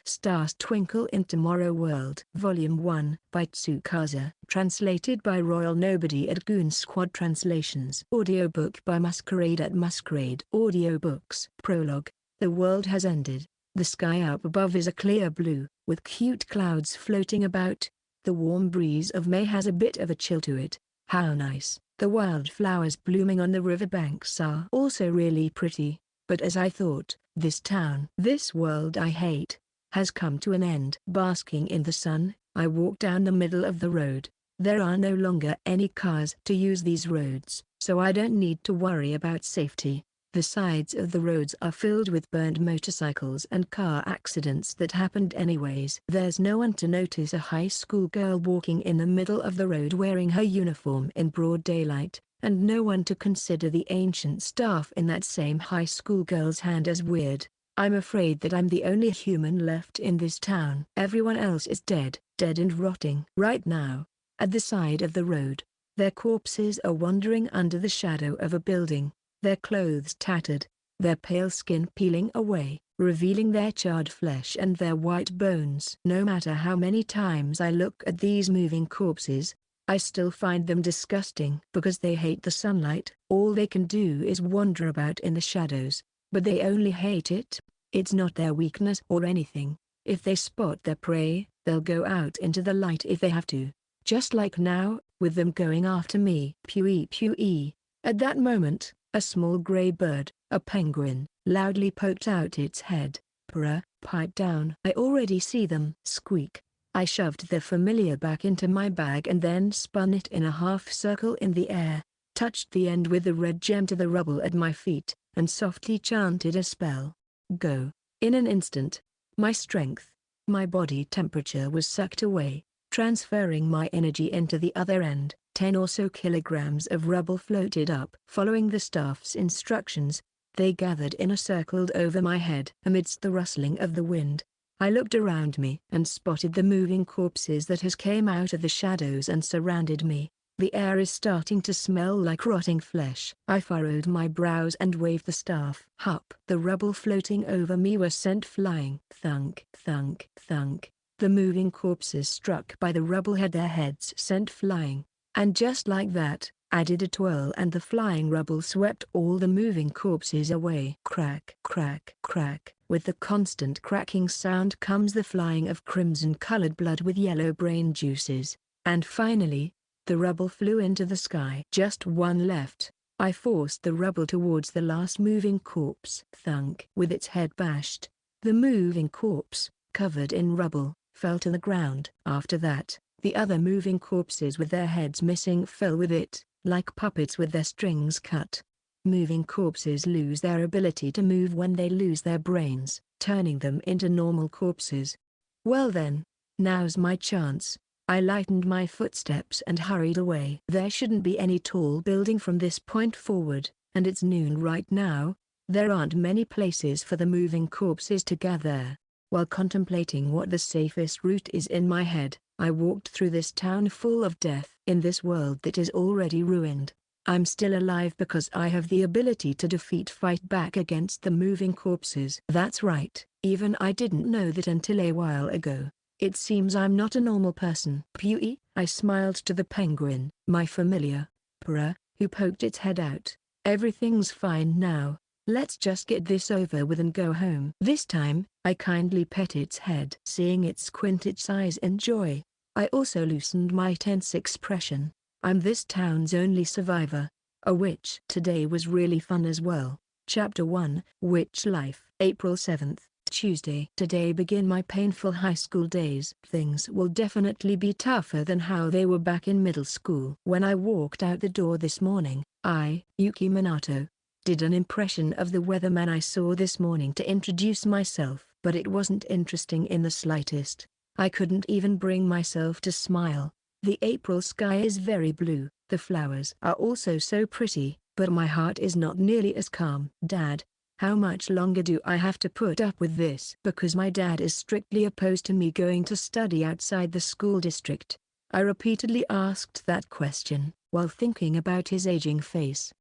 Stars Twinkle in Tomorrow World. Volume 1 by Tsukasa. Translated by Royal Nobody at Goon Squad Translations. Audiobook by Masquerade at Masquerade Audiobooks. Prologue. The world has ended. The sky up above is a clear blue, with cute clouds floating about. The warm breeze of May has a bit of a chill to it. How nice. The wildflowers blooming on the riverbanks are also really pretty. But as I thought, this town, this world I hate, has come to an end. Basking in the sun, I walk down the middle of the road. There are no longer any cars to use these roads, so I don't need to worry about safety. The sides of the roads are filled with burned motorcycles and car accidents that happened anyways. There's no one to notice a high school girl walking in the middle of the road wearing her uniform in broad daylight, and no one to consider the ancient staff in that same high school girl's hand as weird. I'm afraid that I'm the only human left in this town. Everyone else is dead and rotting. Right now, at the side of the road, their corpses are wandering under the shadow of a building, their clothes tattered, their pale skin peeling away, revealing their charred flesh and their white bones. No matter how many times I look at these moving corpses, I still find them disgusting. Because they hate the sunlight, all they can do is wander about in the shadows. But they only hate it. It's not their weakness or anything. If they spot their prey, they'll go out into the light if they have to. Just like now, with them going after me. Pewee. At that moment, a small gray bird, a penguin, loudly poked out its head. Purr, pipe down. I already see them. Squeak. I shoved the familiar back into my bag and then spun it in a half circle in the air, touched the end with the red gem to the rubble at my feet, and softly chanted a spell. Go. In an instant, my strength, my body temperature was sucked away, transferring my energy into the other end. 10 or so kilograms of rubble floated up. Following the staff's instructions, they gathered in a circle over my head. Amidst the rustling of the wind, I looked around me and spotted the moving corpses that has came out of the shadows and surrounded me. The air is starting to smell like rotting flesh. I furrowed my brows and waved the staff. Hup! The rubble floating over me was sent flying. Thunk, thunk, thunk. The moving corpses struck by the rubble had their heads sent flying. And just like that, I did a twirl and the flying rubble swept all the moving corpses away. Crack, crack, crack. With the constant cracking sound comes the flying of crimson-colored blood with yellow brain juices. And finally, the rubble flew into the sky. Just one left. I forced the rubble towards the last moving corpse. Thunk. With its head bashed, the moving corpse, covered in rubble, fell to the ground. After that, the other moving corpses with their heads missing fell with it, like puppets with their strings cut. Moving corpses lose their ability to move when they lose their brains, turning them into normal corpses. Well then, now's my chance. I lightened my footsteps and hurried away. There shouldn't be any tall building from this point forward, and it's noon right now. There aren't many places for the moving corpses to gather. While contemplating what the safest route is in my head, I walked through this town full of death. In this world that is already ruined, I'm still alive because I have the ability to fight back against the moving corpses. That's right, even I didn't know that until a while ago. It seems I'm not a normal person. Pewee. I smiled to the penguin, my familiar, Purr, who poked its head out. Everything's fine now. Let's just get this over with and go home. This time, I kindly pet its head. Seeing it squint its eyes in joy, I also loosened my tense expression. I'm this town's only survivor, a witch. Today was really fun as well. Chapter 1, Witch Life. April 7th, Tuesday. Today begin my painful high school days. Things will definitely be tougher than how they were back in middle school. When I walked out the door this morning, I, Yuki Minato, did an impression of the weatherman I saw this morning to introduce myself. But it wasn't interesting in the slightest. I couldn't even bring myself to smile. The April sky is very blue, the flowers are also so pretty, but my heart is not nearly as calm. Dad, how much longer do I have to put up with this? Because my dad is strictly opposed to me going to study outside the school district. I repeatedly asked that question, while thinking about his aging face.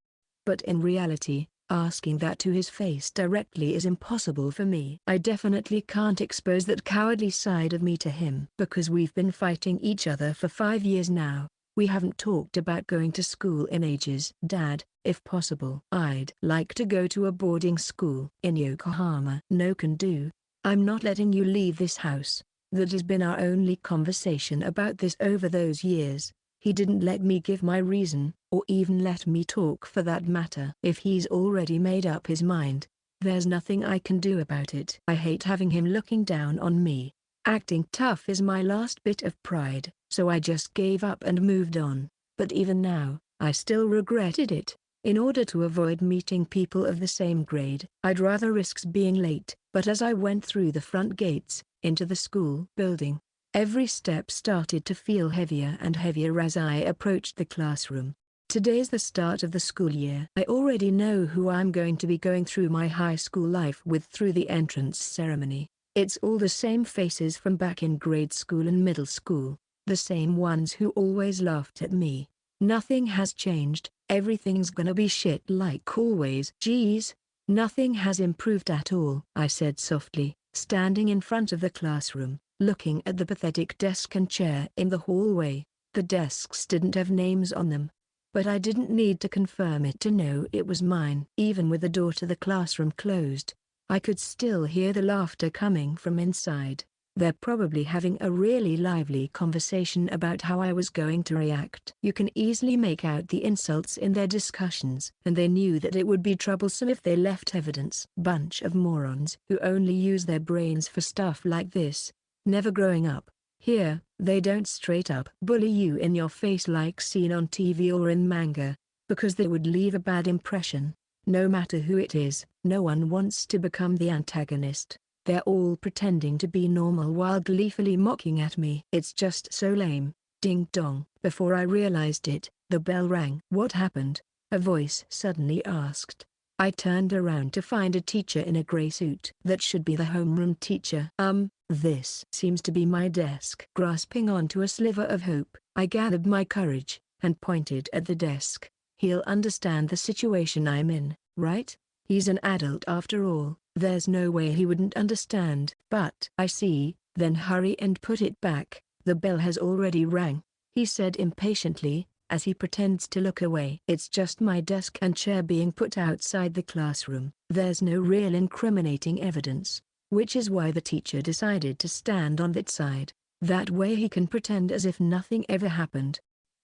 But in reality, asking that to his face directly is impossible for me. I definitely can't expose that cowardly side of me to him. Because we've been fighting each other for 5 years now, we haven't talked about going to school in ages. Dad, if possible, I'd like to go to a boarding school in Yokohama. No can do. I'm not letting you leave this house. That has been our only conversation about this over those years. He didn't let me give my reason, or even let me talk for that matter. If he's already made up his mind, there's nothing I can do about it. I hate having him looking down on me. Acting tough is my last bit of pride, so I just gave up and moved on. But even now, I still regretted it. In order to avoid meeting people of the same grade, I'd rather risk being late. But as I went through the front gates, into the school building, every step started to feel heavier and heavier as I approached the classroom. Today's the start of the school year. I already know who I'm going to be going through my high school life with through the entrance ceremony. It's all the same faces from back in grade school and middle school, the same ones who always laughed at me. Nothing has changed, everything's gonna be shit like always. Geez, nothing has improved at all, I said softly, standing in front of the classroom, looking at the pathetic desk and chair in the hallway. The desks didn't have names on them, but I didn't need to confirm it to know it was mine. Even with the door to the classroom closed, I could still hear the laughter coming from inside. They're probably having a really lively conversation about how I was going to react. You can easily make out the insults in their discussions, and they knew that it would be troublesome if they left evidence. Bunch of morons who only use their brains for stuff like this, never growing up. Here, they don't straight up bully you in your face like seen on TV or in manga, because they would leave a bad impression. No matter who it is, no one wants to become the antagonist. They're all pretending to be normal while gleefully mocking at me. It's just so lame. Ding dong. Before I realized it, the bell rang. What happened? A voice suddenly asked. I turned around to find a teacher in a gray suit. That should be the homeroom teacher. This seems to be my desk. Grasping onto a sliver of hope, I gathered my courage, and pointed at the desk. He'll understand the situation I'm in, right? He's an adult after all. There's no way he wouldn't understand. But I see, then hurry and put it back. The bell has already rang, he said impatiently, as he pretends to look away. It's just my desk and chair being put outside the classroom. There's no real incriminating evidence, which is why the teacher decided to stand on that side. That way he can pretend as if nothing ever happened.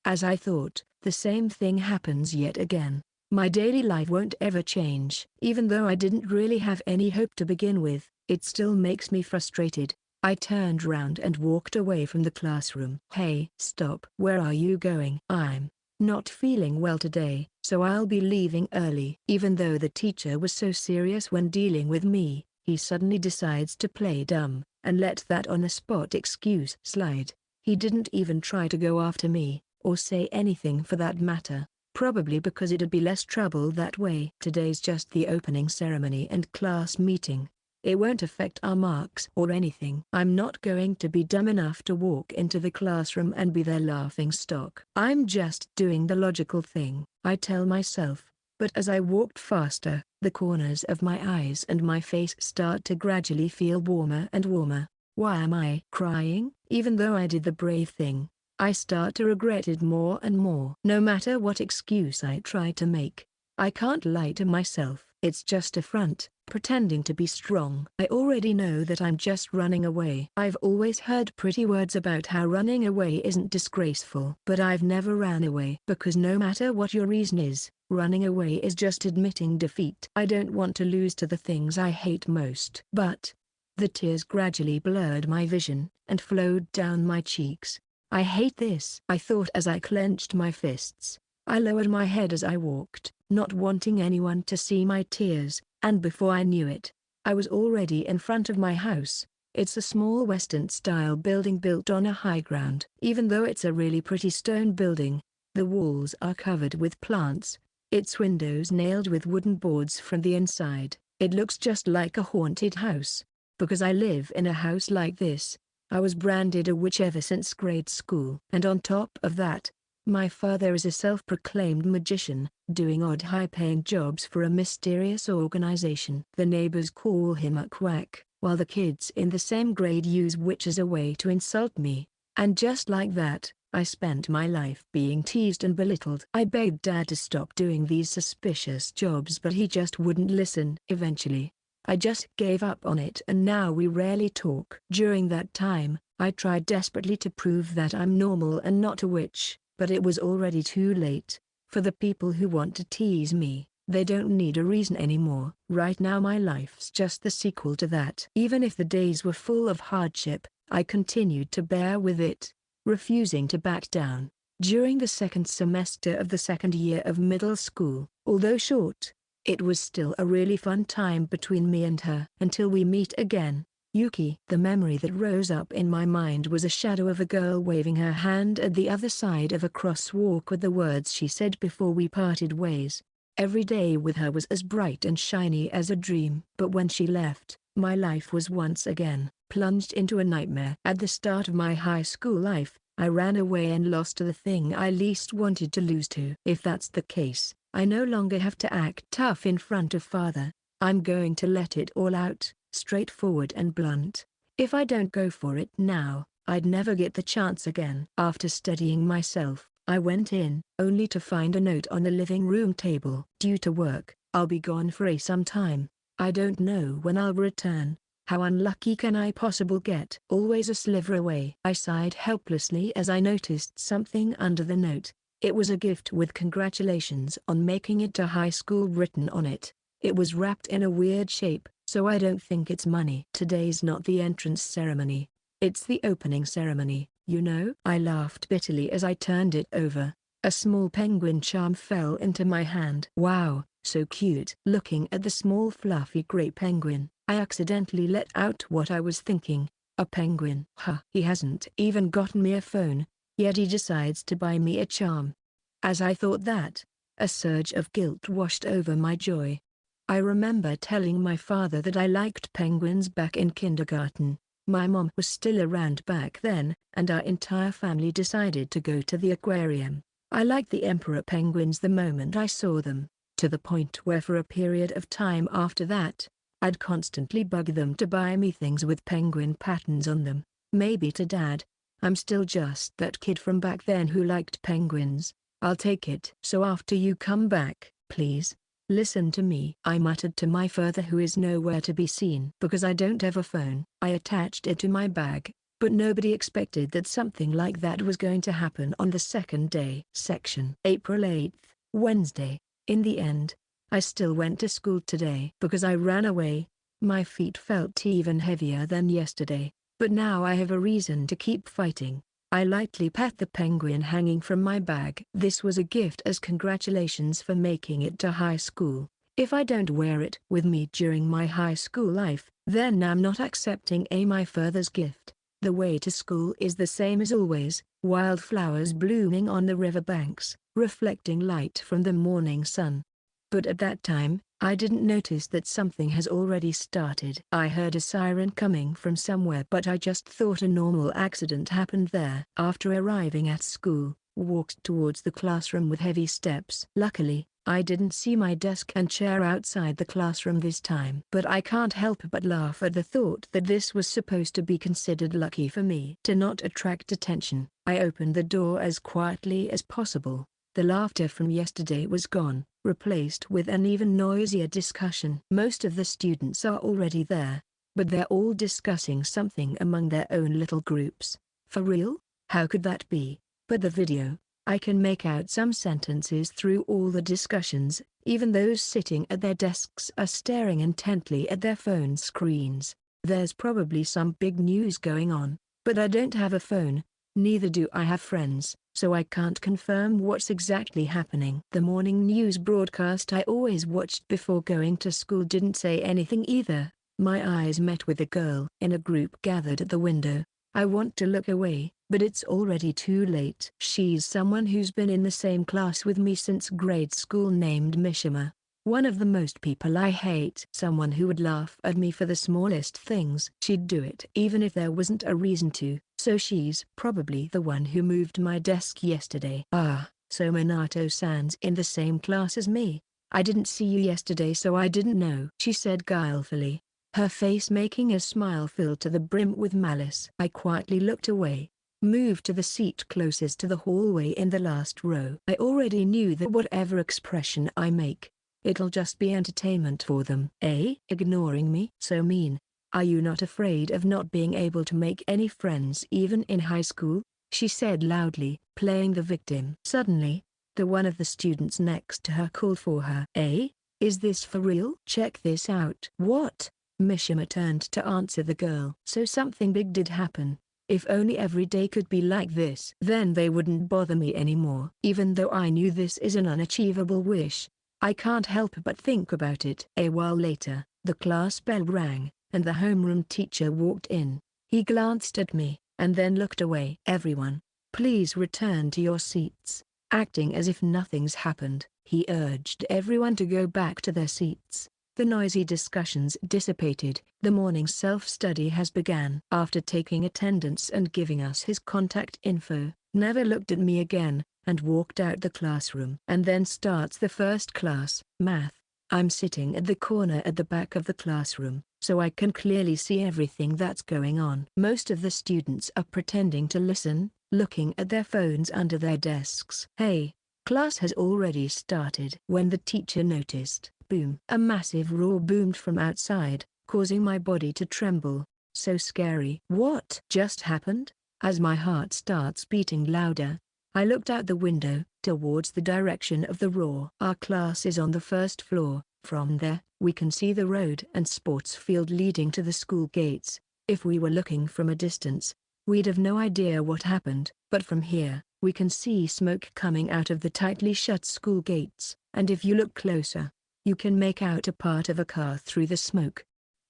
As I thought, the same thing happens yet again. My daily life won't ever change. Even though I didn't really have any hope to begin with, it still makes me frustrated. I turned round and walked away from the classroom. Hey, stop. Where are you going? I'm not feeling well today, so I'll be leaving early. Even though the teacher was so serious when dealing with me, he suddenly decides to play dumb, and let that on-the-spot excuse slide. He didn't even try to go after me, or say anything for that matter. Probably because it'd be less trouble that way. Today's just the opening ceremony and class meeting. It won't affect our marks or anything. I'm not going to be dumb enough to walk into the classroom and be their laughing stock. I'm just doing the logical thing, I tell myself. But as I walked faster, the corners of my eyes and my face start to gradually feel warmer and warmer. Why am I crying? Even though I did the brave thing, I start to regret it more and more. No matter what excuse I try to make, I can't lie to myself. It's just a front, pretending to be strong. I already know that I'm just running away. I've always heard pretty words about how running away isn't disgraceful. But I've never ran away. Because no matter what your reason is, running away is just admitting defeat. I don't want to lose to the things I hate most. But the tears gradually blurred my vision, and flowed down my cheeks. I hate this, I thought as I clenched my fists. I lowered my head as I walked, not wanting anyone to see my tears, and before I knew it, I was already in front of my house. It's a small Western-style building built on a high ground. Even though it's a really pretty stone building, the walls are covered with plants, its windows nailed with wooden boards from the inside. It looks just like a haunted house. Because I live in a house like this, I was branded a witch ever since grade school. And on top of that, My father is a self-proclaimed magician, doing odd high-paying jobs for a mysterious organization. The neighbors call him a quack, while the kids in the same grade use witch as a way to insult me. And just like that, I spent my life being teased and belittled. I begged Dad to stop doing these suspicious jobs, but he just wouldn't listen. Eventually, I just gave up on it, and now we rarely talk. During that time, I tried desperately to prove that I'm normal and not a witch, but it was already too late. For the people who want to tease me, they don't need a reason anymore. Right now my life's just the sequel to that. Even if the days were full of hardship, I continued to bear with it, refusing to back down. During the second semester of the second year of middle school, although short, it was still a really fun time between me and her. Until we meet again, Yuki. The memory that rose up in my mind was a shadow of a girl waving her hand at the other side of a crosswalk with the words she said before we parted ways. Every day with her was as bright and shiny as a dream. But when she left, my life was once again plunged into a nightmare. At the start of my high school life, I ran away and lost to the thing I least wanted to lose to. If that's the case, I no longer have to act tough in front of father. I'm going to let it all out, straightforward and blunt. If I don't go for it now, I'd never get the chance again. After studying myself, I went in, only to find a note on the living room table. Due to work, I'll be gone for some time. I don't know when I'll return. How unlucky can I possibly get? Always a sliver away. I sighed helplessly as I noticed something under the note. It was a gift with congratulations on making it to high school written on it. It was wrapped in a weird shape, so I don't think it's money. Today's not the entrance ceremony. It's the opening ceremony, you know? I laughed bitterly as I turned it over. A small penguin charm fell into my hand. Wow, so cute. Looking at the small fluffy gray penguin, I accidentally let out what I was thinking. A penguin. Huh. He hasn't even gotten me a phone, yet he decides to buy me a charm. As I thought that, a surge of guilt washed over my joy. I remember telling my father that I liked penguins back in kindergarten. My mom was still around back then, and our entire family decided to go to the aquarium. I liked the emperor penguins the moment I saw them, to the point where for a period of time after that, I'd constantly bug them to buy me things with penguin patterns on them. Maybe to Dad, I'm still just that kid from back then who liked penguins. I'll take it. So after you come back, please, listen to me, I muttered to my father, who is nowhere to be seen. Because I don't have a phone, I attached it to my bag, but nobody expected that something like that was going to happen on the second day. Section April 8th, Wednesday. In the end, I still went to school today. Because I ran away, my feet felt even heavier than yesterday, but now I have a reason to keep fighting. I lightly pat the penguin hanging from my bag. This was a gift as congratulations for making it to high school. If I don't wear it with me during my high school life, then I'm not accepting my father's gift. The way to school is the same as always, wildflowers blooming on the riverbanks, reflecting light from the morning sun. But at that time, I didn't notice that something has already started. I heard a siren coming from somewhere, but I just thought a normal accident happened there. After arriving at school, walked towards the classroom with heavy steps. Luckily, I didn't see my desk and chair outside the classroom this time. But I can't help but laugh at the thought that this was supposed to be considered lucky for me. To not attract attention, I opened the door as quietly as possible. The laughter from yesterday was gone, replaced with an even noisier discussion. Most of the students are already there, but they're all discussing something among their own little groups. For real? How could that be? But the video, I can make out some sentences through all the discussions. Even those sitting at their desks are staring intently at their phone screens. There's probably some big news going on, but I don't have a phone. Neither do I have friends, so I can't confirm what's exactly happening. The morning news broadcast I always watched before going to school didn't say anything either. My eyes met with a girl in a group gathered at the window. I want to look away, but it's already too late. She's someone who's been in the same class with me since grade school, named Mishima. One of the most people I hate. Someone who would laugh at me for the smallest things. She'd do it even if there wasn't a reason to, So she's probably the one who moved my desk yesterday. Ah, so Minato-san's in the same class as me. I didn't see you yesterday so I didn't know, she said guilefully, her face making a smile filled to the brim with malice. I quietly looked away, moved to the seat closest to the hallway in the last row. I already knew that whatever expression I make, it'll just be entertainment for them. Eh? Ignoring me? So mean. Are you not afraid of not being able to make any friends even in high school? She said loudly, playing the victim. Suddenly, the one of the students next to her called for her. Eh? Is this for real? Check this out. What? Mishima turned to answer the girl. So something big did happen. If only every day could be like this. Then they wouldn't bother me anymore. Even though I knew this is an unachievable wish, I can't help but think about it. A while later, the class bell rang, and the homeroom teacher walked in. He glanced at me, and then looked away. Everyone, please return to your seats. Acting as if nothing's happened, he urged everyone to go back to their seats. The noisy discussions dissipated. The morning self-study has begun. After taking attendance and giving us his contact info, never looked at me again, and walked out the classroom. And then starts the first class, math. I'm sitting at the corner at the back of the classroom, so I can clearly see everything that's going on. Most of the students are pretending to listen, looking at their phones under their desks. Hey, class has already started. When the teacher noticed, boom. A massive roar boomed from outside, causing my body to tremble. So scary. What just happened? As my heart starts beating louder, I looked out the window, towards the direction of the roar. Our class is on the first floor. From there, we can see the road and sports field leading to the school gates. If we were looking from a distance, we'd have no idea what happened. But from here, we can see smoke coming out of the tightly shut school gates. And if you look closer, you can make out a part of a car through the smoke.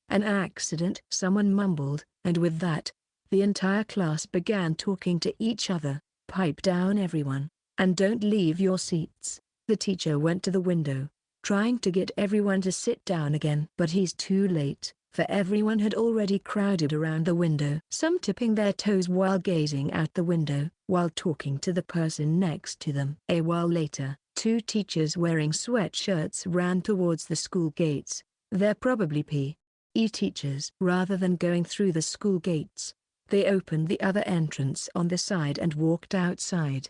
An accident, someone mumbled, and with that, the entire class began talking to each other. Pipe down everyone, and don't leave your seats. The teacher went to the window, trying to get everyone to sit down again. But he's too late, for everyone had already crowded around the window. Some tipping their toes while gazing out the window, while talking to the person next to them. A while later, two teachers wearing sweatshirts ran towards the school gates. They're probably PE teachers. Rather than going through the school gates, they opened the other entrance on the side and walked outside!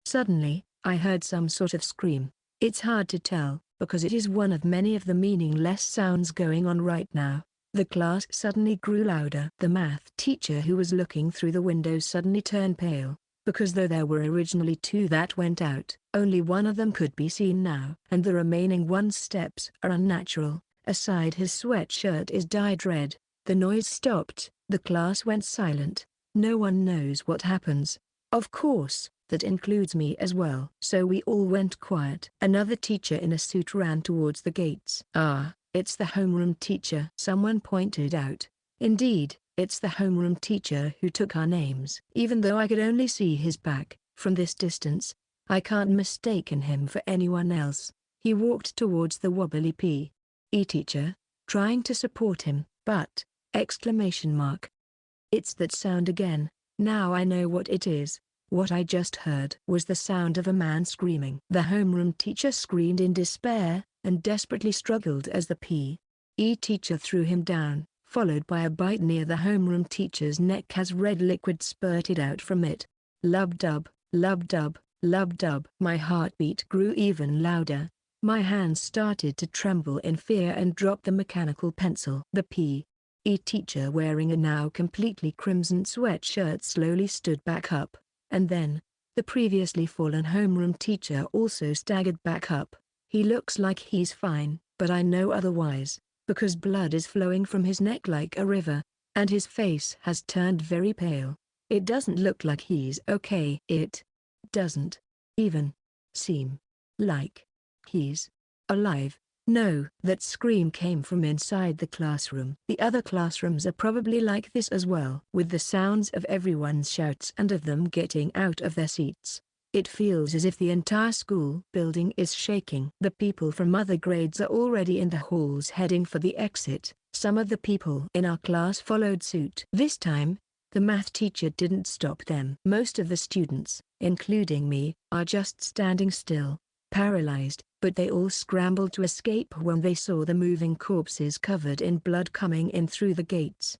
Suddenly, I heard some sort of scream. It's hard to tell, because it is one of many of the meaningless sounds going on right now. The class suddenly grew louder. The math teacher who was looking through the window suddenly turned pale, because though there were originally two that went out, only one of them could be seen now. And the remaining one's steps are unnatural. Aside his sweatshirt is dyed red. The noise stopped, the class went silent. No one knows what happens. Of course, that includes me as well. So we all went quiet. Another teacher in a suit ran towards the gates. Ah, it's the homeroom teacher, someone pointed out. Indeed, it's the homeroom teacher who took our names. Even though I could only see his back, from this distance, I can't mistaken him for anyone else. He walked towards the wobbly PE teacher, trying to support him, but... It's that sound again. Now I know what it is. What I just heard was the sound of a man screaming. The homeroom teacher screamed in despair, and desperately struggled as the PE teacher threw him down, followed by a bite near the homeroom teacher's neck as red liquid spurted out from it. Lub-dub, lub-dub, lub-dub. My heartbeat grew even louder. My hands started to tremble in fear and dropped the mechanical pencil. The PE teacher wearing a now completely crimson sweatshirt slowly stood back up, and then, the previously fallen homeroom teacher also staggered back up. He looks like he's fine, but I know otherwise, because blood is flowing from his neck like a river, and his face has turned very pale. It doesn't look like he's okay. It doesn't even seem like he's alive. No, that scream came from inside the classroom. The other classrooms are probably like this as well, with the sounds of everyone's shouts and of them getting out of their seats. It feels as if the entire school building is shaking. The people from other grades are already in the halls heading for the exit, Some of the people in our class followed suit. This time, the math teacher didn't stop them. Most of the students, including me, are just standing still, paralyzed, but they all scrambled to escape when they saw the moving corpses covered in blood coming in through the gates.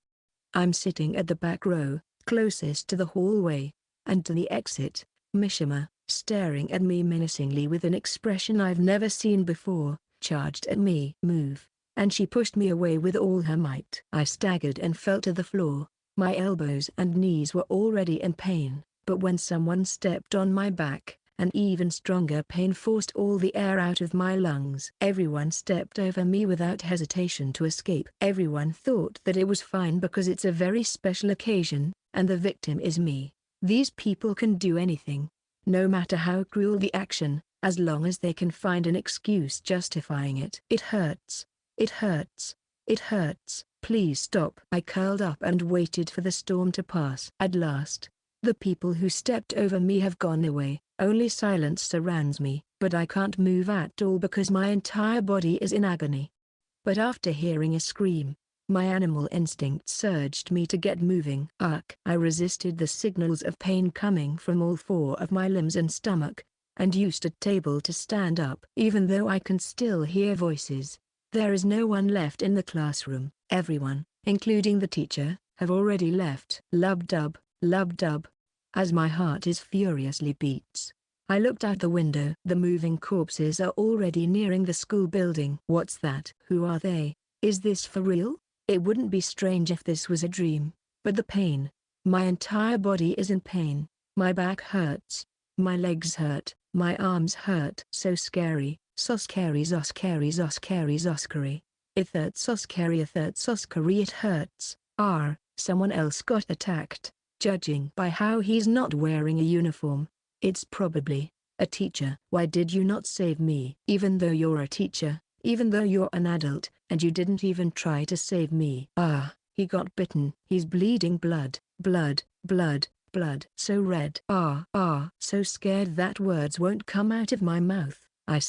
I'm sitting at the back row, closest to the hallway, and to the exit, Mishima, staring at me menacingly with an expression I've never seen before, charged at me. Move, and she pushed me away with all her might. I staggered and fell to the floor. My elbows and knees were already in pain, but when someone stepped on my back, an even stronger pain forced all the air out of my lungs. Everyone stepped over me without hesitation to escape. Everyone thought that it was fine because it's a very special occasion, and the victim is me. These people can do anything, no matter how cruel the action, as long as they can find an excuse justifying it. It hurts. It hurts. It hurts. Please stop. I curled up and waited for the storm to pass. At last, the people who stepped over me have gone away. Only silence surrounds me, but I can't move at all because my entire body is in agony. But after hearing a scream, my animal instinct surged me to get moving. I resisted the signals of pain coming from all four of my limbs and stomach, and used a table to stand up. Even though I can still hear voices, there is no one left in the classroom. Everyone, including the teacher, have already left. Lub-dub, lub-dub. As my heart is furiously beats, I looked out the window. The moving corpses are already nearing the school building. What's that? Who are they? Is this for real? It wouldn't be strange if this was a dream, but the pain. My entire body is in pain. My back hurts. My legs hurt. My arms hurt. So scary. So scary. So scary. So scary. So scary. It hurts. So scary. It hurts. So scary. It hurts. Someone else got attacked. Judging by how he's not wearing a uniform, it's probably a teacher. Why did you not save me? Even though you're a teacher, even though you're an adult, and you didn't even try to save me. He got bitten. He's bleeding blood, blood, blood, blood. So red. So scared that words won't come out of my mouth. I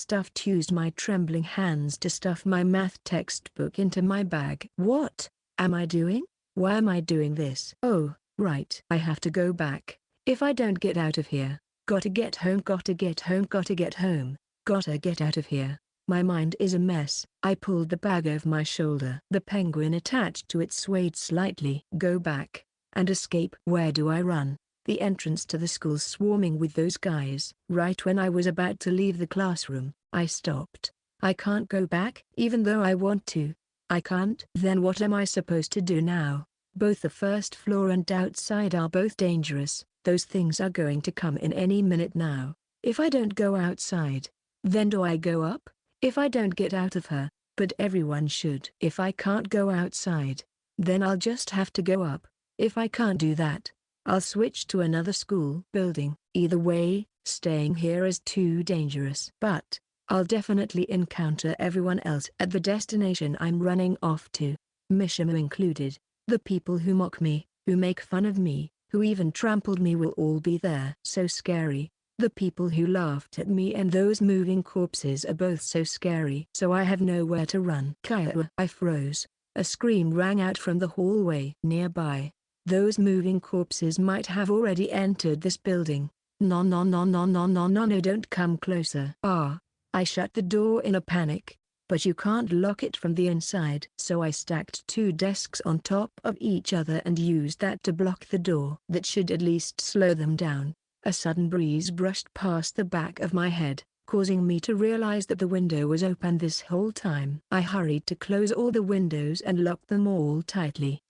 used my trembling hands to stuff my math textbook into my bag. What am I doing? Why am I doing this? Oh. Right. I have to go back. If I don't get out of here, gotta get home, gotta get home, gotta get home, gotta get out of here. My mind is a mess. I pulled the bag over my shoulder. The penguin attached to it swayed slightly. Go back and escape. Where do I run? The entrance to the school swarming with those guys. Right when I was about to leave the classroom, I stopped. I can't go back, even though I want to. I can't. Then what am I supposed to do now? Both the first floor and outside are both dangerous. Those things are going to come in any minute now. If I don't go outside, then do I go up? If I don't get out of her, but everyone should. If I can't go outside, then I'll just have to go up. If I can't do that, I'll switch to another school building. Either way, staying here is too dangerous. But I'll definitely encounter everyone else at the destination I'm running off to, Mishima included. The people who mock me, who make fun of me, who even trampled me will all be there. So scary. The people who laughed at me and those moving corpses are both so scary. So I have nowhere to run. I froze. A scream rang out from the hallway nearby. Those moving corpses might have already entered this building. No, no, no, no, no, no, no, no, don't come closer. I shut the door in a panic. But you can't lock it from the inside. So I stacked 2 desks on top of each other and used that to block the door. That should at least slow them down. A sudden breeze brushed past the back of my head, causing me to realize that the window was open this whole time. I hurried to close all the windows and lock them all tightly.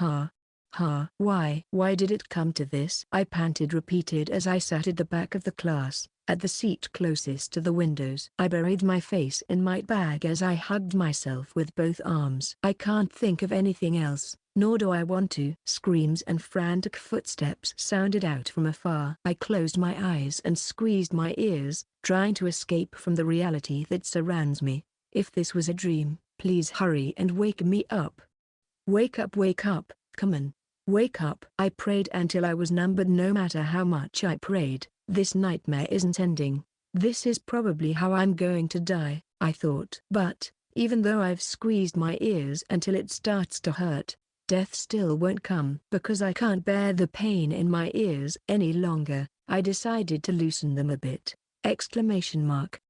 Why did it come to this? I repeated as I sat at the back of the class, at the seat closest to the windows. I buried my face in my bag as I hugged myself with both arms. I can't think of anything else, nor do I want to. Screams and frantic footsteps sounded out from afar. I closed my eyes and squeezed my ears, trying to escape from the reality that surrounds me. If this was a dream, please hurry and wake me up. Wake up, come on. Wake up. I prayed until I was numb, but no matter how much I prayed, this nightmare isn't ending. This is probably how I'm going to die, I thought. But Even though I've squeezed my ears until it starts to hurt, death still won't come. Because I can't bear the pain in my ears any longer, I decided to loosen them a bit. Exclamation mark.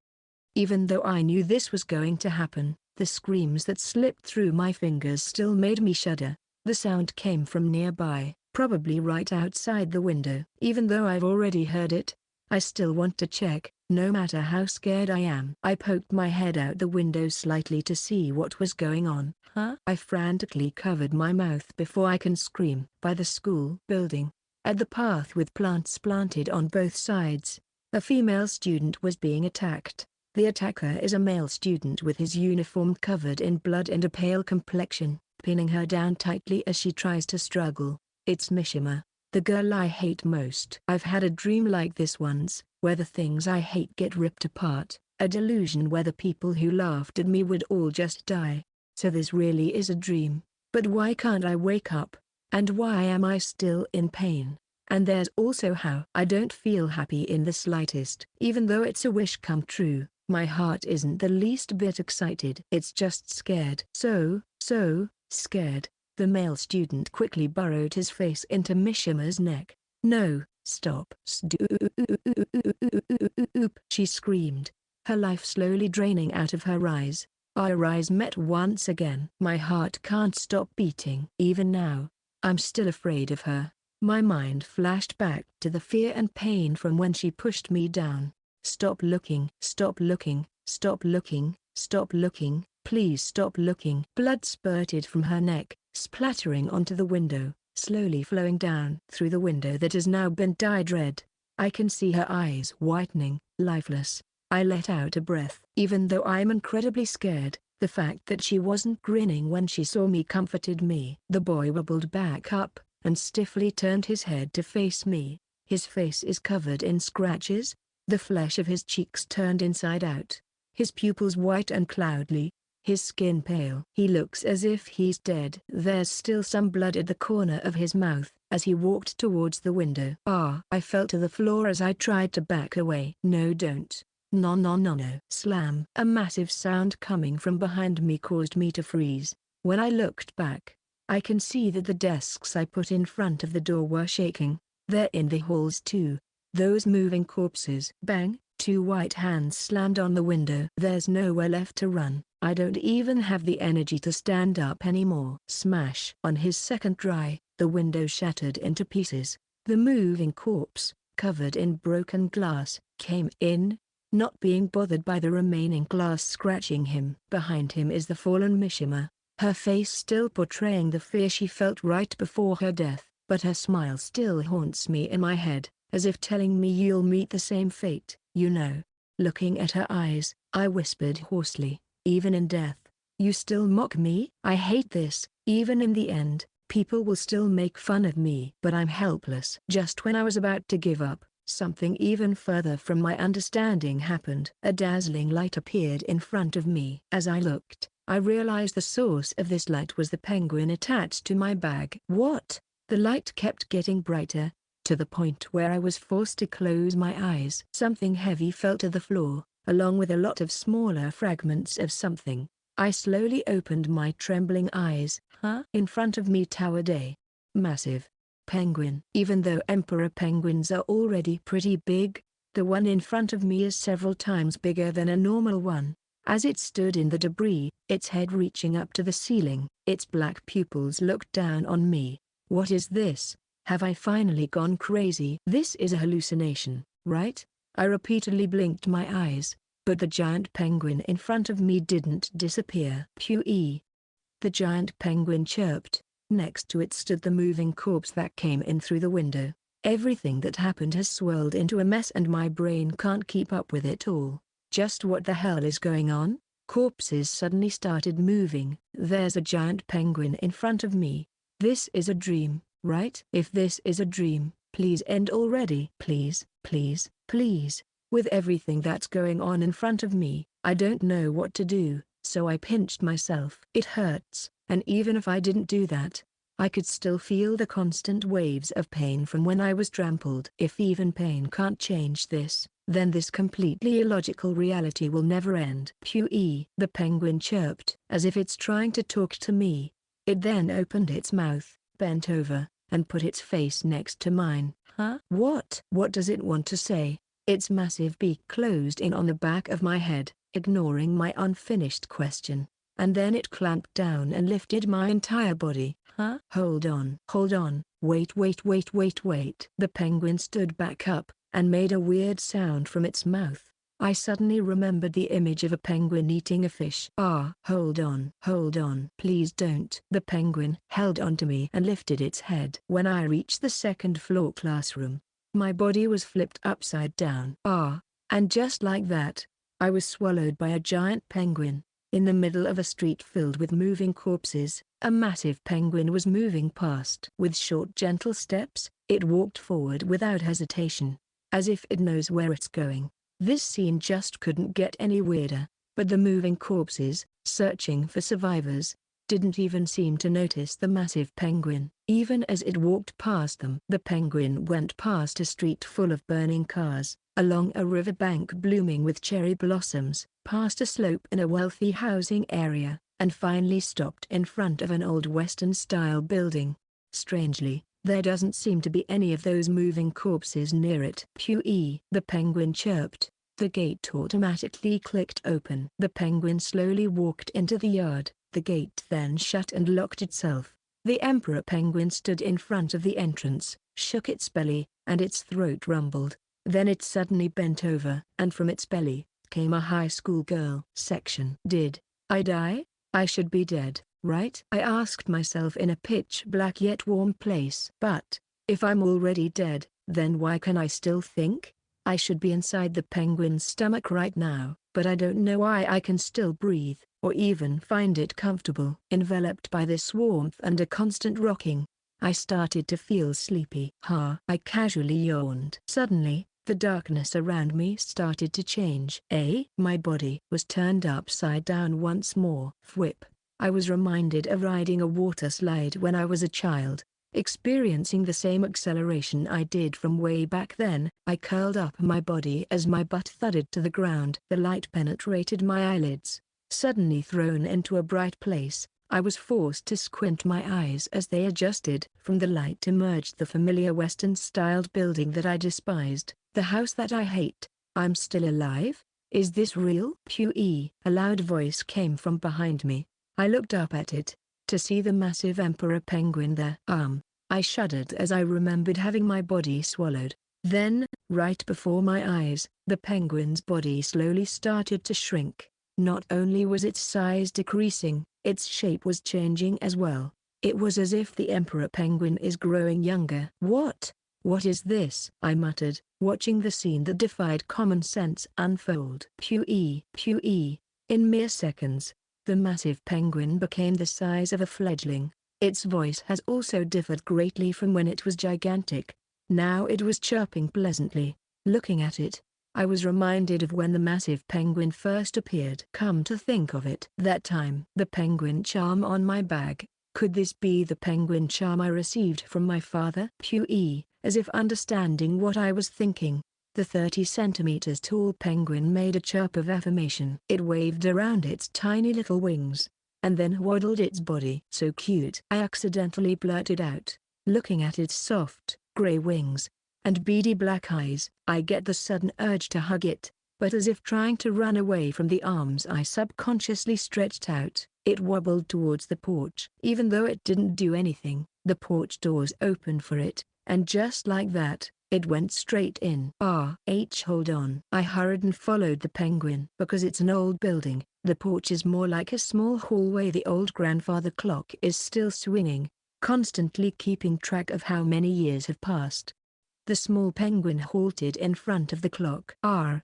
Even though I knew this was going to happen, the screams that slipped through my fingers still made me shudder. The sound came from nearby, probably right outside the window. Even though I've already heard it, I still want to check, no matter how scared I am. I poked my head out the window slightly to see what was going on. I frantically covered my mouth before I can scream. By the school building, at the path with plants planted on both sides, a female student was being attacked. The attacker is a male student with his uniform covered in blood and a pale complexion, pinning her down tightly as she tries to struggle. It's Mishima, the girl I hate most. I've had a dream like this once, where the things I hate get ripped apart, a delusion where the people who laughed at me would all just die. So this really is a dream, but why can't I wake up? And why am I still in pain? And there's also how I don't feel happy in the slightest. Even though it's a wish come true, my heart isn't the least bit excited. It's just scared. So scared. The male student quickly burrowed his face into Mishima's neck. No, stop. Stop, she screamed, her life slowly draining out of her eyes. Our eyes met once again. My heart can't stop beating. Even now, I'm still afraid of her. My mind flashed back to the fear and pain from when she pushed me down. Stop looking. Stop looking. Stop looking. Stop looking. Please stop looking. Blood spurted from her neck, splattering onto the window, slowly flowing down through the window that has now been dyed red. I can see her eyes whitening, lifeless. I let out a breath. Even though I'm incredibly scared, the fact that she wasn't grinning when she saw me comforted me. The boy wobbled back up, and stiffly turned his head to face me. His face is covered in scratches, the flesh of his cheeks turned inside out, his pupils white and cloudy, his skin pale. He looks as if he's dead. There's still some blood at the corner of his mouth, as he walked towards the window. I fell to the floor as I tried to back away. No, don't. No, no, no, no. Slam. A massive sound coming from behind me caused me to freeze. When I looked back, I can see that the desks I put in front of the door were shaking. They're in the halls too. Those moving corpses. Bang! Two white hands slammed on the window. There's nowhere left to run. I don't even have the energy to stand up anymore. Smash! On his second try, the window shattered into pieces. The moving corpse, covered in broken glass, came in, not being bothered by the remaining glass scratching him. Behind him is the fallen Mishima, her face still portraying the fear she felt right before her death, but her smile still haunts me in my head, as if telling me you'll meet the same fate, you know. Looking at her eyes, I whispered hoarsely, even in death, you still mock me? I hate this. Even in the end, people will still make fun of me. But I'm helpless. Just when I was about to give up, something even further from my understanding happened. A dazzling light appeared in front of me. As I looked, I realized the source of this light was the penguin attached to my bag. What? The light kept getting brighter, to the point where I was forced to close my eyes. Something heavy fell to the floor, along with a lot of smaller fragments of something. I slowly opened my trembling eyes. In front of me towered a massive penguin. Even though emperor penguins are already pretty big, the one in front of me is several times bigger than a normal one. As it stood in the debris, its head reaching up to the ceiling, its black pupils looked down on me. What is this? Have I finally gone crazy? This is a hallucination, right? I repeatedly blinked my eyes, but the giant penguin in front of me didn't disappear. Phew! The giant penguin chirped. Next to it stood the moving corpse that came in through the window. Everything that happened has swirled into a mess and my brain can't keep up with it all. Just what the hell is going on? Corpses suddenly started moving. There's a giant penguin in front of me. This is a dream, right? If this is a dream, please end already. Please, please, please. With everything that's going on in front of me, I don't know what to do, so I pinched myself. It hurts, and even if I didn't do that, I could still feel the constant waves of pain from when I was trampled. If even pain can't change this, Then this completely illogical reality will never end. Pui. The penguin chirped, as if it's trying to talk to me. It then opened its mouth, bent over, and put its face next to mine. Huh? What? What does it want to say? Its massive beak closed in on the back of my head, ignoring my unfinished question. And then it clamped down and lifted my entire body. Huh? Hold on. Hold on. Wait. The penguin stood back up, and made a weird sound from its mouth. I suddenly remembered the image of a penguin eating a fish. Hold on. Hold on. Please don't. The penguin held onto me and lifted its head. When I reached the second floor classroom, my body was flipped upside down. And just like that, I was swallowed by a giant penguin. In the middle of a street filled with moving corpses, a massive penguin was moving past. With short gentle steps, it walked forward without hesitation, as if it knows where it's going. This scene just couldn't get any weirder, but the moving corpses, searching for survivors, didn't even seem to notice the massive penguin. Even as it walked past them, the penguin went past a street full of burning cars, along a riverbank blooming with cherry blossoms, past a slope in a wealthy housing area, and finally stopped in front of an old Western-style building. Strangely, there doesn't seem to be any of those moving corpses near it. Pui. The penguin chirped. The gate automatically clicked open. The penguin slowly walked into the yard. The gate then shut and locked itself. The emperor penguin stood in front of the entrance, shook its belly, and its throat rumbled. Then it suddenly bent over, and from its belly came a high school girl. Section. Did I die? I should be dead, right? I asked myself in a pitch-black yet warm place. But if I'm already dead, then why can I still think? I should be inside the penguin's stomach right now, but I don't know why I can still breathe, or even find it comfortable. Enveloped by this warmth and a constant rocking, I started to feel sleepy. I casually yawned. Suddenly, the darkness around me started to change. My body was turned upside down once more. Thwip. I was reminded of riding a water slide when I was a child, experiencing the same acceleration I did from way back then. I curled up my body as my butt thudded to the ground. The light penetrated my eyelids. Suddenly thrown into a bright place, I was forced to squint my eyes as they adjusted. From the light emerged the familiar Western-styled building that I despised, the house that I hate. I'm still alive? Is this real? Pui. A loud voice came from behind me. I looked up at it, to see the massive emperor penguin there. I shuddered as I remembered having my body swallowed. Then, right before my eyes, the penguin's body slowly started to shrink. Not only was its size decreasing, its shape was changing as well. It was as if the emperor penguin is growing younger. What is this? I muttered, watching the scene that defied common sense unfold. Pui. In mere seconds, the massive penguin became the size of a fledgling. Its voice has also differed greatly from when it was gigantic. Now it was chirping pleasantly. Looking at it, I was reminded of when the massive penguin first appeared. Come to think of it, that time. The penguin charm on my bag. Could this be the penguin charm I received from my father? Pui. As if understanding what I was thinking, the 30 centimeters tall penguin made a chirp of affirmation. It waved around its tiny little wings, and then waddled its body. So cute, I accidentally blurted out, looking at its soft, gray wings and beady black eyes. I get the sudden urge to hug it, but as if trying to run away from the arms I subconsciously stretched out, it wobbled towards the porch. Even though it didn't do anything, the porch doors opened for it, and just like that, it went straight in. Hold on. I hurried and followed the penguin. Because it's an old building, the porch is more like a small hallway. The old grandfather clock is still swinging, constantly keeping track of how many years have passed. The small penguin halted in front of the clock. I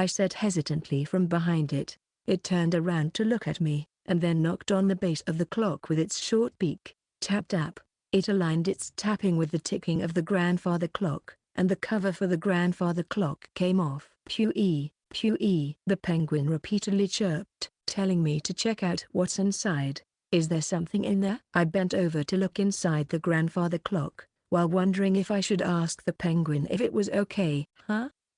said hesitantly from behind it. It turned around to look at me, and then knocked on the base of the clock with its short beak. Tap tap. It aligned its tapping with the ticking of the grandfather clock, and the cover for the grandfather clock came off. Pui. The penguin repeatedly chirped, telling me to check out what's inside. Is there something in there? I bent over to look inside the grandfather clock, while wondering if I should ask the penguin if it was okay.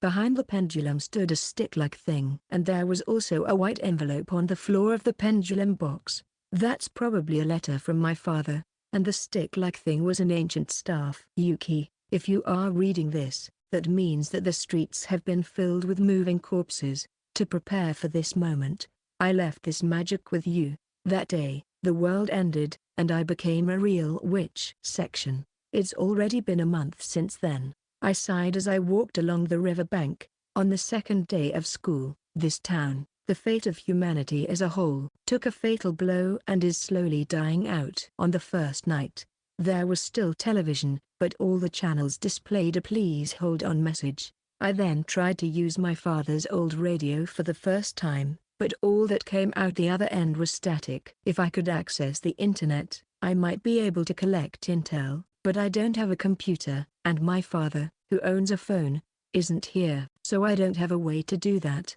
Behind the pendulum stood a stick-like thing, and there was also a white envelope on the floor of the pendulum box. That's probably a letter from my father, and the stick-like thing was an ancient staff. Yuki, if you are reading this, that means that the streets have been filled with moving corpses. To prepare for this moment, I left this magic with you. That day, the world ended, and I became a real witch. Section. It's already been a month since then. I sighed as I walked along the riverbank. On the second day of school, this town, the fate of humanity as a whole, took a fatal blow and is slowly dying out. On the first night, there was still television, but all the channels displayed a "please hold on" message. I then tried to use my father's old radio for the first time, but all that came out the other end was static. If I could access the internet, I might be able to collect intel, but I don't have a computer, and my father, who owns a phone, isn't here, so I don't have a way to do that.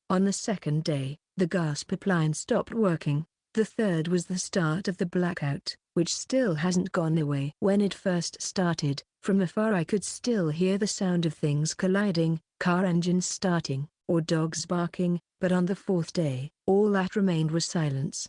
On the second day, the gas pipeline stopped working. The third was the start of the blackout, which still hasn't gone away. When it first started, from afar I could still hear the sound of things colliding, car engines starting, or dogs barking, but on the fourth day, all that remained was silence.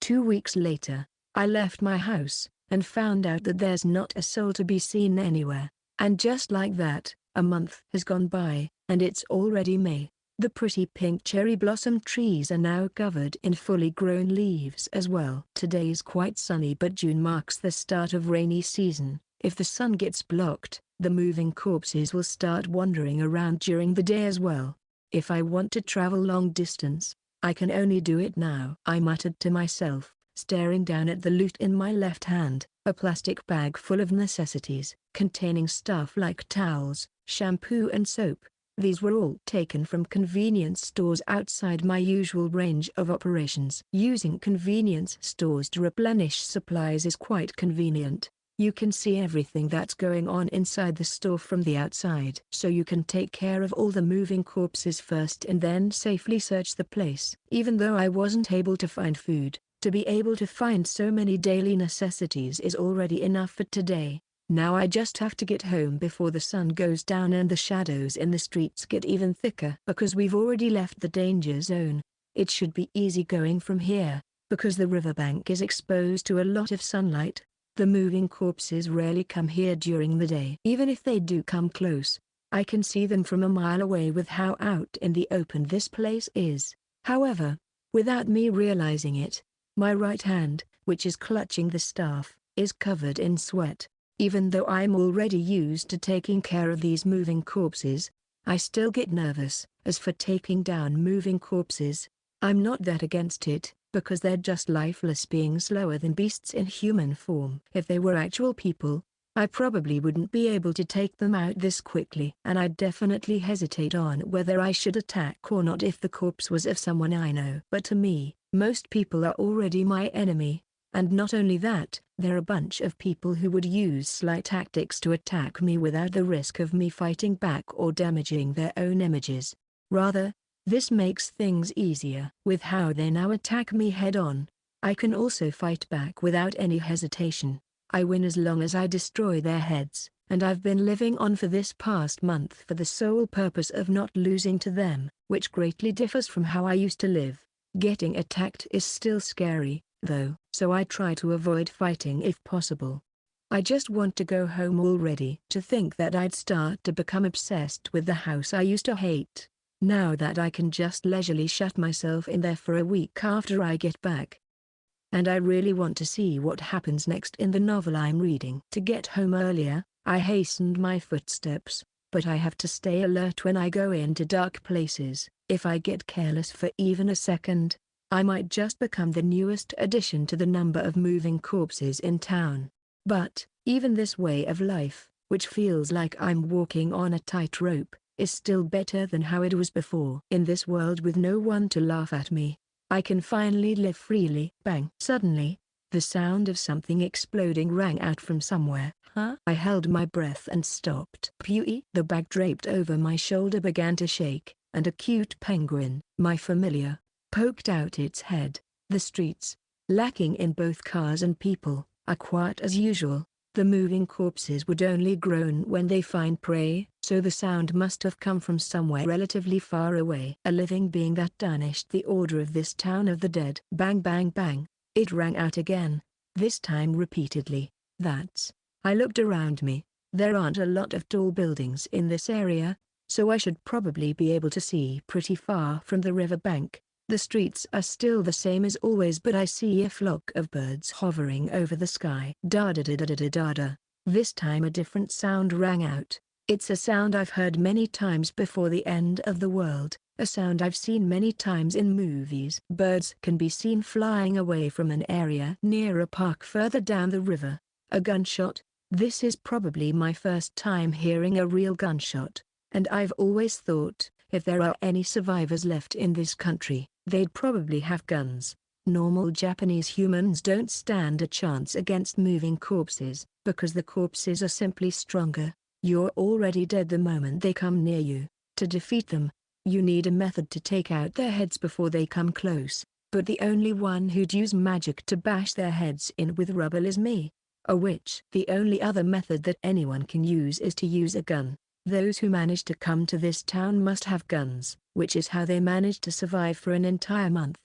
2 weeks later, I left my house, and found out that there's not a soul to be seen anywhere. And just like that, a month has gone by, and it's already May. The pretty pink cherry blossom trees are now covered in fully grown leaves as well. Today is quite sunny, but June marks the start of rainy season. If the sun gets blocked, the moving corpses will start wandering around during the day as well. If I want to travel long distance, I can only do it now, I muttered to myself, staring down at the loot in my left hand, a plastic bag full of necessities, containing stuff like towels, shampoo and soap. These were all taken from convenience stores outside my usual range of operations. Using convenience stores to replenish supplies is quite convenient. You can see everything that's going on inside the store from the outside. So you can take care of all the moving corpses first and then safely search the place. Even though I wasn't able to find food, to be able to find so many daily necessities is already enough for today. Now I just have to get home before the sun goes down and the shadows in the streets get even thicker. Because we've already left the danger zone, it should be easy going from here, because the riverbank is exposed to a lot of sunlight. The moving corpses rarely come here during the day. Even if they do come close, I can see them from a mile away with how out in the open this place is. However, without me realizing it, my right hand, which is clutching the staff, is covered in sweat. Even though I'm already used to taking care of these moving corpses, I still get nervous. As for taking down moving corpses, I'm not that against it, because they're just lifeless beings slower than beasts in human form. If they were actual people, I probably wouldn't be able to take them out this quickly. And I'd definitely hesitate on whether I should attack or not if the corpse was of someone I know. But to me, most people are already my enemy. And not only that, they're a bunch of people who would use sly tactics to attack me without the risk of me fighting back or damaging their own images. Rather, this makes things easier. With how they now attack me head-on, I can also fight back without any hesitation. I win as long as I destroy their heads, and I've been living on for this past month for the sole purpose of not losing to them, which greatly differs from how I used to live. Getting attacked is still scary, though, so I try to avoid fighting if possible. I just want to go home already. To think that I'd start to become obsessed with the house I used to hate, now that I can just leisurely shut myself in there for a week after I get back. And I really want to see what happens next in the novel I'm reading. To get home earlier, I hastened my footsteps, but I have to stay alert when I go into dark places. If I get careless for even a second, I might just become the newest addition to the number of moving corpses in town. But, even this way of life, which feels like I'm walking on a tightrope, is still better than how it was before. In this world with no one to laugh at me, I can finally live freely. Bang! Suddenly, the sound of something exploding rang out from somewhere. Huh? I held my breath and stopped. Pewee! The bag draped over my shoulder began to shake, and a cute penguin, my familiar, poked out its head. The streets, lacking in both cars and people, are quiet as usual. The moving corpses would only groan when they find prey, So the sound must have come from somewhere relatively far away. A living being that tarnished the order of this town of the dead. Bang bang bang, it rang out again, this time repeatedly. I looked around me. There aren't a lot of tall buildings in this area, so I should probably be able to see pretty far from the riverbank. The streets are still the same as always, but I see a flock of birds hovering over the sky. Da da da da da da da. This time a different sound rang out. It's a sound I've heard many times before the end of the world, a sound I've seen many times in movies. Birds can be seen flying away from an area near a park further down the river. A gunshot. This is probably my first time hearing a real gunshot, and I've always thought, if there are any survivors left in this country, they'd probably have guns. Normal Japanese humans don't stand a chance against moving corpses, because the corpses are simply stronger. You're already dead the moment they come near you. To defeat them, you need a method to take out their heads before they come close, but the only one who'd use magic to bash their heads in with rubble is me, a witch. The only other method that anyone can use is to use a gun. Those who manage to come to this town must have guns, which is how they managed to survive for an entire month.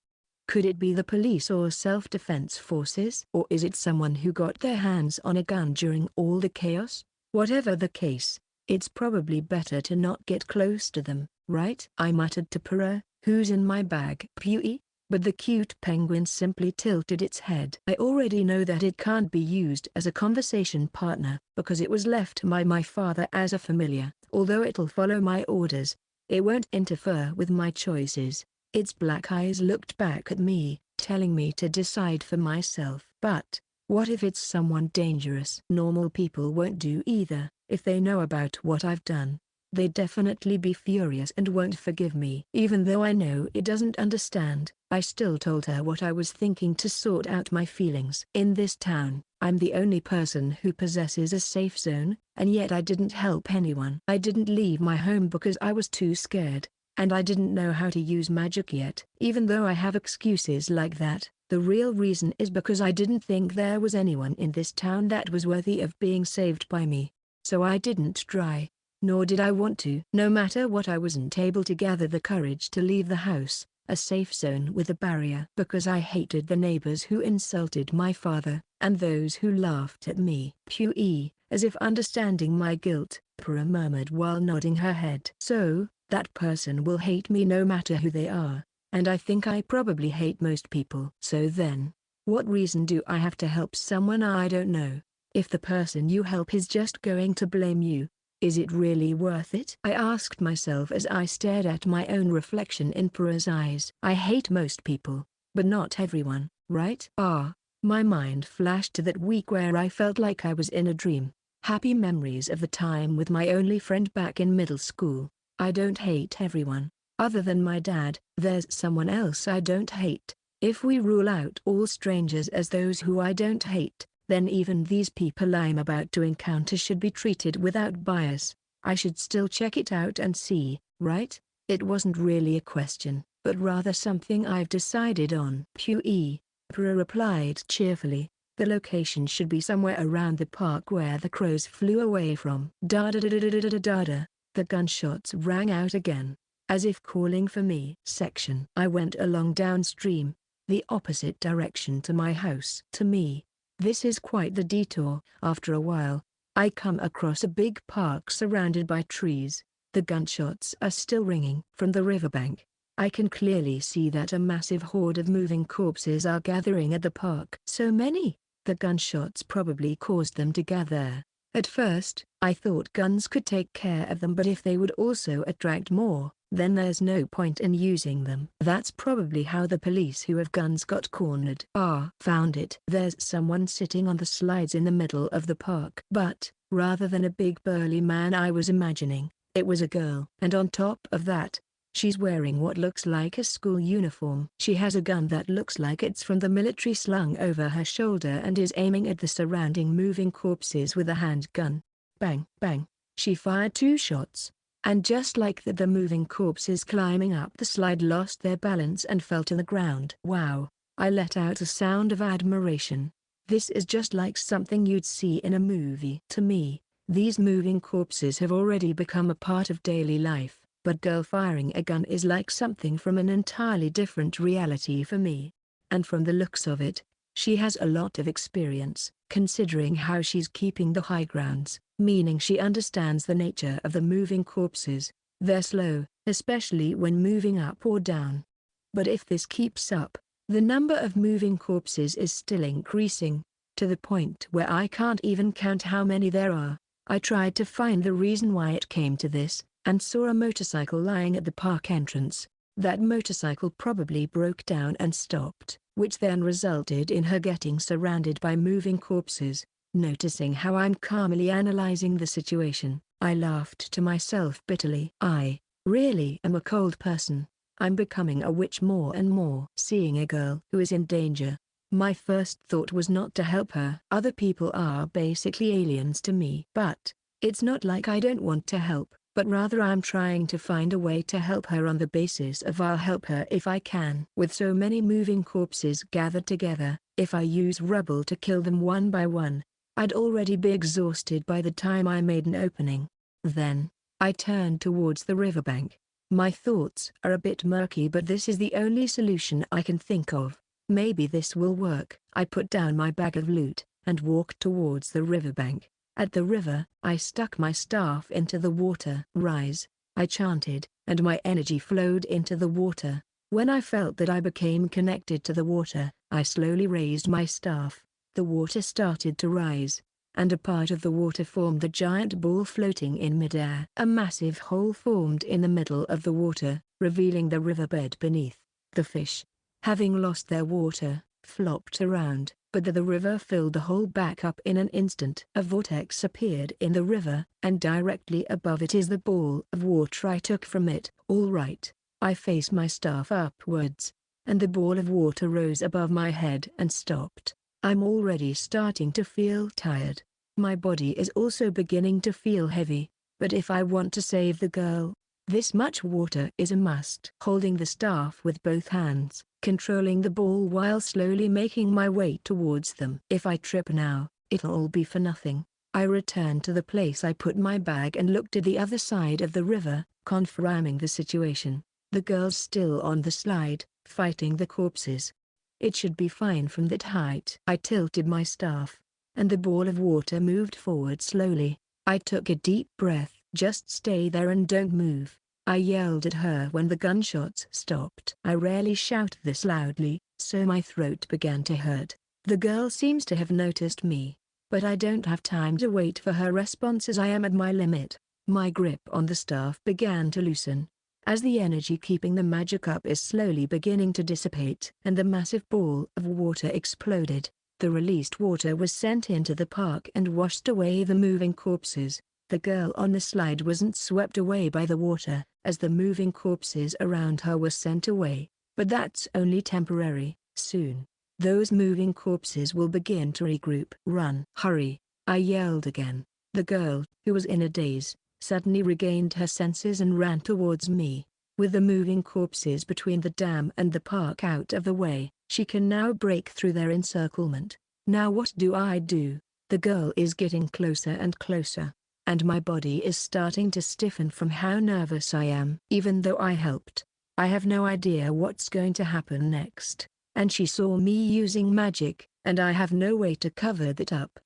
Could it be the police or self-defense forces? Or is it someone who got their hands on a gun during all the chaos? Whatever the case, it's probably better to not get close to them, right? I muttered to Pura, who's in my bag. Pewee? But the cute penguin simply tilted its head. I already know that it can't be used as a conversation partner, because it was left by my father as a familiar. Although it'll follow my orders, it won't interfere with my choices. Its black eyes looked back at me, telling me to decide for myself. But what if it's someone dangerous? Normal people won't do either. If they know about what I've done, they'd definitely be furious and won't forgive me. Even though I know it doesn't understand, I still told her what I was thinking to sort out my feelings. In this town, I'm the only person who possesses a safe zone, and yet I didn't help anyone. I didn't leave my home because I was too scared, and I didn't know how to use magic yet. Even though I have excuses like that, the real reason is because I didn't think there was anyone in this town that was worthy of being saved by me. So I didn't try, nor did I want to. No matter what, I wasn't able to gather the courage to leave the house, a safe zone with a barrier, because I hated the neighbors who insulted my father, and those who laughed at me. Pewee, as if understanding my guilt, Pura murmured while nodding her head. So, that person will hate me no matter who they are, and I think I probably hate most people. So then, what reason do I have to help someone I don't know? If the person you help is just going to blame you, is it really worth it? I asked myself as I stared at my own reflection in Pura's eyes. I hate most people, but not everyone, right? My mind flashed to that week where I felt like I was in a dream. Happy memories of the time with my only friend back in middle school. I don't hate everyone. Other than my dad, there's someone else I don't hate. If we rule out all strangers as those who I don't hate, then even these people I'm about to encounter should be treated without bias. I should still check it out and see, right? It wasn't really a question, but rather something I've decided on. Pewee, Pura replied cheerfully. The location should be somewhere around the park where the crows flew away from. Da da da da da da da da. The gunshots rang out again, as if calling for me. Section. I went along downstream, the opposite direction to my house. To me, this is quite the detour. After a while, I come across a big park surrounded by trees. The gunshots are still ringing. From the riverbank, I can clearly see that a massive horde of moving corpses are gathering at the park. So many! The gunshots probably caused them to gather. At first, I thought guns could take care of them, but if they would also attract more, then there's no point in using them. That's probably how the police who have guns got cornered. Found it. There's someone sitting on the slides in the middle of the park. But, rather than a big burly man I was imagining, it was a girl. And on top of that, she's wearing what looks like a school uniform. She has a gun that looks like it's from the military slung over her shoulder and is aiming at the surrounding moving corpses with a handgun. Bang, bang. She fired 2 shots, and just like that, the moving corpses climbing up the slide lost their balance and fell to the ground. Wow! I let out a sound of admiration. This is just like something you'd see in a movie. To me, These moving corpses have already become a part of daily life, but girl firing a gun is like something from an entirely different reality for me. And from the looks of it, she has a lot of experience, considering how she's keeping the high grounds, meaning she understands the nature of the moving corpses. They're slow, especially when moving up or down. But if this keeps up, the number of moving corpses is still increasing, to the point where I can't even count how many there are. I tried to find the reason why it came to this, and saw a motorcycle lying at the park entrance. That motorcycle probably broke down and stopped, which then resulted in her getting surrounded by moving corpses. Noticing how I'm calmly analyzing the situation, I laughed to myself bitterly. I really am a cold person. I'm becoming a witch more and more. Seeing a girl who is in danger, my first thought was not to help her. Other people are basically aliens to me. But it's not like I don't want to help, but rather I'm trying to find a way to help her on the basis of I'll help her if I can. With so many moving corpses gathered together, if I use rubble to kill them one by one, I'd already be exhausted by the time I made an opening. Then, I turned towards the riverbank. My thoughts are a bit murky, but this is the only solution I can think of. Maybe this will work. I put down my bag of loot, and walked towards the riverbank. At the river, I stuck my staff into the water. Rise, I chanted, and my energy flowed into the water. When I felt that I became connected to the water, I slowly raised my staff. The water started to rise, and a part of the water formed a giant ball floating in midair. A massive hole formed in the middle of the water, revealing the riverbed beneath. The fish, having lost their water, flopped around, but the river filled the hole back up in an instant. A vortex appeared in the river, and directly above it is the ball of water I took from it. All right, I faced my staff upwards, and the ball of water rose above my head and stopped. I'm already starting to feel tired. My body is also beginning to feel heavy, but if I want to save the girl, this much water is a must. Holding the staff with both hands, controlling the ball while slowly making my way towards them. If I trip now, it'll all be for nothing. I returned to the place I put my bag and looked at the other side of the river, confirming the situation. The girl's still on the slide, fighting the corpses. It should be fine from that height. I tilted my staff, and the ball of water moved forward slowly. I took a deep breath. Just stay there and don't move, I yelled at her when the gunshots stopped. I rarely shout this loudly, so my throat began to hurt. The girl seems to have noticed me, but I don't have time to wait for her response as I am at my limit. My grip on the staff began to loosen, as the energy keeping the magic up is slowly beginning to dissipate, and the massive ball of water exploded. The released water was sent into the park and washed away the moving corpses. The girl on the slide wasn't swept away by the water, as the moving corpses around her were sent away, but that's only temporary. Soon, those moving corpses will begin to regroup. Run! Hurry! I yelled again. The girl, who was in a daze, suddenly regained her senses and ran towards me. With the moving corpses between the dam and the park out of the way, she can now break through their encirclement. Now what do I do? The girl is getting closer and closer, and my body is starting to stiffen from how nervous I am. Even though I helped, I have no idea what's going to happen next, and she saw me using magic, and I have no way to cover that up.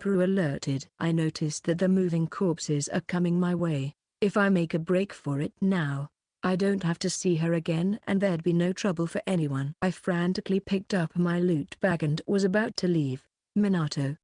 Prue alerted. I noticed that the moving corpses are coming my way. If I make a break for it now, I don't have to see her again and there'd be no trouble for anyone. I frantically picked up my loot bag and was about to leave. Minato.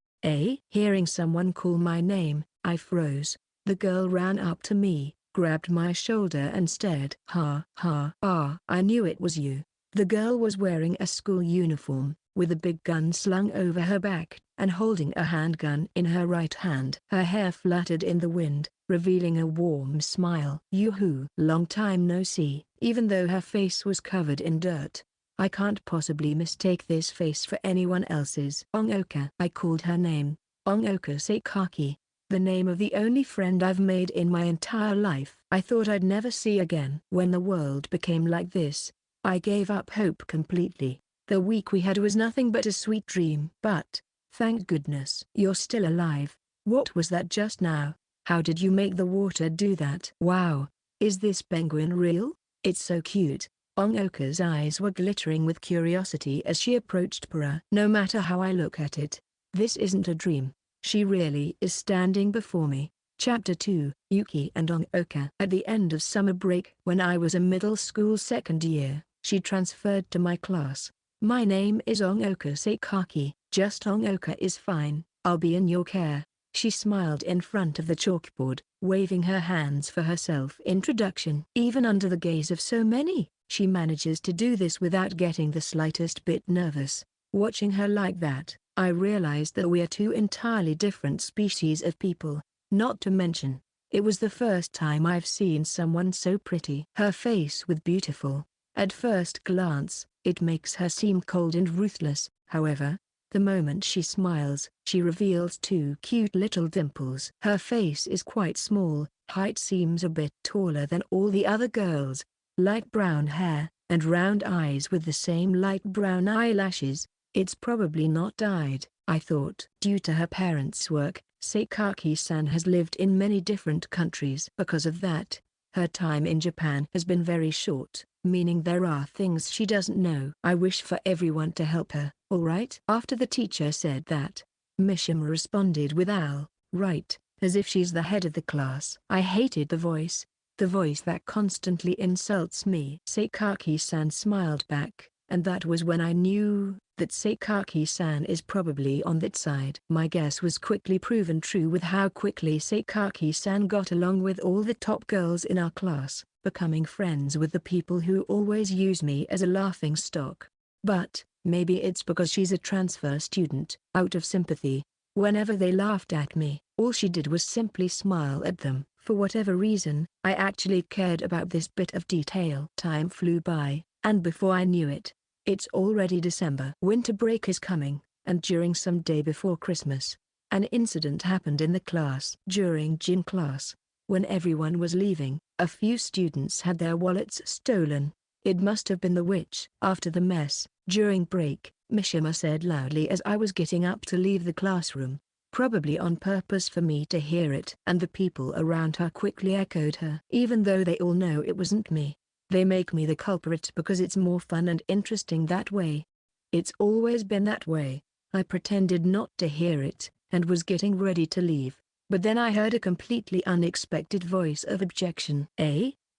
Hearing someone call my name, I froze. The girl ran up to me, grabbed my shoulder and stared. I knew it was you. The girl was wearing a school uniform, with a big gun slung over her back, and holding a handgun in her right hand. Her hair fluttered in the wind, revealing a warm smile. Yoo-hoo! Long time no see. Even though her face was covered in dirt, I can't possibly mistake this face for anyone else's. Onoka. I called her name, Onoka Sakaki, the name of the only friend I've made in my entire life. I thought I'd never see again. When the world became like this, I gave up hope completely. The week we had was nothing but a sweet dream. But, thank goodness, you're still alive. What was that just now? How did you make the water do that? Wow, is this penguin real? It's so cute. Onoka's eyes were glittering with curiosity as she approached Para. No matter how I look at it, this isn't a dream. She really is standing before me. Chapter 2, Yuki and Onoka. At the end of summer break, when I was a middle school second year, she transferred to my class. My name is Onoka Sakaki. Just Onoka is fine. I'll be in your care. She smiled in front of the chalkboard, waving her hands for her self-introduction. Even under the gaze of so many, she manages to do this without getting the slightest bit nervous. Watching her like that, I realized that we are two entirely different species of people. Not to mention, it was the first time I've seen someone so pretty. Her face was beautiful. At first glance, it makes her seem cold and ruthless. However, the moment she smiles, she reveals two cute little dimples. Her face is quite small, height seems a bit taller than all the other girls, light brown hair, and round eyes with the same light brown eyelashes. It's probably not dyed, I thought. Due to her parents' work, Sakaki-san has lived in many different countries. Because of that, her time in Japan has been very short, meaning there are things she doesn't know. I wish for everyone to help her, alright? After the teacher said that, Mishima responded with "I'll, right," as if she's the head of the class. I hated the voice that constantly insults me. Sakaki-san smiled back, and that was when I knew that Sakaki-san is probably on that side. My guess was quickly proven true with how quickly Sakaki-san got along with all the top girls in our class, becoming friends with the people who always use me as a laughing stock. But, maybe it's because she's a transfer student. Out of sympathy, whenever they laughed at me, all she did was simply smile at them. For whatever reason, I actually cared about this bit of detail. Time flew by, and before I knew it, it's already December. Winter break is coming, and during some day before Christmas, an incident happened in the class. During gym class, when everyone was leaving, a few students had their wallets stolen. It must have been the witch. After the mess, during break, Mishima said loudly as I was getting up to leave the classroom, probably on purpose for me to hear it. And the people around her quickly echoed her. Even though they all know it wasn't me, they make me the culprit because it's more fun and interesting that way. It's always been that way. I pretended not to hear it, and was getting ready to leave. But then I heard a completely unexpected voice of objection.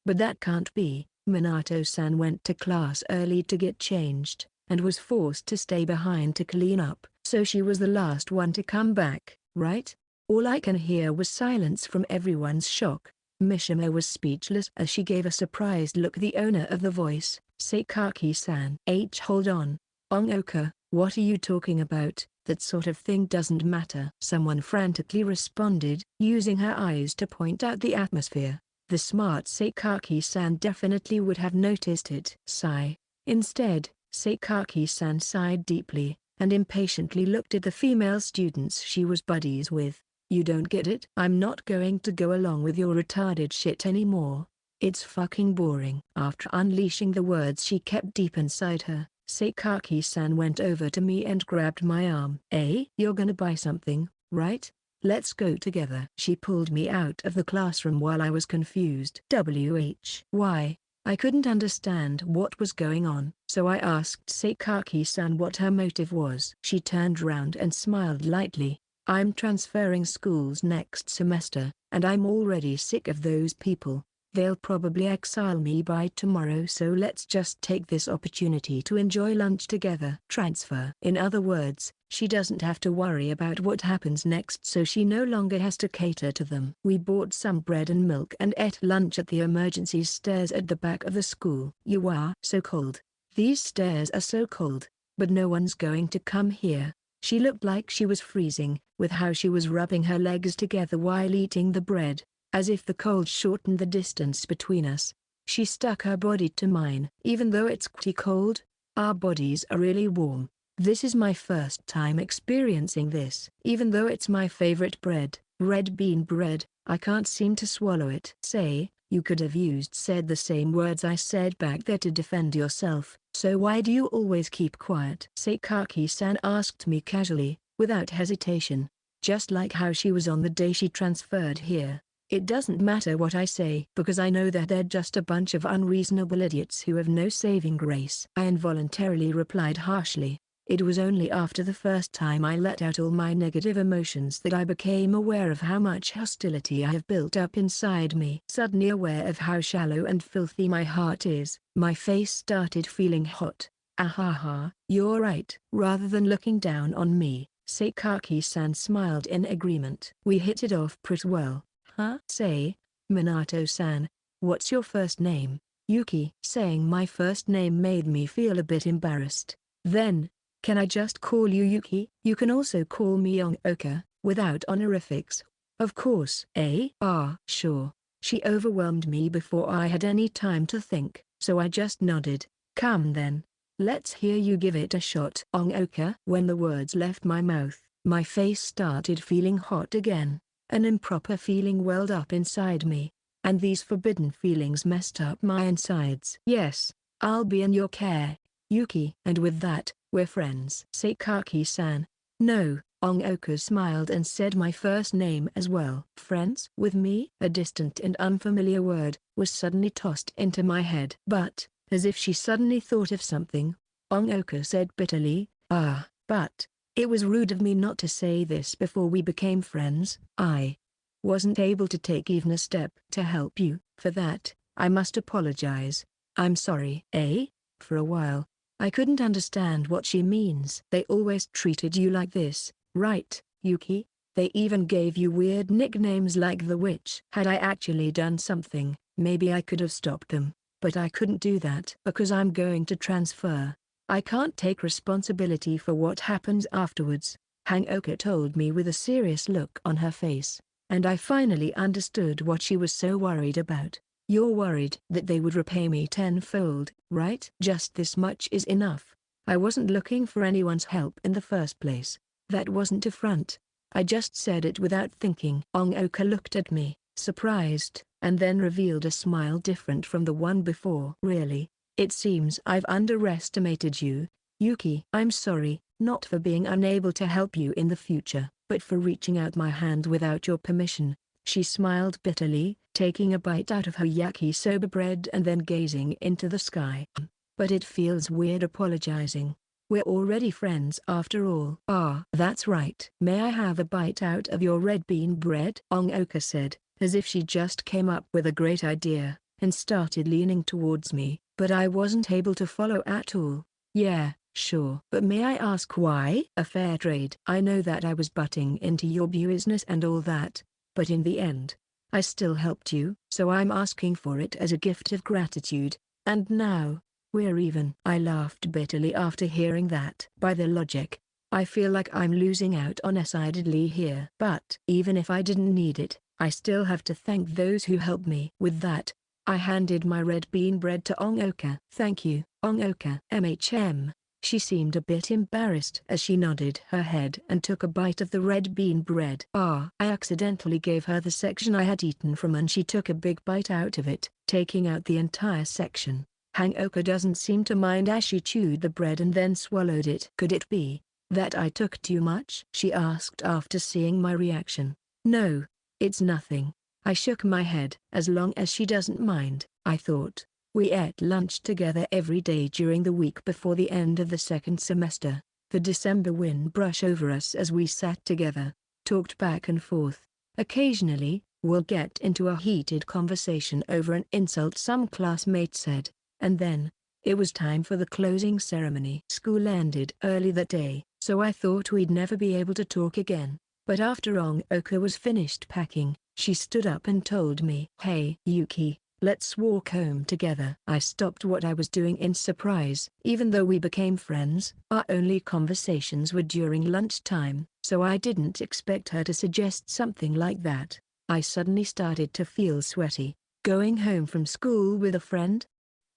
But that can't be. Minato-san went to class early to get changed, and was forced to stay behind to clean up. So she was the last one to come back, right? All I can hear was silence from everyone's shock. Mishima was speechless as she gave a surprised look. The owner of the voice, Sakaki-san. Hold on. Onoka, what are you talking about? That sort of thing doesn't matter. Someone frantically responded, using her eyes to point out the atmosphere. The smart Sakaki-san definitely would have noticed it. Sigh. Instead, Sakaki-san sighed deeply, and impatiently looked at the female students she was buddies with. You don't get it? I'm not going to go along with your retarded shit anymore. It's fucking boring. After unleashing the words she kept deep inside her, Sakaki-san went over to me and grabbed my arm. You're gonna buy something, right? Let's go together. She pulled me out of the classroom while I was confused. Why? I couldn't understand what was going on, so I asked Sakaki-san what her motive was. She turned round and smiled lightly. I'm transferring schools next semester, and I'm already sick of those people. They'll probably exile me by tomorrow, so let's just take this opportunity to enjoy lunch together. Transfer. In other words, she doesn't have to worry about what happens next, so she no longer has to cater to them. We bought some bread and milk and ate lunch at the emergency stairs at the back of the school. You are so cold. These stairs are so cold, but no one's going to come here. She looked like she was freezing, with how she was rubbing her legs together while eating the bread, as if the cold shortened the distance between us. She stuck her body to mine. Even though it's pretty cold, our bodies are really warm. This is my first time experiencing this. Even though it's my favorite bread, red bean bread, I can't seem to swallow it. You could have said the same words I said back there to defend yourself. So why do you always keep quiet? Sakaki-san asked me casually, without hesitation. just like how she was on the day she transferred here. It doesn't matter what I say because I know that they're just a bunch of unreasonable idiots who have no saving grace. I involuntarily replied harshly. It was only after the first time I let out all my negative emotions that I became aware of how much hostility I have built up inside me. Suddenly aware of how shallow and filthy my heart is, my face started feeling hot. Ahaha, you're right. Rather than looking down on me, Sakaki-san smiled in agreement. We hit it off pretty well. Huh? Say, Minato-san, what's your first name? Yuki. Saying my first name made me feel a bit embarrassed. Then, can I just call you Yuki? You can also call me Onoka, without honorifics. Of course. Sure. She overwhelmed me before I had any time to think, so I just nodded. Come then. Let's hear you give it a shot. Onoka. When the words left my mouth, my face started feeling hot again. An improper feeling welled up inside me, and these forbidden feelings messed up my insides. Yes, I'll be in your care, Yuki. And with that, we're friends. Sakaki-san. No, Onoka smiled and said my first name as well. Friends? With me? A distant and unfamiliar word was suddenly tossed into my head. But, as if she suddenly thought of something, Onoka said bitterly, but, it was rude of me not to say this before we became friends. I wasn't able to take even a step to help you. For that, I must apologize. I'm sorry. For a while, I couldn't understand what she means. They always treated you like this, right, Yuki? They even gave you weird nicknames like the witch. Had I actually done something, maybe I could have stopped them, but I couldn't do that because I'm going to transfer. I can't take responsibility for what happens afterwards, Onoka told me with a serious look on her face, and I finally understood what she was so worried about. You're worried that they would repay me tenfold, right? Just this much is enough. I wasn't looking for anyone's help in the first place. That wasn't a front. I just said it without thinking. Onoka looked at me, surprised, and then revealed a smile different from the one before. Really? It seems I've underestimated you, Yuki. I'm sorry, not for being unable to help you in the future, but for reaching out my hand without your permission. She smiled bitterly, taking a bite out of her yakisoba bread and then gazing into the sky. But it feels weird apologizing. We're already friends after all. That's right. May I have a bite out of your red bean bread? Onoka said, as if she just came up with a great idea, and started leaning towards me. But I wasn't able to follow at all. Yeah, sure. But may I ask why? A fair trade. I know that I was butting into your business and all that, but in the end, I still helped you, so I'm asking for it as a gift of gratitude, and now, we're even. I laughed bitterly after hearing that. By the logic, I feel like I'm losing out decidedly here. But even if I didn't need it, I still have to thank those who helped me. With that, I handed my red bean bread to Onoka. Thank you, Onoka. She seemed a bit embarrassed as she nodded her head and took a bite of the red bean bread. I accidentally gave her the section I had eaten from and she took a big bite out of it, taking out the entire section. Onoka doesn't seem to mind as she chewed the bread and then swallowed it. Could it be that I took too much? She asked after seeing my reaction. No, it's nothing. I shook my head. As long as she doesn't mind, I thought. We ate lunch together every day during the week before the end of the second semester. The December wind brushed over us as we sat together, talked back and forth. Occasionally, we'll get into a heated conversation over an insult some classmate said, and then, it was time for the closing ceremony. School ended early that day, so I thought we'd never be able to talk again. But after Onoka was finished packing, she stood up and told me, "Hey, Yuki, let's walk home together." I stopped what I was doing in surprise. Even though we became friends, our only conversations were during lunchtime, so I didn't expect her to suggest something like that. I suddenly started to feel sweaty. Going home from school with a friend?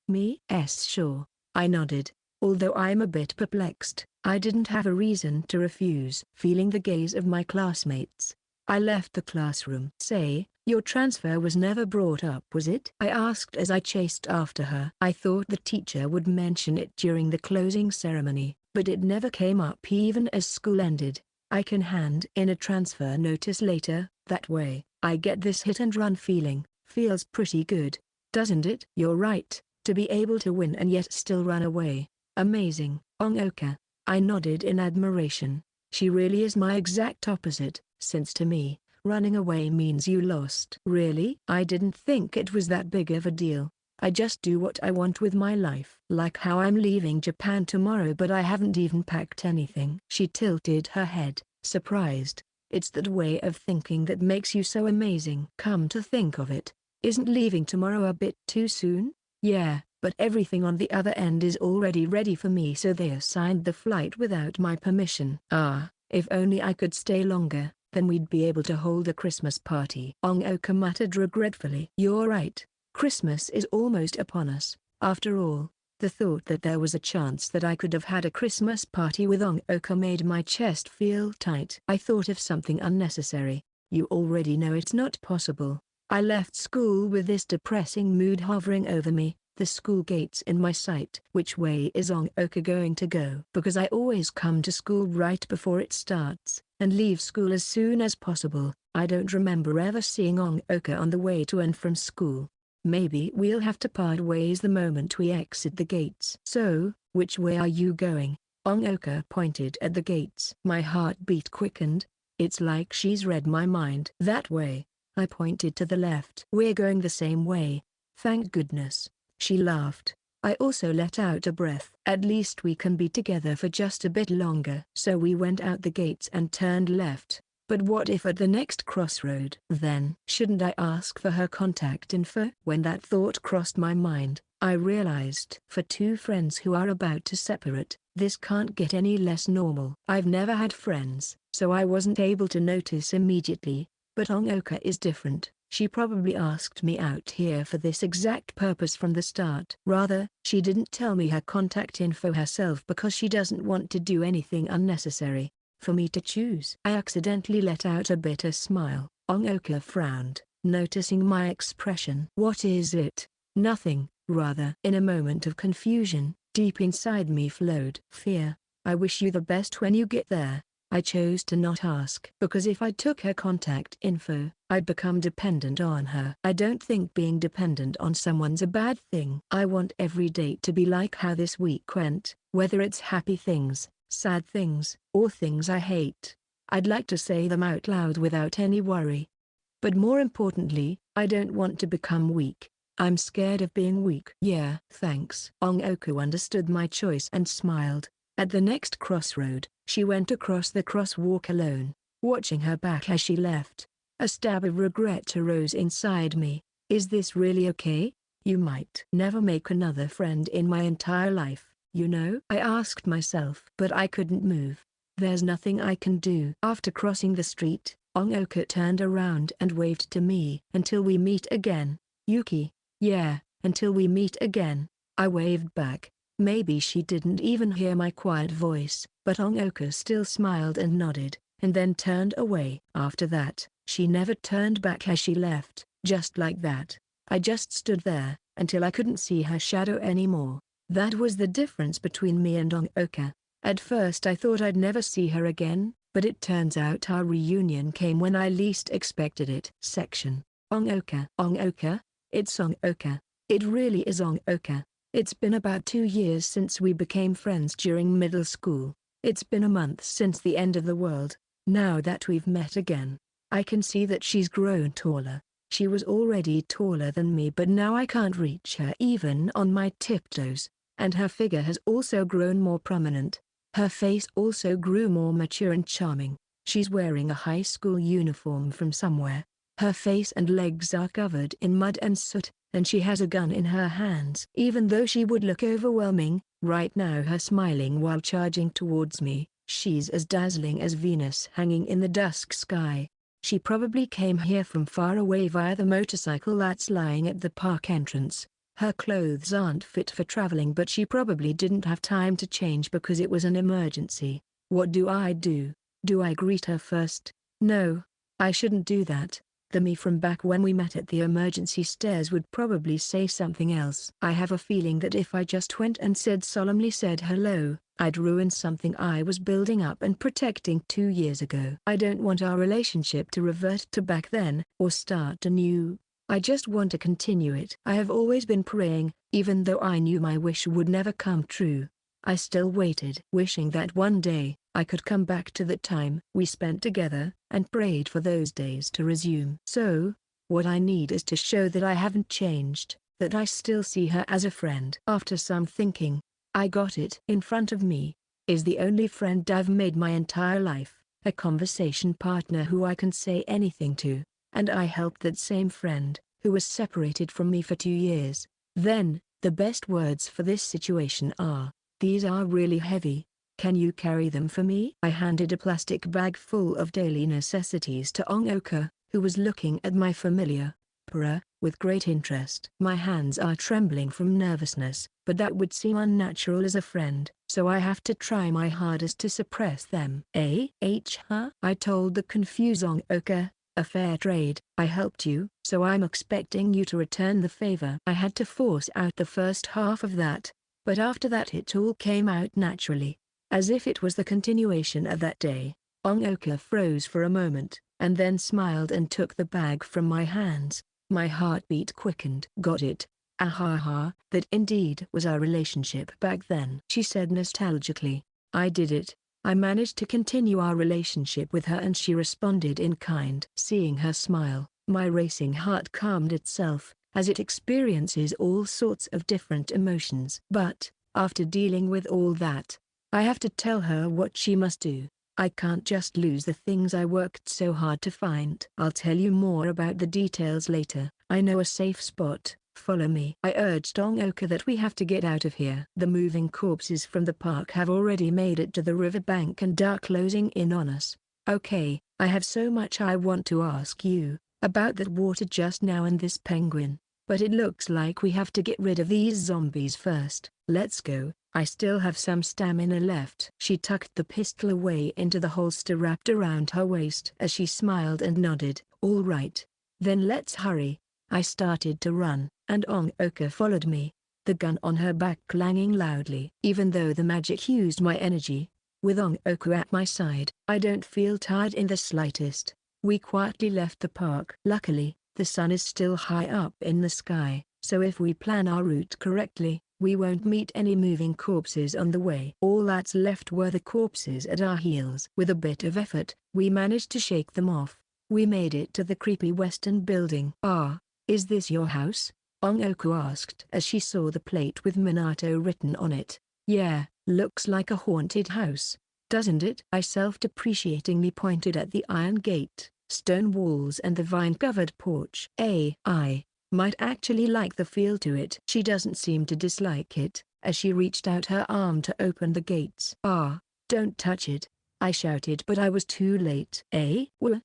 Me? Yes, sure. I nodded, although I'm a bit perplexed. I didn't have a reason to refuse. Feeling the gaze of my classmates, I left the classroom. Say, your transfer was never brought up, was it? I asked as I chased after her. I thought the teacher would mention it during the closing ceremony, but it never came up even as school ended. I can hand in a transfer notice later, that way, I get this hit and run feeling. Feels pretty good, doesn't it? You're right, to be able to win and yet still run away. Amazing, Onoka. I nodded in admiration. She really is my exact opposite, since to me, running away means you lost. Really? I didn't think it was that big of a deal. I just do what I want with my life. Like how I'm leaving Japan tomorrow but I haven't even packed anything. She tilted her head, surprised. It's that way of thinking that makes you so amazing. Come to think of it, isn't leaving tomorrow a bit too soon? Yeah, but everything on the other end is already ready for me, so they assigned the flight without my permission. Ah, if only I could stay longer, then we'd be able to hold a Christmas party. Onoka muttered regretfully. You're right, Christmas is almost upon us. After all, the thought that there was a chance that I could have had a Christmas party with Onoka made my chest feel tight. I thought of something unnecessary. You already know it's not possible. I left school with this depressing mood hovering over me, the school gates in my sight. Which way is Onoka going to go? Because I always come to school right before it starts, and leave school as soon as possible. I don't remember ever seeing Onoka on the way to and from school. Maybe we'll have to part ways the moment we exit the gates. So, which way are you going? Onoka pointed at the gates. My heartbeat quickened. It's like she's read my mind. That way. I pointed to the left. We're going the same way. Thank goodness. She laughed. I also let out a breath. At least we can be together for just a bit longer. So we went out the gates and turned left. But what if at the next crossroad? Then shouldn't I ask for her contact info? When that thought crossed my mind, I realized for two friends who are about to separate, this can't get any less normal. I've never had friends, so I wasn't able to notice immediately. But Onoka is different. She probably asked me out here for this exact purpose from the start. Rather, she didn't tell me her contact info herself because she doesn't want to do anything unnecessary for me to choose. I accidentally let out a bitter smile. Onoka frowned, noticing my expression. What is it? Nothing, rather. In a moment of confusion, deep inside me flowed fear. I wish you the best when you get there. I chose to not ask because if I took her contact info, I'd become dependent on her. I don't think being dependent on someone's a bad thing. I want every date to be like how this week went, whether it's happy things, sad things, or things I hate. I'd like to say them out loud without any worry. But more importantly, I don't want to become weak. I'm scared of being weak. Yeah, thanks. Onoka understood my choice and smiled. At the next crossroad, she went across the crosswalk alone, watching her back as she left. A stab of regret arose inside me. Is this really okay? You might never make another friend in my entire life, you know? I asked myself. But I couldn't move. There's nothing I can do. After crossing the street, Onoka turned around and waved to me. Until we meet again, Yuki. Yeah, until we meet again. I waved back. Maybe she didn't even hear my quiet voice, but Onoka still smiled and nodded, and then turned away. After that, she never turned back as she left. Just like that, I just stood there, until I couldn't see her shadow anymore. That was the difference between me and Onoka. At first I thought I'd never see her again, but it turns out our reunion came when I least expected it. Section. Onoka. Onoka? It's Onoka. It really is Onoka. It's been about 2 years since we became friends during middle school. It's been a month since the end of the world. Now that we've met again, I can see that she's grown taller. She was already taller than me, but now I can't reach her even on my tiptoes. And her figure has also grown more prominent. Her face also grew more mature and charming. She's wearing a high school uniform from somewhere. Her face and legs are covered in mud and soot, and she has a gun in her hands. Even though she would look overwhelming, right now her smiling while charging towards me, she's as dazzling as Venus hanging in the dusk sky. She probably came here from far away via the motorcycle that's lying at the park entrance. Her clothes aren't fit for traveling, but she probably didn't have time to change because it was an emergency. What do I do? Do I greet her first? No, I shouldn't do that. The me from back when we met at the emergency stairs would probably say something else. I have a feeling that if I just went and solemnly said hello, I'd ruin something I was building up and protecting 2 years ago. I don't want our relationship to revert to back then, or start anew. I just want to continue it. I have always been praying, even though I knew my wish would never come true. I still waited, wishing that one day, I could come back to that time we spent together, and prayed for those days to resume. So, what I need is to show that I haven't changed, that I still see her as a friend. After some thinking, I got it. In front of me is the only friend I've made my entire life, a conversation partner who I can say anything to, and I helped that same friend, who was separated from me for 2 years. Then, the best words for this situation are, "These are really heavy. Can you carry them for me?" I handed a plastic bag full of daily necessities to Onoka, who was looking at my familiar para with great interest. My hands are trembling from nervousness, but that would seem unnatural as a friend, so I have to try my hardest to suppress them. Huh? I told the confused Onoka, "A fair trade. I helped you, so I'm expecting you to return the favor." I had to force out the first half of that, but after that it all came out naturally, as if it was the continuation of that day. Onoka froze for a moment, and then smiled and took the bag from my hands. My heartbeat quickened. "Got it. Ahaha, that indeed was our relationship back then," she said nostalgically. "I did it. I managed to continue our relationship with her," and she responded in kind. Seeing her smile, my racing heart calmed itself, as it experiences all sorts of different emotions. But, after dealing with all that, I have to tell her what she must do. I can't just lose the things I worked so hard to find. "I'll tell you more about the details later. I know a safe spot. Follow me." I urged Onoka that we have to get out of here. The moving corpses from the park have already made it to the riverbank and are closing in on us. "Okay, I have so much I want to ask you, about that water just now and this penguin, but it looks like we have to get rid of these zombies first. Let's go. I still have some stamina left." She tucked the pistol away into the holster wrapped around her waist as she smiled and nodded. "All right. Then let's hurry." I started to run, and Onoka followed me, the gun on her back clanging loudly. Even though the magic used my energy, with Onoka at my side, I don't feel tired in the slightest. We quietly left the park. Luckily, the sun is still high up in the sky, so if we plan our route correctly, we won't meet any moving corpses on the way. All that's left were the corpses at our heels. With a bit of effort, we managed to shake them off. We made it to the creepy western building. "Ah, is this your house?" Onoka asked as she saw the plate with Minato written on it. "Yeah, looks like a haunted house, doesn't it?" I self-depreciatingly pointed at the iron gate, stone walls and the vine-covered porch. I might actually like the feel to it." She doesn't seem to dislike it, as she reached out her arm to open the gates. "Ah, don't touch it," I shouted, but I was too late.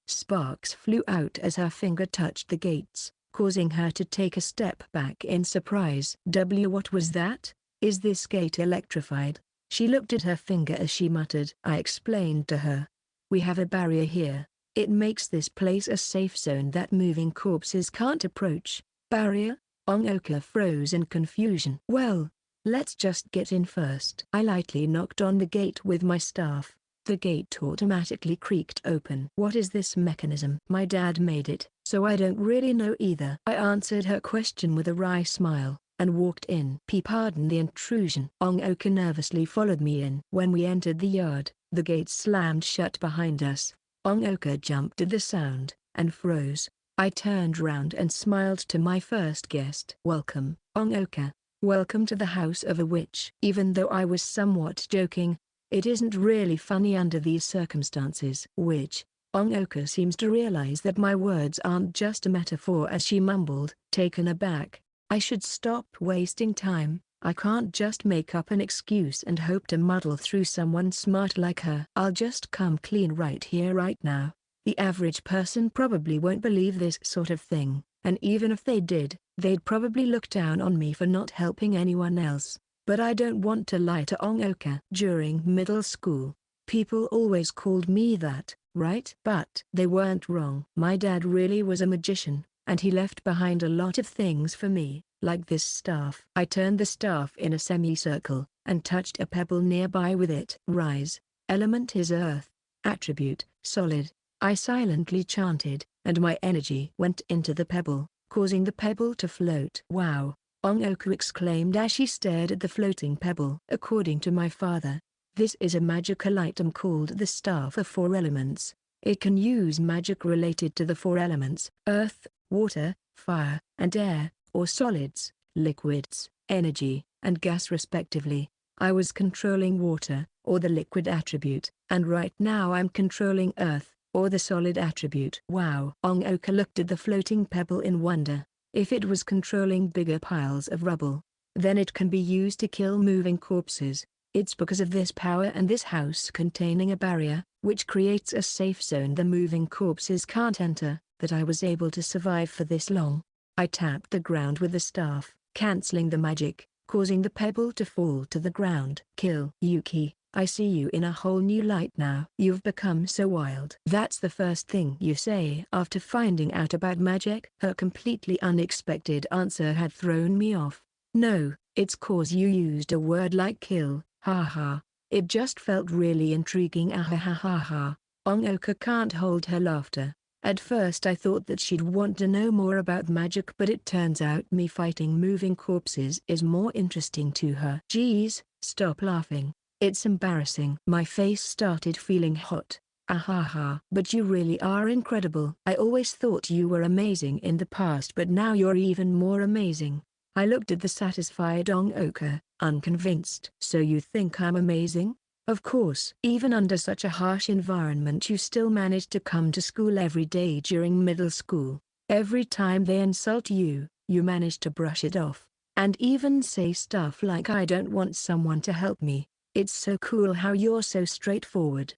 Sparks flew out as her finger touched the gates, causing her to take a step back in surprise. What was that? Is this gate electrified?" She looked at her finger as she muttered. I explained to her. "We have a barrier here. It makes this place a safe zone that moving corpses can't approach." "Barrier?" Onoka froze in confusion. "Well, let's just get in first." I lightly knocked on the gate with my staff. The gate automatically creaked open. "What is this mechanism?" "My dad made it, so I don't really know either." I answered her question with a wry smile, and walked in. "Pardon the intrusion." Onoka nervously followed me in. When we entered the yard, the gate slammed shut behind us. Onoka jumped at the sound, and froze. I turned round and smiled to my first guest. "Welcome, Onoka. Welcome to the house of a witch." Even though I was somewhat joking, it isn't really funny under these circumstances. "Witch?" Onoka seems to realize that my words aren't just a metaphor as she mumbled, taken aback. I should stop wasting time. I can't just make up an excuse and hope to muddle through someone smart like her. "I'll just come clean right here right now. The average person probably won't believe this sort of thing, and even if they did, they'd probably look down on me for not helping anyone else. But I don't want to lie to Onoka." During middle school, people always called me that, right? But they weren't wrong. My dad really was a magician, and he left behind a lot of things for me, like this staff. I turned the staff in a semicircle, and touched a pebble nearby with it. Rise. Element is earth. Attribute, solid. I silently chanted, and my energy went into the pebble, causing the pebble to float. Wow! Onoka exclaimed as she stared at the floating pebble. According to my father, this is a magical item called the Staff of Four Elements. It can use magic related to the four elements: earth, water, fire, and air, or solids, liquids, energy, and gas respectively. I was controlling water, or the liquid attribute, and right now I'm controlling earth, or the solid attribute. Wow! Onoka looked at the floating pebble in wonder. If it was controlling bigger piles of rubble, then it can be used to kill moving corpses. It's because of this power and this house containing a barrier, which creates a safe zone the moving corpses can't enter, that I was able to survive for this long. I tapped the ground with the staff, cancelling the magic, causing the pebble to fall to the ground. Kill. Yuki, I see you in a whole new light now. You've become so wild. That's the first thing you say after finding out about magic. Her completely unexpected answer had thrown me off. No, it's cause you used a word like kill. Ha ha. It just felt really intriguing. Ah ha ha ha ha. Onoka can't hold her laughter. At first I thought that she'd want to know more about magic, but it turns out me fighting moving corpses is more interesting to her. Geez, stop laughing. It's embarrassing. My face started feeling hot. Ah ha ha. But you really are incredible. I always thought you were amazing in the past, but now you're even more amazing. I looked at the satisfied Onoka, unconvinced. So you think I'm amazing? Of course. Even under such a harsh environment you still managed to come to school every day during middle school. Every time they insult you, you manage to brush it off. And even say stuff like I don't want someone to help me. It's so cool how you're so straightforward.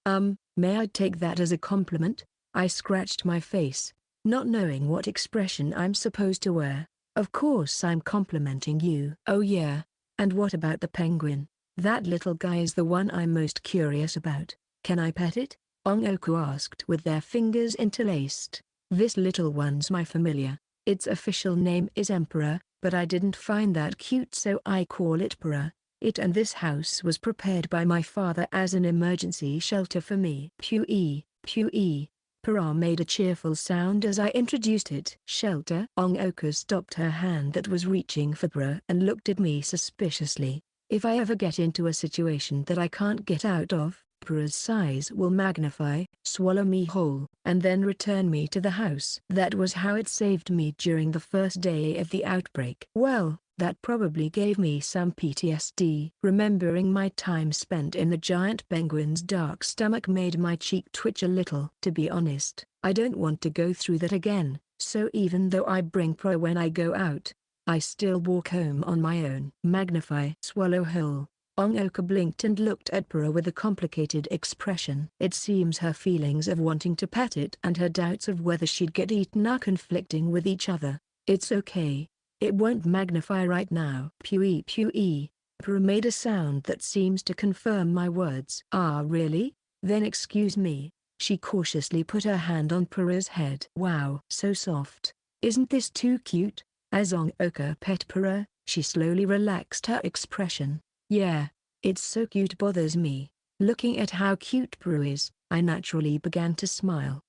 May I take that as a compliment? I scratched my face, not knowing what expression I'm supposed to wear. Of course I'm complimenting you. Oh yeah? And what about the penguin? That little guy is the one I'm most curious about. Can I pet it? Onoka asked with their fingers interlaced. This little one's my familiar. Its official name is Emperor, but I didn't find that cute, so I call it Pura. It and this house was prepared by my father as an emergency shelter for me. Pui, Pui. Pura made a cheerful sound as I introduced it. Shelter? Onoka stopped her hand that was reaching for Pura and looked at me suspiciously. If I ever get into a situation that I can't get out of, Pura's size will magnify, swallow me whole, and then return me to the house. That was how it saved me during the first day of the outbreak. Well, that probably gave me some PTSD. Remembering my time spent in the giant penguin's dark stomach made my cheek twitch a little. To be honest, I don't want to go through that again, so even though I bring Pura when I go out, I still walk home on my own. Magnify, swallow whole. Onoka blinked and looked at Pura with a complicated expression. It seems her feelings of wanting to pet it and her doubts of whether she'd get eaten are conflicting with each other. It's okay. It won't magnify right now. Pui Pui. Pura made a sound that seems to confirm my words. Ah really? Then excuse me. She cautiously put her hand on Pura's head. Wow, so soft. Isn't this too cute? As Onoka pet Pura, she slowly relaxed her expression. Yeah, it's so cute bothers me. Looking at how cute Pura is, I naturally began to smile.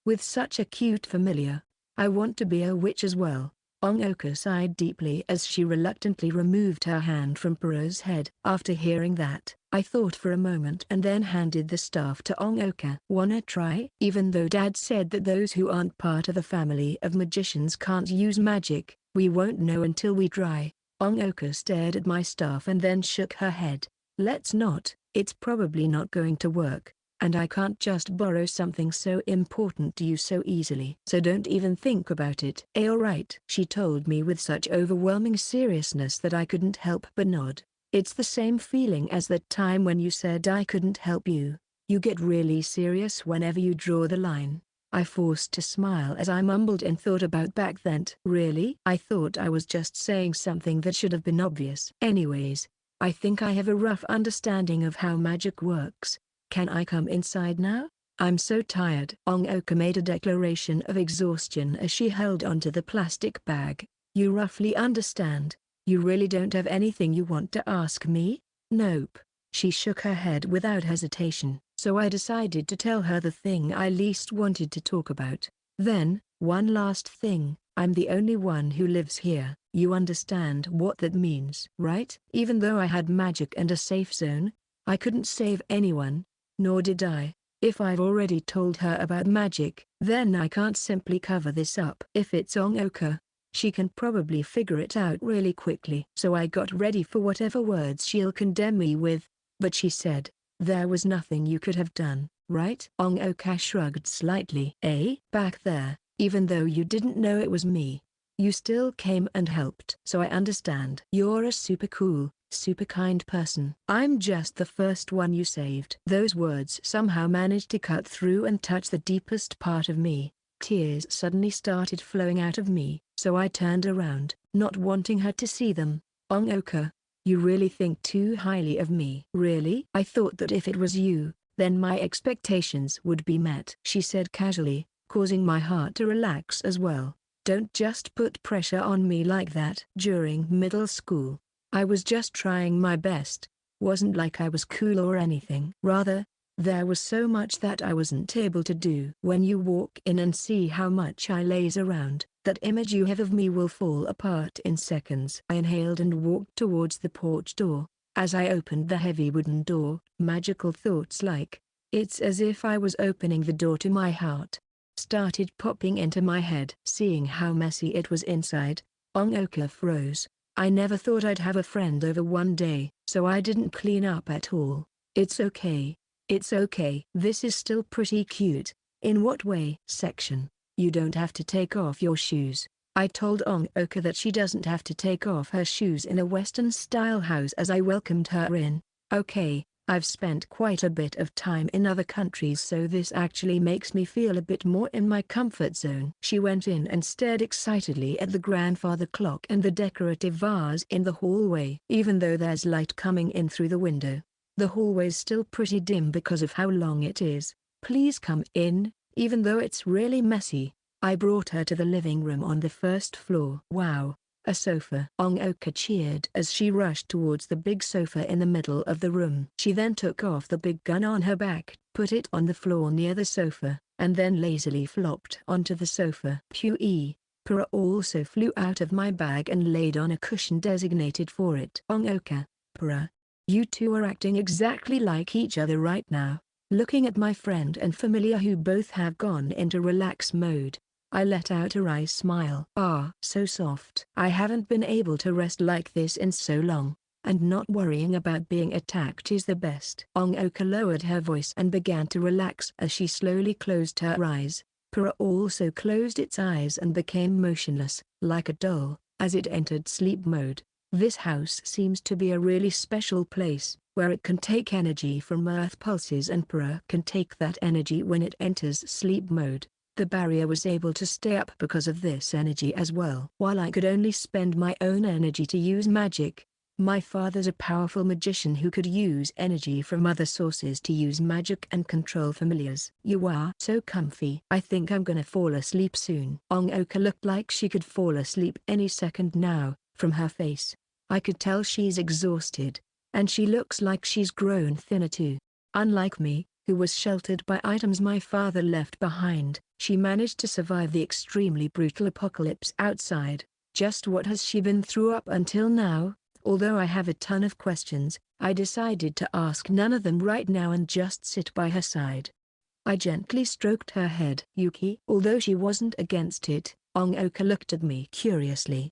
With such a cute familiar, I want to be a witch as well. Onoka sighed deeply as she reluctantly removed her hand from Pura's head. After hearing that, I thought for a moment and then handed the staff to Onoka. Wanna try? Even though Dad said that those who aren't part of the family of magicians can't use magic, we won't know until we try. Onoka stared at my staff and then shook her head. Let's not, it's probably not going to work. And I can't just borrow something so important to you so easily. So don't even think about it. Alright, she told me with such overwhelming seriousness that I couldn't help but nod. It's the same feeling as that time when you said I couldn't help you. You get really serious whenever you draw the line. I forced to smile as I mumbled and thought about back then. Really? I thought I was just saying something that should have been obvious. Anyways, I think I have a rough understanding of how magic works. Can I come inside now? I'm so tired. Onoka made a declaration of exhaustion as she held onto the plastic bag. You roughly understand. You really don't have anything you want to ask me? Nope. She shook her head without hesitation. So I decided to tell her the thing I least wanted to talk about. Then, one last thing, I'm the only one who lives here. You understand what that means, right? Even though I had magic and a safe zone, I couldn't save anyone, nor did I. If I've already told her about magic, then I can't simply cover this up. If it's Onoka, she can probably figure it out really quickly. So I got ready for whatever words she'll condemn me with, but she said, there was nothing you could have done, right? Onoka shrugged slightly. Back there, even though you didn't know it was me, you still came and helped. So I understand. You're a super cool, super kind person. I'm just the first one you saved. Those words somehow managed to cut through and touch the deepest part of me. Tears suddenly started flowing out of me, so I turned around, not wanting her to see them. Onoka, you really think too highly of me. Really? I thought that if it was you, then my expectations would be met, she said casually, causing my heart to relax as well. Don't just put pressure on me like that. During middle school, I was just trying my best. Wasn't like I was cool or anything. Rather, there was so much that I wasn't able to do. When you walk in and see how much I laze around, that image you have of me will fall apart in seconds. I inhaled and walked towards the porch door. As I opened the heavy wooden door, magical thoughts like, it's as if I was opening the door to my heart, started popping into my head. Seeing how messy it was inside, Onoka froze. I never thought I'd have a friend over one day, so I didn't clean up at all. It's okay. It's okay. This is still pretty cute. In what way? Section. You don't have to take off your shoes. I told Onoka that she doesn't have to take off her shoes in a Western-style house as I welcomed her in. Okay, I've spent quite a bit of time in other countries, so this actually makes me feel a bit more in my comfort zone. She went in and stared excitedly at the grandfather clock and the decorative vase in the hallway. Even though there's light coming in through the window, the hallway's still pretty dim because of how long it is. Please come in, even though it's really messy. I brought her to the living room on the first floor. Wow, a sofa. Onoka cheered as she rushed towards the big sofa in the middle of the room. She then took off the big gun on her back, put it on the floor near the sofa, and then lazily flopped onto the sofa. Pura also flew out of my bag and laid on a cushion designated for it. Onoka, Pura, you two are acting exactly like each other right now. Looking at my friend and familiar who both have gone into relax mode, I let out a wry smile. Ah, so soft. I haven't been able to rest like this in so long, and not worrying about being attacked is the best. Onoka lowered her voice and began to relax as she slowly closed her eyes. Pura also closed its eyes and became motionless, like a doll, as it entered sleep mode. This house seems to be a really special place, where it can take energy from earth pulses and Pura can take that energy when it enters sleep mode. The barrier was able to stay up because of this energy as well. While I could only spend my own energy to use magic, my father's a powerful magician who could use energy from other sources to use magic and control familiars. You are so comfy. I think I'm gonna fall asleep soon. Onoka looked like she could fall asleep any second now. From her face, I could tell she's exhausted, and she looks like she's grown thinner too. Unlike me, who was sheltered by items my father left behind, she managed to survive the extremely brutal apocalypse outside. Just what has she been through up until now? Although I have a ton of questions, I decided to ask none of them right now and just sit by her side. I gently stroked her head. Yuki. Although she wasn't against it, Onoka looked at me curiously.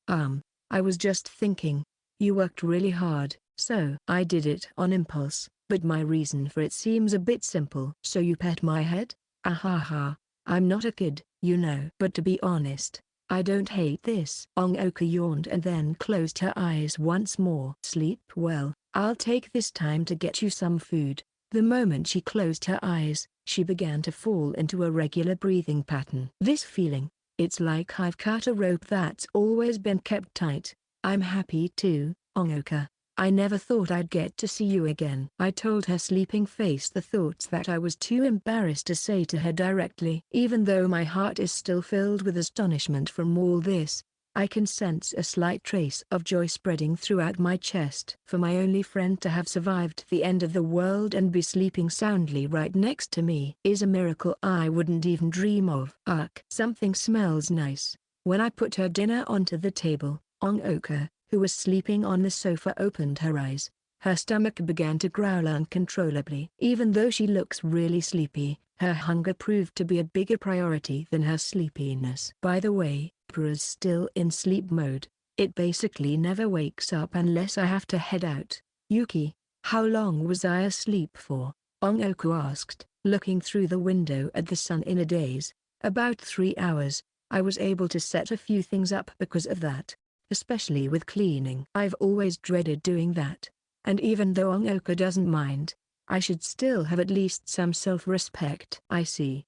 I was just thinking, you worked really hard, so I did it on impulse, but my reason for it seems a bit simple. So you pet my head? Ahaha, I'm not a kid, you know. But to be honest, I don't hate this. Onoka yawned and then closed her eyes once more. Sleep well, I'll take this time to get you some food. The moment she closed her eyes, she began to fall into a regular breathing pattern. This feeling, it's like I've cut a rope that's always been kept tight. I'm happy too, Onoka. I never thought I'd get to see you again. I told her sleeping face the thoughts that I was too embarrassed to say to her directly. Even though my heart is still filled with astonishment from all this, I can sense a slight trace of joy spreading throughout my chest. For my only friend to have survived the end of the world and be sleeping soundly right next to me is a miracle I wouldn't even dream of. Ugh. Something smells nice. When I put her dinner onto the table, Onoka, who was sleeping on the sofa, opened her eyes. Her stomach began to growl uncontrollably. Even though she looks really sleepy, her hunger proved to be a bigger priority than her sleepiness. By the way, Pra's still in sleep mode. It basically never wakes up unless I have to head out. Yuki, how long was I asleep for? Onoka asked, looking through the window at the sun in a daze. About 3 hours. I was able to set a few things up because of that. Especially with cleaning. I've always dreaded doing that. And even though Onoka doesn't mind, I should still have at least some self-respect. I see.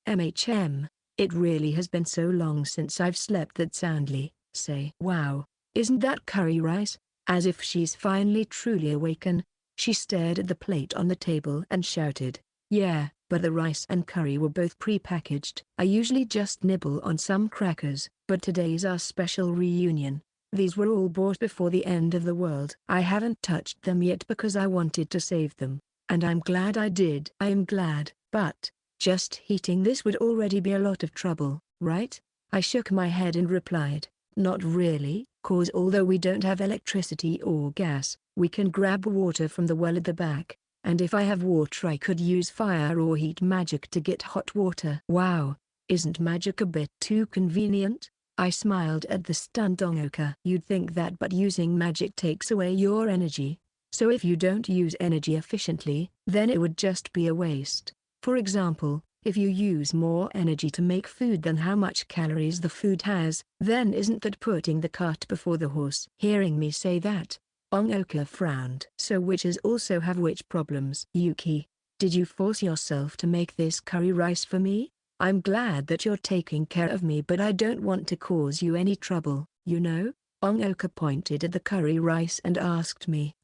It really has been so long since I've slept that soundly. Say, wow, isn't that curry rice? As if she's finally truly awakened, she stared at the plate on the table and shouted, yeah, but the rice and curry were both pre-packaged. I usually just nibble on some crackers, but today's our special reunion. These were all bought before the end of the world. I haven't touched them yet because I wanted to save them, and I'm glad I did. I am glad, but just heating this would already be a lot of trouble, right? I shook my head and replied, not really, cause although we don't have electricity or gas, we can grab water from the well at the back, and if I have water I could use fire or heat magic to get hot water. Wow, isn't magic a bit too convenient? I smiled at the stunned Onoka. You'd think that, but using magic takes away your energy, so if you don't use energy efficiently, then it would just be a waste. For example, if you use more energy to make food than how much calories the food has, then isn't that putting the cart before the horse? Hearing me say that, Onoka frowned. So witches also have witch problems. Yuki, did you force yourself to make this curry rice for me? I'm glad that you're taking care of me, but I don't want to cause you any trouble, you know? Onoka pointed at the curry rice and asked me.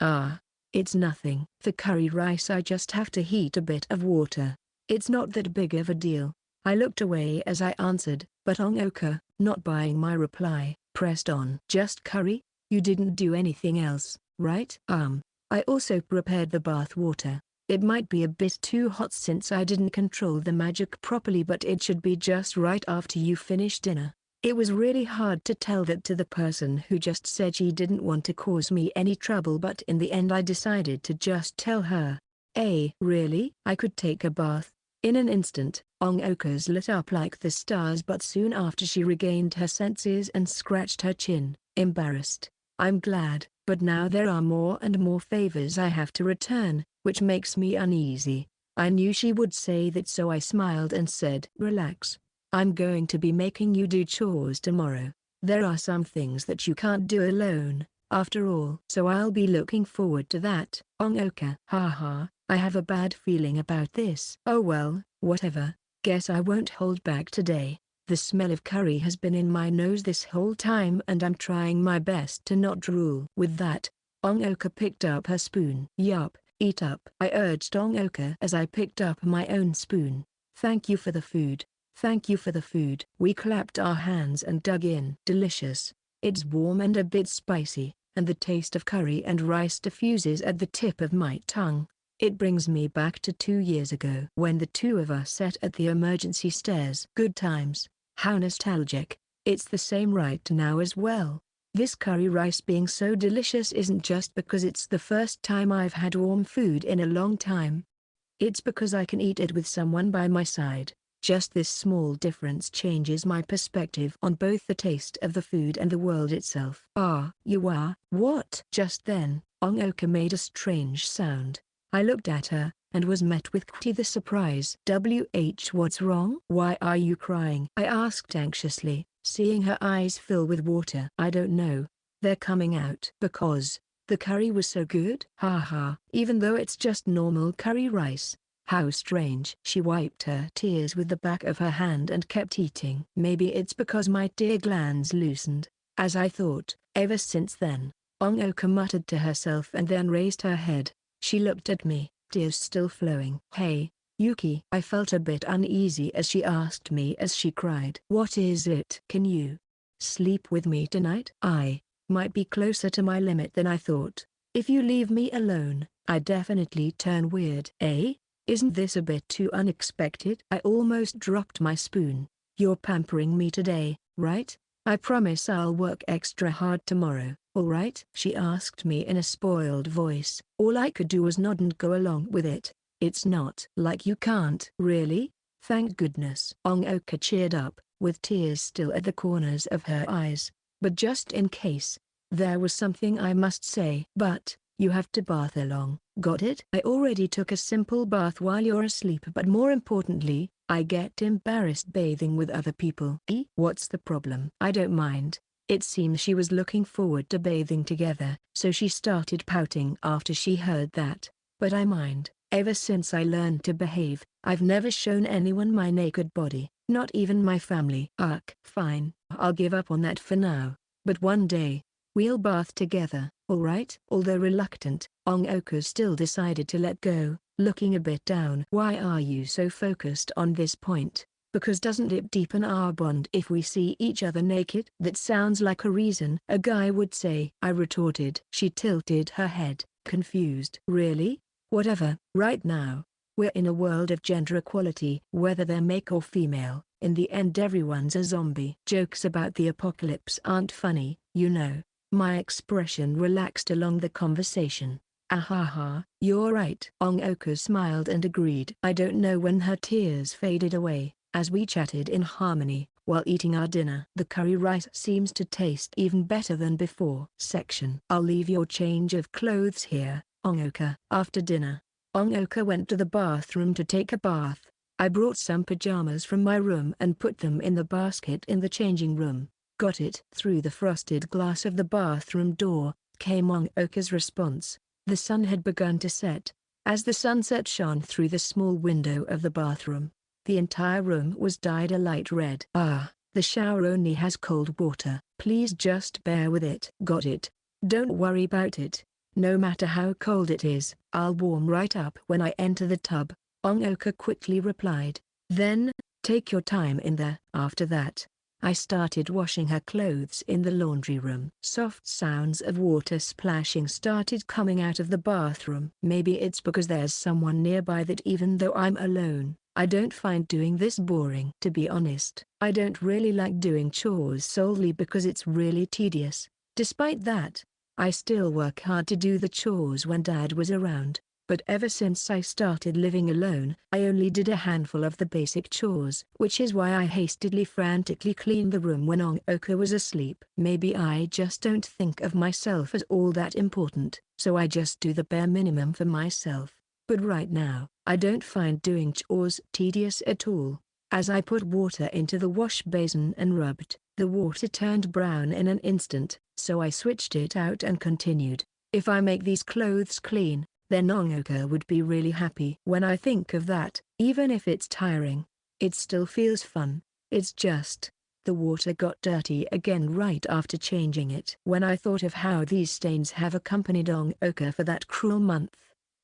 It's nothing. The curry rice I just have to heat a bit of water. It's not that big of a deal. I looked away as I answered, but Onoka, not buying my reply, pressed on. Just curry? You didn't do anything else, right? I also prepared the bath water. It might be a bit too hot since I didn't control the magic properly, but it should be just right after you finish dinner. It was really hard to tell that to the person who just said she didn't want to cause me any trouble, but in the end I decided to just tell her. Really? I could take a bath. In an instant, Onoka's lit up like the stars, but soon after she regained her senses and scratched her chin, embarrassed. I'm glad, but now there are more and more favors I have to return, which makes me uneasy. I knew she would say that, so I smiled and said, relax. I'm going to be making you do chores tomorrow. There are some things that you can't do alone, after all. So I'll be looking forward to that. Onoka. Haha, I have a bad feeling about this. Oh well, whatever. Guess I won't hold back today. The smell of curry has been in my nose this whole time and I'm trying my best to not drool. With that, Onoka picked up her spoon. Yup, eat up, I urged Onoka as I picked up my own spoon. Thank you for the food. Thank you for the food. We clapped our hands and dug in. Delicious. It's warm and a bit spicy, and the taste of curry and rice diffuses at the tip of my tongue. It brings me back to 2 years ago when the two of us sat at the emergency stairs. Good times. How nostalgic. It's the same right now as well. This curry rice being so delicious isn't just because it's the first time I've had warm food in a long time. It's because I can eat it with someone by my side. Just this small difference changes my perspective on both the taste of the food and the world itself. You are? What? Just then, Onoka made a strange sound. I looked at her, and was met with quite the surprise. What's wrong? Why are you crying? I asked anxiously, seeing her eyes fill with water. I don't know. They're coming out. Because the curry was so good? Haha. Even though it's just normal curry rice. How strange. She wiped her tears with the back of her hand and kept eating. Maybe it's because my tear glands loosened, as I thought. Ever since then, Onoka muttered to herself and then raised her head. She looked at me, tears still flowing. Hey, Yuki. I felt a bit uneasy as she asked me as she cried. What is it? Can you sleep with me tonight? I might be closer to my limit than I thought. If you leave me alone, I definitely turn weird. Eh? Isn't this a bit too unexpected? I almost dropped my spoon. You're pampering me today, right? I promise I'll work extra hard tomorrow, alright? She asked me in a spoiled voice. All I could do was nod and go along with it. It's not like you can't. Really? Thank goodness. Onoka cheered up, with tears still at the corners of her eyes. But just in case, there was something I must say. But, you have to bath along. Got it? I already took a simple bath while you're asleep, but more importantly, I get embarrassed bathing with other people. What's the problem? I don't mind. It seems she was looking forward to bathing together, so she started pouting after she heard that. But I mind. Ever since I learned to behave, I've never shown anyone my naked body, not even my family. Fine, I'll give up on that for now. But one day, we'll bath together, alright? Although reluctant, Onoka still decided to let go, looking a bit down. Why are you so focused on this point? Because doesn't it deepen our bond if we see each other naked? That sounds like a reason a guy would say, I retorted. She tilted her head, confused. Really? Whatever. Right now, we're in a world of gender equality. Whether they're male or female, in the end everyone's a zombie. Jokes about the apocalypse aren't funny, you know. My expression relaxed along the conversation. Ahaha, you're right. Onoka smiled and agreed. I don't know when her tears faded away, as we chatted in harmony, while eating our dinner. The curry rice seems to taste even better than before. I'll leave your change of clothes here, Onoka. After dinner, Onoka went to the bathroom to take a bath. I brought some pajamas from my room and put them in the basket in the changing room. Got it. Through the frosted glass of the bathroom door, came Onoka's response. The sun had begun to set. As the sunset shone through the small window of the bathroom, the entire room was dyed a light red. The shower only has cold water. Please just bear with it. Got it. Don't worry about it. No matter how cold it is, I'll warm right up when I enter the tub, Onoka quickly replied. Then, take your time in there. After that, I started washing her clothes in the laundry room. Soft sounds of water splashing started coming out of the bathroom. Maybe it's because there's someone nearby that even though I'm alone, I don't find doing this boring. To be honest, I don't really like doing chores solely because it's really tedious. Despite that, I still work hard to do the chores when Dad was around. But ever since I started living alone, I only did a handful of the basic chores, which is why I hastily frantically cleaned the room when Onoka was asleep. Maybe I just don't think of myself as all that important, so I just do the bare minimum for myself. But right now, I don't find doing chores tedious at all. As I put water into the wash basin and rubbed, the water turned brown in an instant, so I switched it out and continued. If I make these clothes clean, then Onoka would be really happy. When I think of that, even if it's tiring, it still feels fun. It's just, the water got dirty again right after changing it. When I thought of how these stains have accompanied Onoka for that cruel month,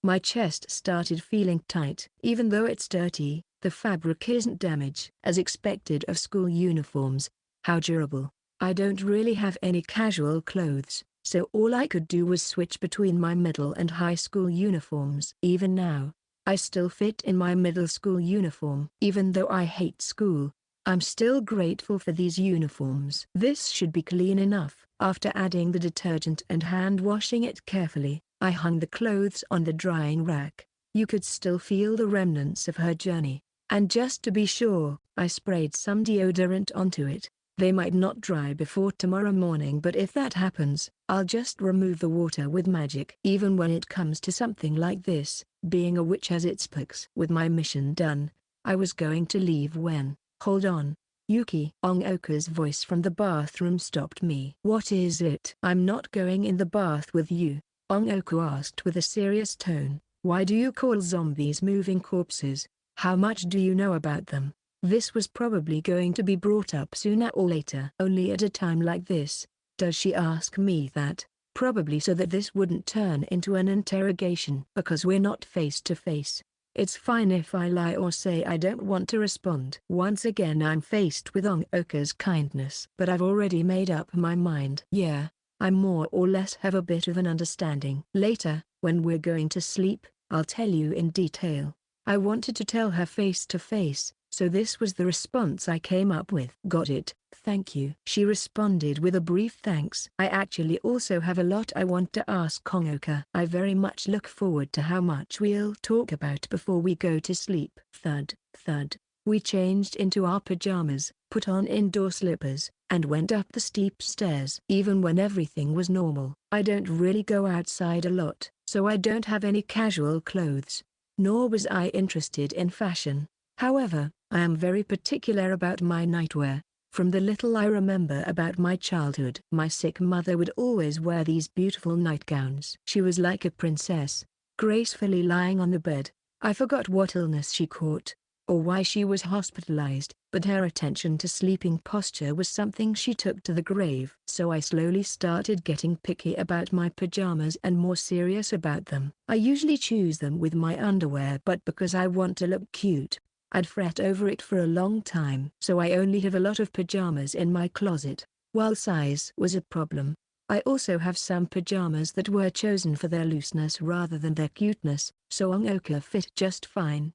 my chest started feeling tight. Even though it's dirty, the fabric isn't damaged. As expected of school uniforms, how durable. I don't really have any casual clothes, so all I could do was switch between my middle and high school uniforms. Even now, I still fit in my middle school uniform. Even though I hate school, I'm still grateful for these uniforms. This should be clean enough. After adding the detergent and hand washing it carefully, I hung the clothes on the drying rack. You could still feel the remnants of her journey. And just to be sure, I sprayed some deodorant onto it. They might not dry before tomorrow morning, but if that happens, I'll just remove the water with magic. Even when it comes to something like this, being a witch has its perks. With my mission done, I was going to leave when, hold on, Yuki. Onoka's voice from the bathroom stopped me. What is it? I'm not going in the bath with you, Onoka asked with a serious tone. Why do you call zombies moving corpses? How much do you know about them? This was probably going to be brought up sooner or later. Only at a time like this, does she ask me that, probably so that this wouldn't turn into an interrogation. Because we're not face to face. It's fine if I lie or say I don't want to respond. Once again I'm faced with Onoka's kindness. But I've already made up my mind. Yeah, I more or less have a bit of an understanding. Later, when we're going to sleep, I'll tell you in detail. I wanted to tell her face to face, so this was the response I came up with. Got it, thank you. She responded with a brief thanks. I actually also have a lot I want to ask Onoka. I very much look forward to how much we'll talk about before we go to sleep. Thud, thud. We changed into our pajamas, put on indoor slippers, and went up the steep stairs. Even when everything was normal, I don't really go outside a lot, so I don't have any casual clothes. Nor was I interested in fashion. However, I am very particular about my nightwear. From the little I remember about my childhood, my sick mother would always wear these beautiful nightgowns. She was like a princess, gracefully lying on the bed. I forgot what illness she caught, or why she was hospitalized, but her attention to sleeping posture was something she took to the grave. So I slowly started getting picky about my pajamas and more serious about them. I usually choose them with my underwear, but because I want to look cute, I'd fret over it for a long time. So I only have a lot of pajamas in my closet. While size was a problem, I also have some pajamas that were chosen for their looseness rather than their cuteness, so Onoka fit just fine.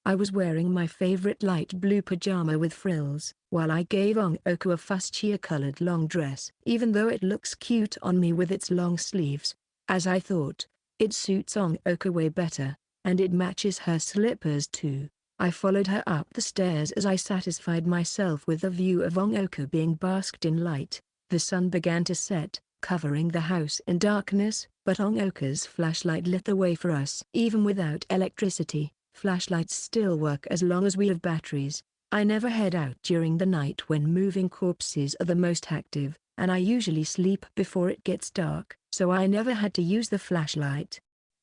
I was wearing my favorite light blue pajama with frills, while I gave Onoka a fuchsia-colored long dress. Even though it looks cute on me with its long sleeves, as I thought, it suits Onoka way better, and it matches her slippers too. I followed her up the stairs as I satisfied myself with the view of Onoka being basked in light. The sun began to set, covering the house in darkness, but Onoka's flashlight lit the way for us. Even without electricity, flashlights still work as long as we have batteries. I never head out during the night when moving corpses are the most active, and I usually sleep before it gets dark, so I never had to use the flashlight.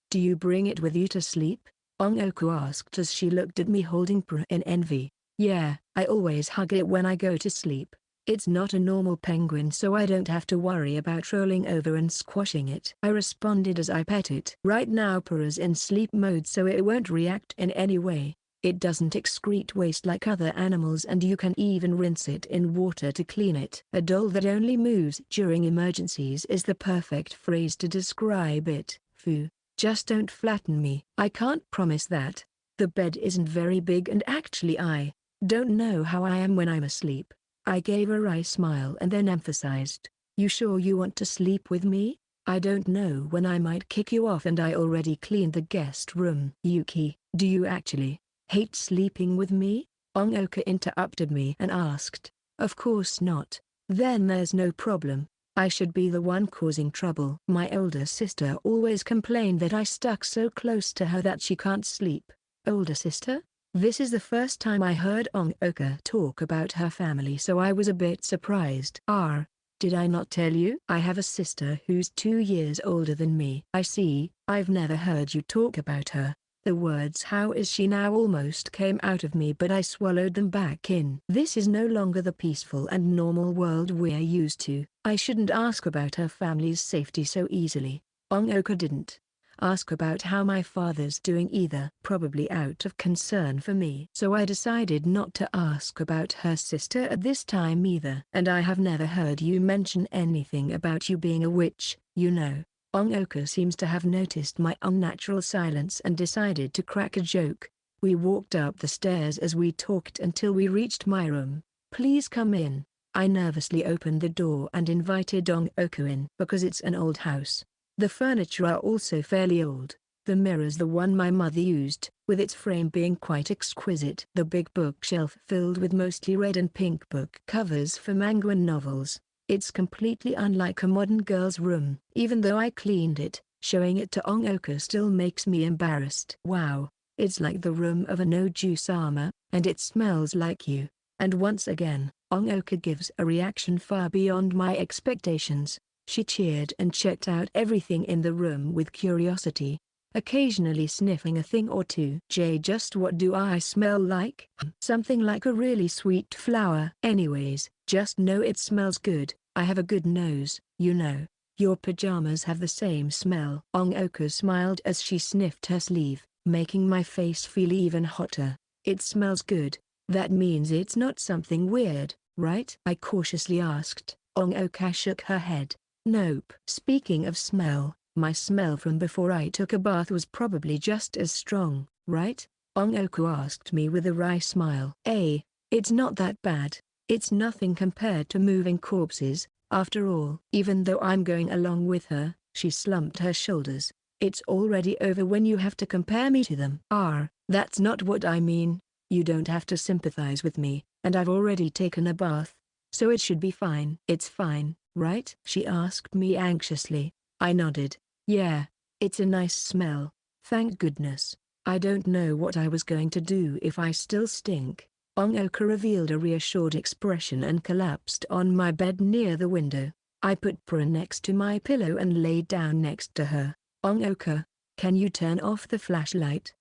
Do you bring it with you to sleep? Onoka asked as she looked at me holding Pra in envy. Yeah, I always hug it when I go to sleep. It's not a normal penguin, so I don't have to worry about rolling over and squashing it, I responded as I pet it. Right now Pra's in sleep mode, so it won't react in any way. It doesn't excrete waste like other animals, and you can even rinse it in water to clean it. A doll that only moves during emergencies is the perfect phrase to describe it. Phew. Just don't flatten me. I can't promise that. The bed isn't very big, and actually I don't know how I am when I'm asleep. I gave a wry smile and then emphasized, you sure you want to sleep with me? I don't know when I might kick you off, and I already cleaned the guest room. Yuki, do you actually hate sleeping with me? Onoka interrupted me and asked. Of course not. Then there's no problem. I should be the one causing trouble. My older sister always complained that I stuck so close to her that she can't sleep. Older sister? This is the first time I heard Onoka talk about her family, so I was a bit surprised. Did I not tell you? I have a sister who's 2 years older than me. I see. I've never heard you talk about her. The words "how is she now" almost came out of me, but I swallowed them back in. This is no longer the peaceful and normal world we're used to. I shouldn't ask about her family's safety so easily. Onoka didn't ask about how my father's doing either, probably out of concern for me. So I decided not to ask about her sister at this time either. And I have never heard you mention anything about you being a witch, you know. Onoka seems to have noticed my unnatural silence and decided to crack a joke. We walked up the stairs as we talked until we reached my room. Please come in. I nervously opened the door and invited Onoka in. Because it's an old house, the furniture are also fairly old. The mirror's the one my mother used, with its frame being quite exquisite. The big bookshelf filled with mostly red and pink book covers for manga and novels. It's completely unlike a modern girl's room. Even though I cleaned it, showing it to Onoka still makes me embarrassed. Wow, it's like the room of an Oju-sama, and it smells like you. And once again, Onoka gives a reaction far beyond my expectations. She cheered and checked out everything in the room with curiosity, occasionally sniffing a thing or two. Just what do I smell like? Something like a really sweet flower. Anyways, just know it smells good. I have a good nose, you know. Your pajamas have the same smell. Onoka smiled as she sniffed her sleeve. making my face feel even hotter. It smells good. That means it's not something weird, right? I cautiously asked. Onoka shook her head. Nope. Speaking of smell, my smell from before I took a bath was probably just as strong, right? Onoka asked me with a wry smile. It's not that bad. It's nothing compared to moving corpses. After all, even though I'm going along with her, she slumped her shoulders. It's already over when you have to compare me to them. That's not what I mean. You don't have to sympathize with me, and I've already taken a bath. So it should be fine. It's fine, right? She asked me anxiously. I nodded. Yeah, it's a nice smell. Thank goodness. I don't know what I was going to do if I still stink. Onoka revealed a reassured expression and collapsed on my bed near the window. I put Pura next to my pillow and laid down next to her. Onoka, can you turn off the flashlight?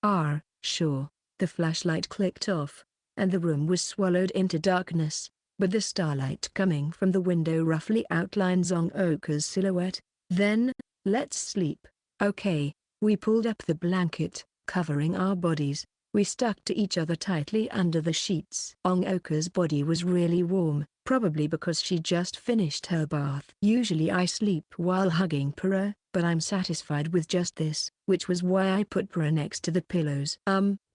Sure. The flashlight clicked off, and the room was swallowed into darkness, but the starlight coming from the window roughly outlines Onoka's silhouette. Then, let's sleep. Okay. We pulled up the blanket, covering our bodies. We stuck to each other tightly under the sheets. Onoka's body was really warm, probably because she just finished her bath. Usually I sleep while hugging Pura, but I'm satisfied with just this, which was why I put Pura next to the pillows.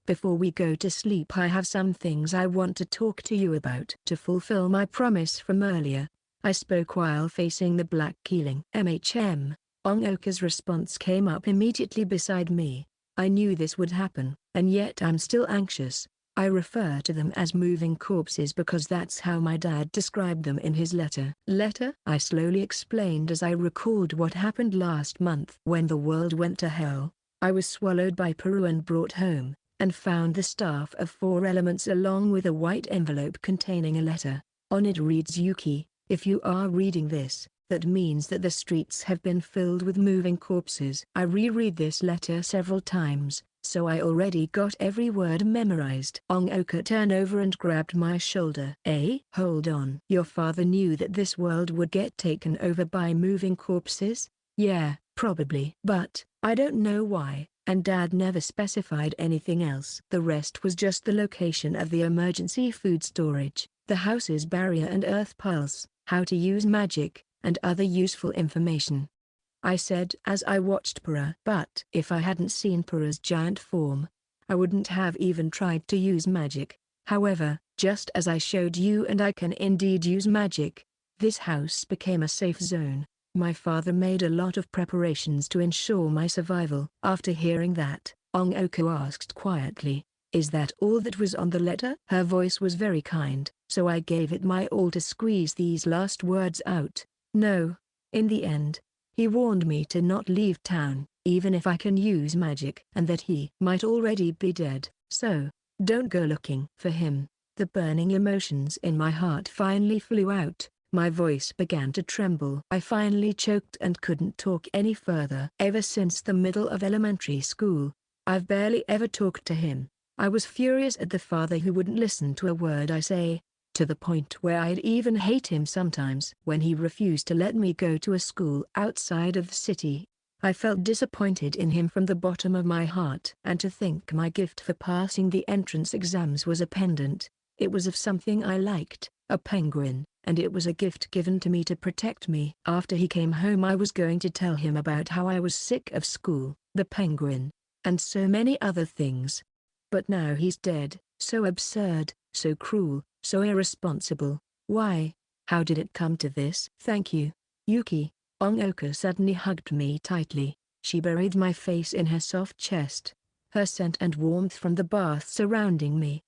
Before we go to sleep, I have some things I want to talk to you about. To fulfill my promise from earlier, I spoke while facing the black ceiling. Onoka's response came up immediately beside me. I knew this would happen, and yet I'm still anxious. I refer to them as moving corpses because that's how my dad described them in his letter. I slowly explained as I recalled what happened last month. When the world went to hell, I was swallowed by Peru and brought home, and found the staff of 4 elements along with a white envelope containing a letter. On it reads, Yuki, if you are reading this, that means that the streets have been filled with moving corpses. I reread this letter several times, so I already got every word memorized. Onoka turned over and grabbed my shoulder. Hold on. Your father knew that this world would get taken over by moving corpses? Yeah, probably. But, I don't know why, and Dad never specified anything else. The rest was just the location of the emergency food storage, the house's barrier and earth piles, how to use magic, and other useful information. I said as I watched Pura. But if I hadn't seen Pura's giant form, I wouldn't have even tried to use magic. However, just as I showed you and I can indeed use magic, this house became a safe zone. My father made a lot of preparations to ensure my survival. After hearing that, Onoka asked quietly, is that all that was on the letter? Her voice was very kind, so I gave it my all to squeeze these last words out. No. In the end, he warned me to not leave town, even if I can use magic, and that he might already be dead. So, don't go looking for him. The burning emotions in my heart finally flew out. My voice began to tremble. I finally choked and couldn't talk any further. Ever since the middle of elementary school, I've barely ever talked to him. I was furious at the father who wouldn't listen to a word I say, to the point where I'd even hate him sometimes. When he refused to let me go to a school outside of the city, I felt disappointed in him from the bottom of my heart. And to think my gift for passing the entrance exams was a pendant. It was of something I liked, a penguin, and it was a gift given to me to protect me. After he came home I was going to tell him about how I was sick of school, the penguin, and so many other things. But now he's dead. So absurd, so cruel, so irresponsible. Why? How did it come to this? Thank you, Yuki. Onoka suddenly hugged me tightly. She buried my face in her soft chest. Her scent and warmth from the bath surrounding me.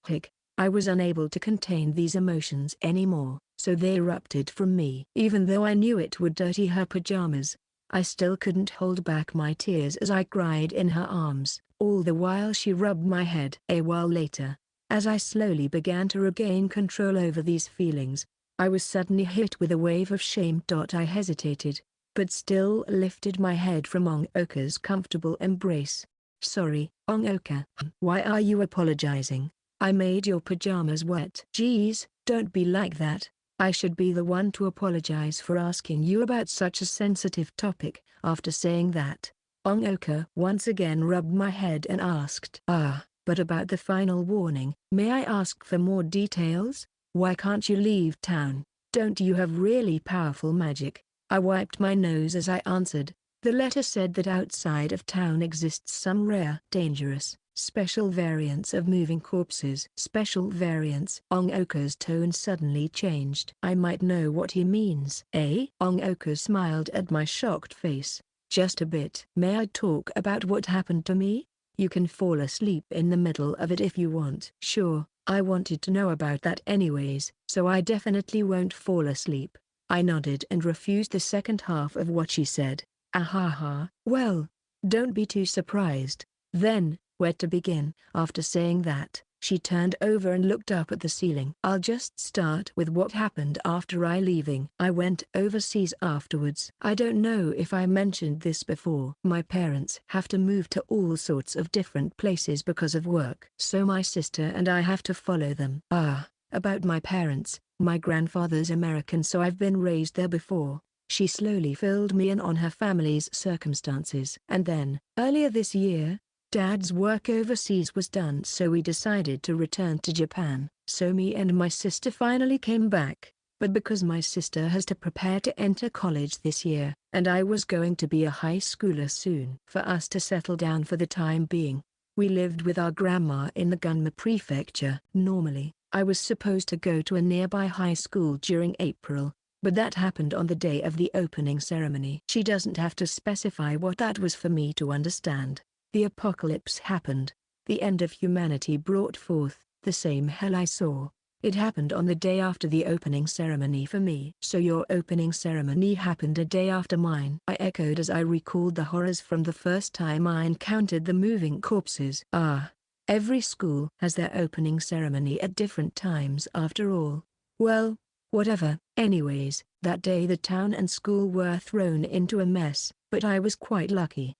I was unable to contain these emotions anymore, so they erupted from me. Even though I knew it would dirty her pajamas, I still couldn't hold back my tears as I cried in her arms, all the while she rubbed my head. A while later, as I slowly began to regain control over these feelings, I was suddenly hit with a wave of shame. I hesitated, but still lifted my head from Onoka's comfortable embrace. Sorry, Onoka. Why are you apologizing? I made your pajamas wet. Geez, don't be like that. I should be the one to apologize for asking you about such a sensitive topic. After saying that, Onoka once again rubbed my head and asked. But about the final warning, may I ask for more details? Why can't you leave town? Don't you have really powerful magic? I wiped my nose as I answered. The letter said that outside of town exists some rare, dangerous, special variants of moving corpses. Special variants? Onoka's tone suddenly changed. I might know what he means. Eh? Onoka smiled at my shocked face. Just a bit. May I talk about what happened to me? You can fall asleep in the middle of it if you want. Sure, I wanted to know about that anyways, so I definitely won't fall asleep. I nodded and refused the second half of what she said. Ahaha. Well, don't be too surprised. Then, where to begin? After saying that, she turned over and looked up at the ceiling. I'll just start with what happened after I leaving. I went overseas afterwards. I don't know if I mentioned this before. My parents have to move to all sorts of different places because of work. So my sister and I have to follow them. About my parents, my grandfather's American, so I've been raised there before. She slowly filled me in on her family's circumstances. And then, earlier this year, Dad's work overseas was done, so we decided to return to Japan. So me and my sister finally came back, but because my sister has to prepare to enter college this year, and I was going to be a high schooler soon, for us to settle down for the time being, we lived with our grandma in the Gunma Prefecture. Normally, I was supposed to go to a nearby high school during April, but that happened on the day of the opening ceremony. She doesn't have to specify what that was for me to understand. The apocalypse happened. The end of humanity brought forth the same hell I saw. It happened on the day after the opening ceremony for me. So your opening ceremony happened a day after mine? I echoed as I recalled the horrors from the first time I encountered the moving corpses. Every school has their opening ceremony at different times after all. Well, whatever. Anyways, that day the town and school were thrown into a mess, but I was quite lucky.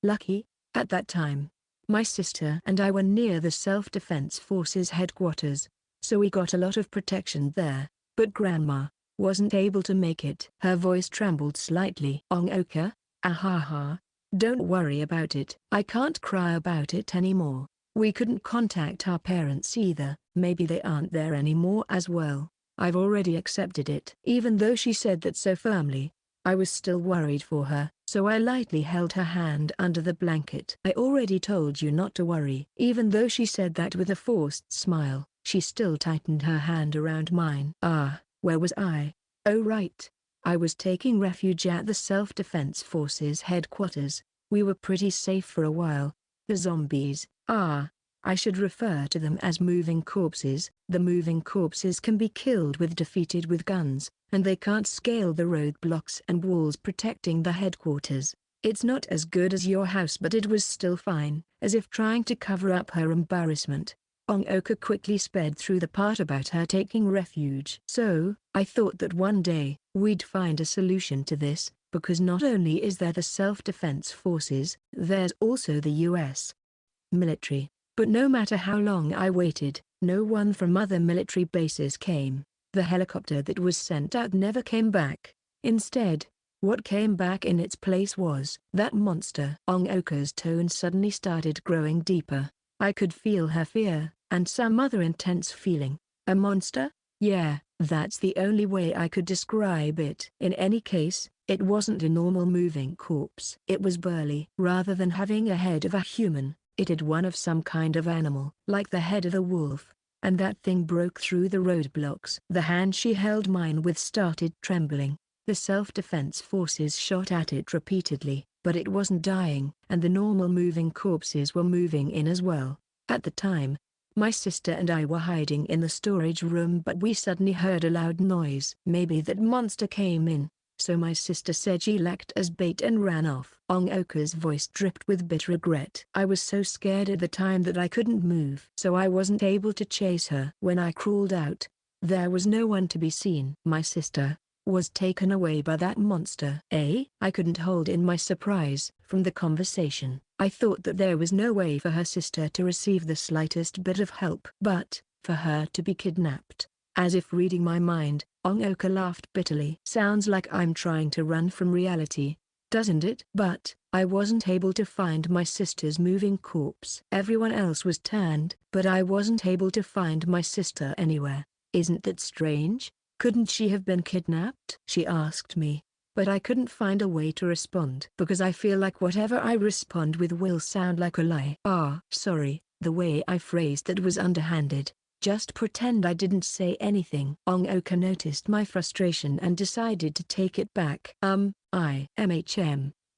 At that time, my sister and I were near the Self-Defense Forces headquarters, so we got a lot of protection there, but Grandma wasn't able to make it. Her voice trembled slightly. Onoka? Ahaha. Don't worry about it. I can't cry about it anymore. We couldn't contact our parents either. Maybe they aren't there anymore as well. I've already accepted it. Even though she said that so firmly, I was still worried for her, so I lightly held her hand under the blanket. I already told you not to worry. Even though she said that with a forced smile, she still tightened her hand around mine. Where was I? Oh right. I was taking refuge at the Self-Defense Forces headquarters. We were pretty safe for a while. The zombies, I should refer to them as moving corpses. The moving corpses can be killed with defeated with guns, and they can't scale the roadblocks and walls protecting the headquarters. It's not as good as your house, but it was still fine. As if trying to cover up her embarrassment, Onoka quickly sped through the part about her taking refuge. So, I thought that one day, we'd find a solution to this, because not only is there the Self-Defense Forces, there's also the US military. But no matter how long I waited, no one from other military bases came. The helicopter that was sent out never came back. Instead, what came back in its place was that monster. Onoka's tone suddenly started growing deeper. I could feel her fear, and some other intense feeling. A monster? Yeah, that's the only way I could describe it. In any case, it wasn't a normal moving corpse. It was burly. Rather than having a head of a human, it had one of some kind of animal, like the head of a wolf. And that thing broke through the roadblocks. The hand she held mine with started trembling. The Self-Defense Forces shot at it repeatedly, but it wasn't dying. And the normal moving corpses were moving in as well. At the time, my sister and I were hiding in the storage room, but we suddenly heard a loud noise. Maybe that monster came in. So my sister said she lacked as bait and ran off. Onoka's voice dripped with bitter regret. I was so scared at the time that I couldn't move, so I wasn't able to chase her. When I crawled out, there was no one to be seen. My sister was taken away by that monster. I couldn't hold in my surprise. From the conversation, I thought that there was no way for her sister to receive the slightest bit of help. But, for her to be kidnapped, as if reading my mind, Onoka laughed bitterly. Sounds like I'm trying to run from reality, doesn't it? But, I wasn't able to find my sister's moving corpse. Everyone else was turned, but I wasn't able to find my sister anywhere. Isn't that strange? Couldn't she have been kidnapped? She asked me. But I couldn't find a way to respond because I feel like whatever I respond with will sound like a lie. Sorry, the way I phrased that was underhanded. Just pretend I didn't say anything. Onoka noticed my frustration and decided to take it back.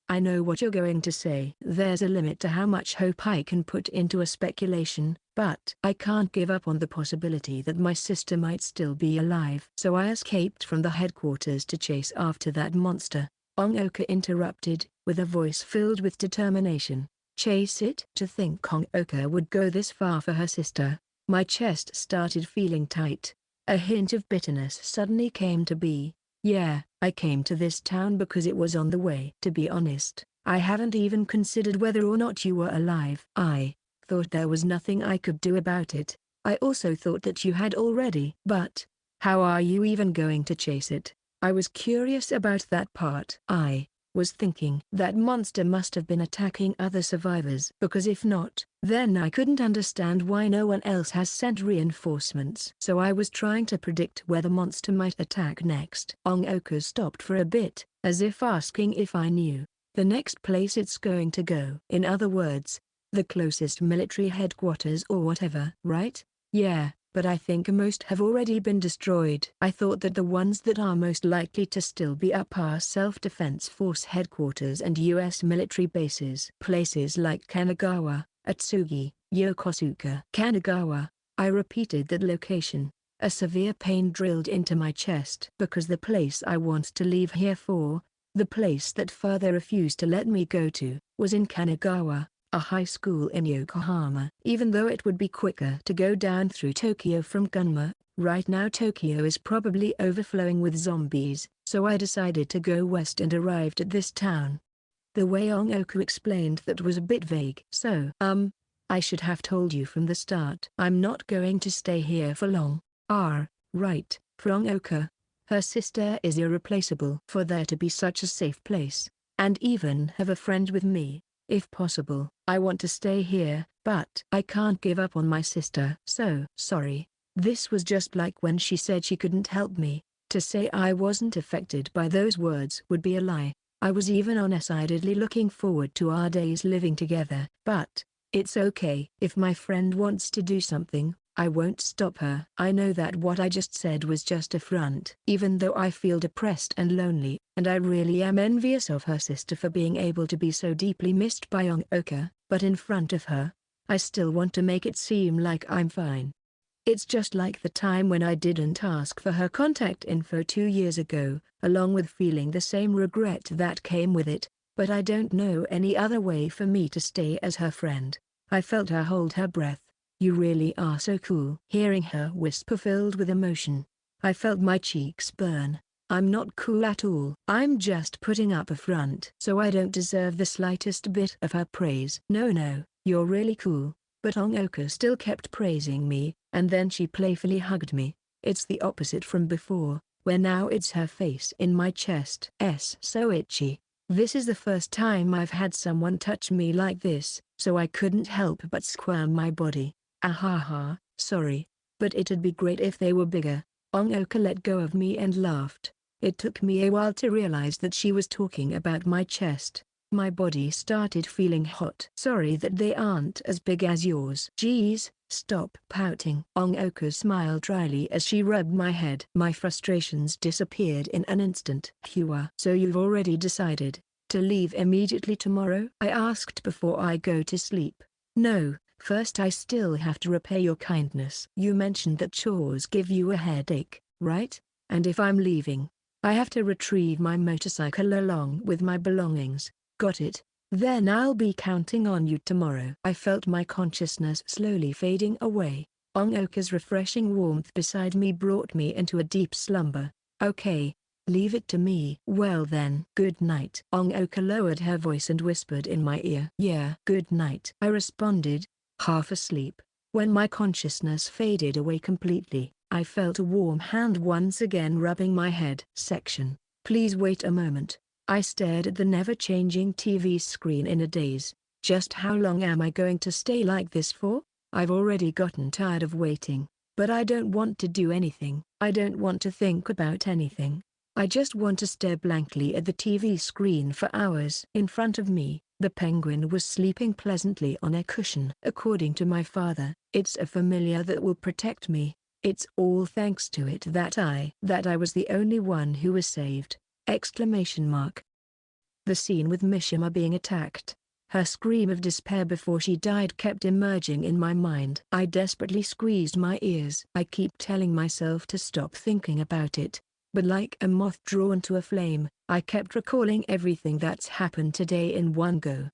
I know what you're going to say. There's a limit to how much hope I can put into a speculation, but I can't give up on the possibility that my sister might still be alive. So I escaped from the headquarters to chase after that monster. Onoka interrupted, with a voice filled with determination. Chase it? To think Onoka would go this far for her sister. My chest started feeling tight. A hint of bitterness suddenly came to be. Yeah, I came to this town because it was on the way. To be honest, I haven't even considered whether or not you were alive. I thought there was nothing I could do about it. I also thought that you had already. But how are you even going to chase it? I was curious about that part. I was thinking that monster must have been attacking other survivors, because if not, then I couldn't understand why no one else has sent reinforcements. So I was trying to predict where the monster might attack next. Onoka stopped for a bit, as if asking if I knew the next place it's going to go. In other words, the closest military headquarters or whatever. Right? Yeah. But I think most have already been destroyed. I thought that the ones that are most likely to still be up are Self-Defense Force headquarters and U.S. military bases. Places like Kanagawa, Atsugi, Yokosuka. Kanagawa. I repeated that location. A severe pain drilled into my chest. Because the place I want to leave here for, the place that further refused to let me go to, was in Kanagawa, a high school in Yokohama. Even though it would be quicker to go down through Tokyo from Gunma, right now Tokyo is probably overflowing with zombies, so I decided to go west and arrived at this town. The way Onoka explained that was a bit vague. So, I should have told you from the start. I'm not going to stay here for long. Right, for Onoka. Her sister is irreplaceable. For there to be such a safe place, and even have a friend with me, if possible, I want to stay here, but I can't give up on my sister. So sorry. This was just like when she said she couldn't help me. To say I wasn't affected by those words would be a lie. I was even honestly looking forward to our days living together. But it's okay. If my friend wants to do something, I won't stop her. I know that what I just said was just a front. Even though I feel depressed and lonely, and I really am envious of her sister for being able to be so deeply missed by Onoka, but in front of her, I still want to make it seem like I'm fine. It's just like the time when I didn't ask for her contact info 2 years ago, along with feeling the same regret that came with it, but I don't know any other way for me to stay as her friend. I felt her hold her breath. You really are so cool. Hearing her whisper filled with emotion, I felt my cheeks burn. I'm not cool at all. I'm just putting up a front. So I don't deserve the slightest bit of her praise. No, you're really cool. But Onoka still kept praising me, and then she playfully hugged me. It's the opposite from before, where now it's her face in my chest. So itchy. This is the first time I've had someone touch me like this, so I couldn't help but squirm my body. Ahaha, sorry, but it'd be great if they were bigger. Onoka let go of me and laughed. It took me a while to realize that she was talking about my chest. My body started feeling hot. Sorry that they aren't as big as yours. Geez, stop pouting. Onoka smiled dryly as she rubbed my head. My frustrations disappeared in an instant. So you've already decided to leave immediately tomorrow? I asked before I go to sleep. No. First I still have to repay your kindness. You mentioned that chores give you a headache, right? And if I'm leaving, I have to retrieve my motorcycle along with my belongings. Got it? Then I'll be counting on you tomorrow. I felt my consciousness slowly fading away. Onoka's refreshing warmth beside me brought me into a deep slumber. Okay. Leave it to me. Well then. Good night. Onoka lowered her voice and whispered in my ear. Yeah. Good night. I responded, half asleep. When my consciousness faded away completely, I felt a warm hand once again rubbing my head. Please wait a moment. I stared at the never-changing TV screen in a daze. Just how long am I going to stay like this for? I've already gotten tired of waiting. But I don't want to do anything. I don't want to think about anything. I just want to stare blankly at the TV screen for hours. In front of me, the penguin was sleeping pleasantly on a cushion. According to my father, it's a familiar that will protect me. It's all thanks to it that I was the only one who was saved! Exclamation mark. The scene with Mishima being attacked, her scream of despair before she died kept emerging in my mind. I desperately squeezed my ears. I keep telling myself to stop thinking about it, but like a moth drawn to a flame, I kept recalling everything that's happened today in one go.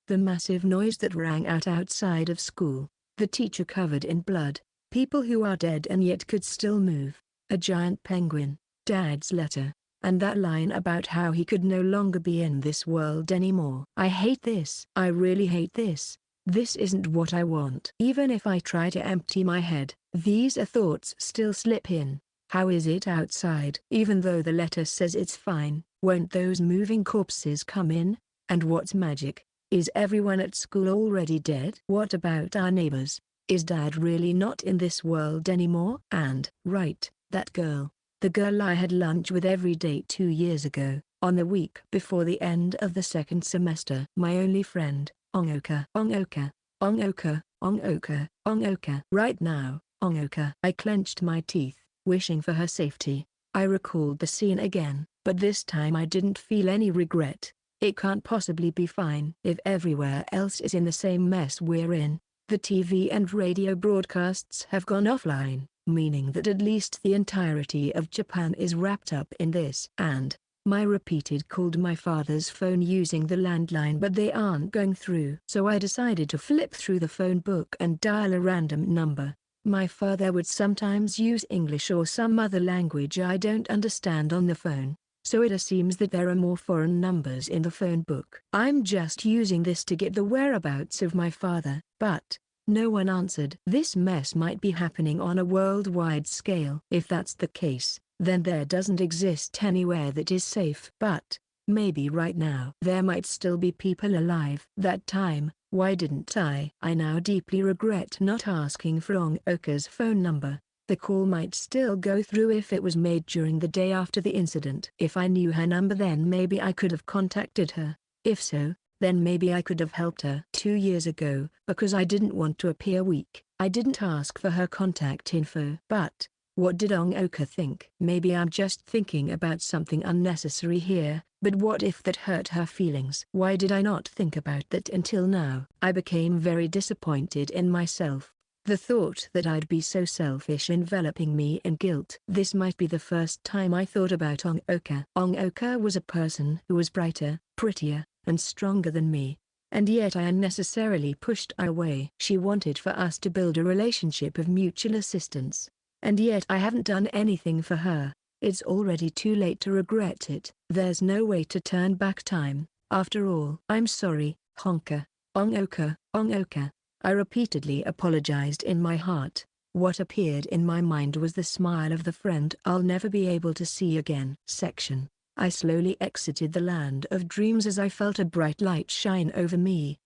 The massive noise that rang out outside of school, the teacher covered in blood, people who are dead and yet could still move, a giant penguin, Dad's letter, and that line about how he could no longer be in this world anymore. I hate this. I really hate this. This isn't what I want. Even if I try to empty my head, these thoughts still slip in. How is it outside? Even though the letter says it's fine, won't those moving corpses come in? And what's magic? Is everyone at school already dead? What about our neighbors? Is Dad really not in this world anymore? And, right, that girl. The girl I had lunch with every day 2 years ago, on the week before the end of the second semester. My only friend, Onoka. Onoka, Onoka, Onoka, Onoka. Right now, Onoka. I clenched my teeth, wishing for her safety. I recalled the scene again, but this time I didn't feel any regret. It can't possibly be fine if everywhere else is in the same mess we're in. The TV and radio broadcasts have gone offline, meaning that at least the entirety of Japan is wrapped up in this. And my repeated called my father's phone using the landline, but they aren't going through. So I decided to flip through the phone book and dial a random number. My father would sometimes use English or some other language I don't understand on the phone, so it seems that there are more foreign numbers in the phone book. I'm just using this to get the whereabouts of my father, but no one answered. This mess might be happening on a worldwide scale. If that's the case, then there doesn't exist anywhere that is safe. But maybe right now there might still be people alive. That time, why didn't I? I now deeply regret not asking for Onoka's phone number. The call might still go through if it was made during the day after the incident. If I knew her number, then maybe I could have contacted her. If so, then maybe I could have helped her. 2 years ago, because I didn't want to appear weak, I didn't ask for her contact info. But what did Onoka think? Maybe I'm just thinking about something unnecessary here, but what if that hurt her feelings? Why did I not think about that until now? I became very disappointed in myself. The thought that I'd be so selfish enveloping me in guilt. This might be the first time I thought about Onoka. Onoka was a person who was brighter, prettier, and stronger than me, and yet I unnecessarily pushed her away. She wanted for us to build a relationship of mutual assistance, and yet I haven't done anything for her. It's already too late to regret it. There's no way to turn back time, after all. I'm sorry, Onoka, Onoka. I repeatedly apologized in my heart. What appeared in my mind was the smile of the friend I'll never be able to see again. Section. I slowly exited the land of dreams as I felt a bright light shine over me.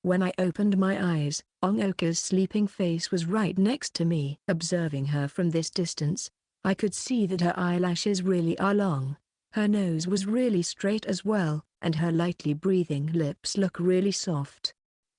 When I opened my eyes, Onoka's sleeping face was right next to me. Observing her from this distance, I could see that her eyelashes really are long. Her nose was really straight as well, and her lightly breathing lips look really soft.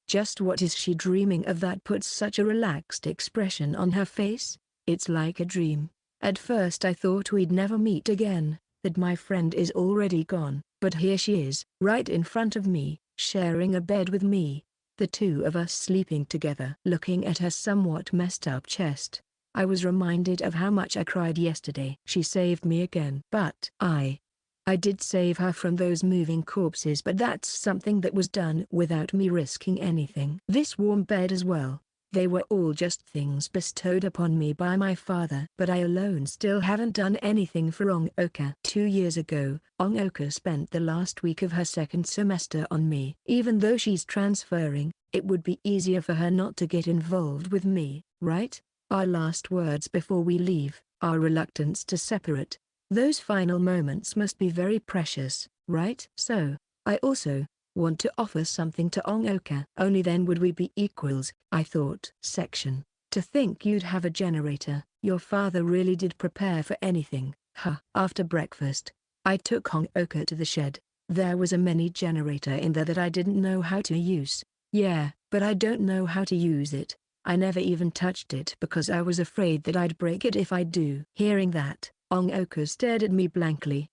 Just what is she dreaming of that puts such a relaxed expression on her face? It's like a dream. At first I thought we'd never meet again, that my friend is already gone, but here she is, right in front of me, sharing a bed with me, the two of us sleeping together. Looking at her somewhat messed up chest, I was reminded of how much I cried yesterday. She saved me again. But I did save her from those moving corpses, but that's something that was done without me risking anything. This warm bed as well. They were all just things bestowed upon me by my father. But I alone still haven't done anything for Onoka. 2 years ago, Onoka spent the last week of her second semester on me. Even though she's transferring, it would be easier for her not to get involved with me, right? Our last words before we leave, our reluctance to separate. Those final moments must be very precious. right? So, I also want to offer something to Onoka. Only then would we be equals, I thought. Section. To think you'd have a generator. Your father really did prepare for anything. Huh. After breakfast, I took Onoka to the shed. There was a mini generator in there that I didn't know how to use. Yeah, but I don't know how to use it. I never even touched it because I was afraid that I'd break it if I do. Hearing that, Onoka stared at me blankly.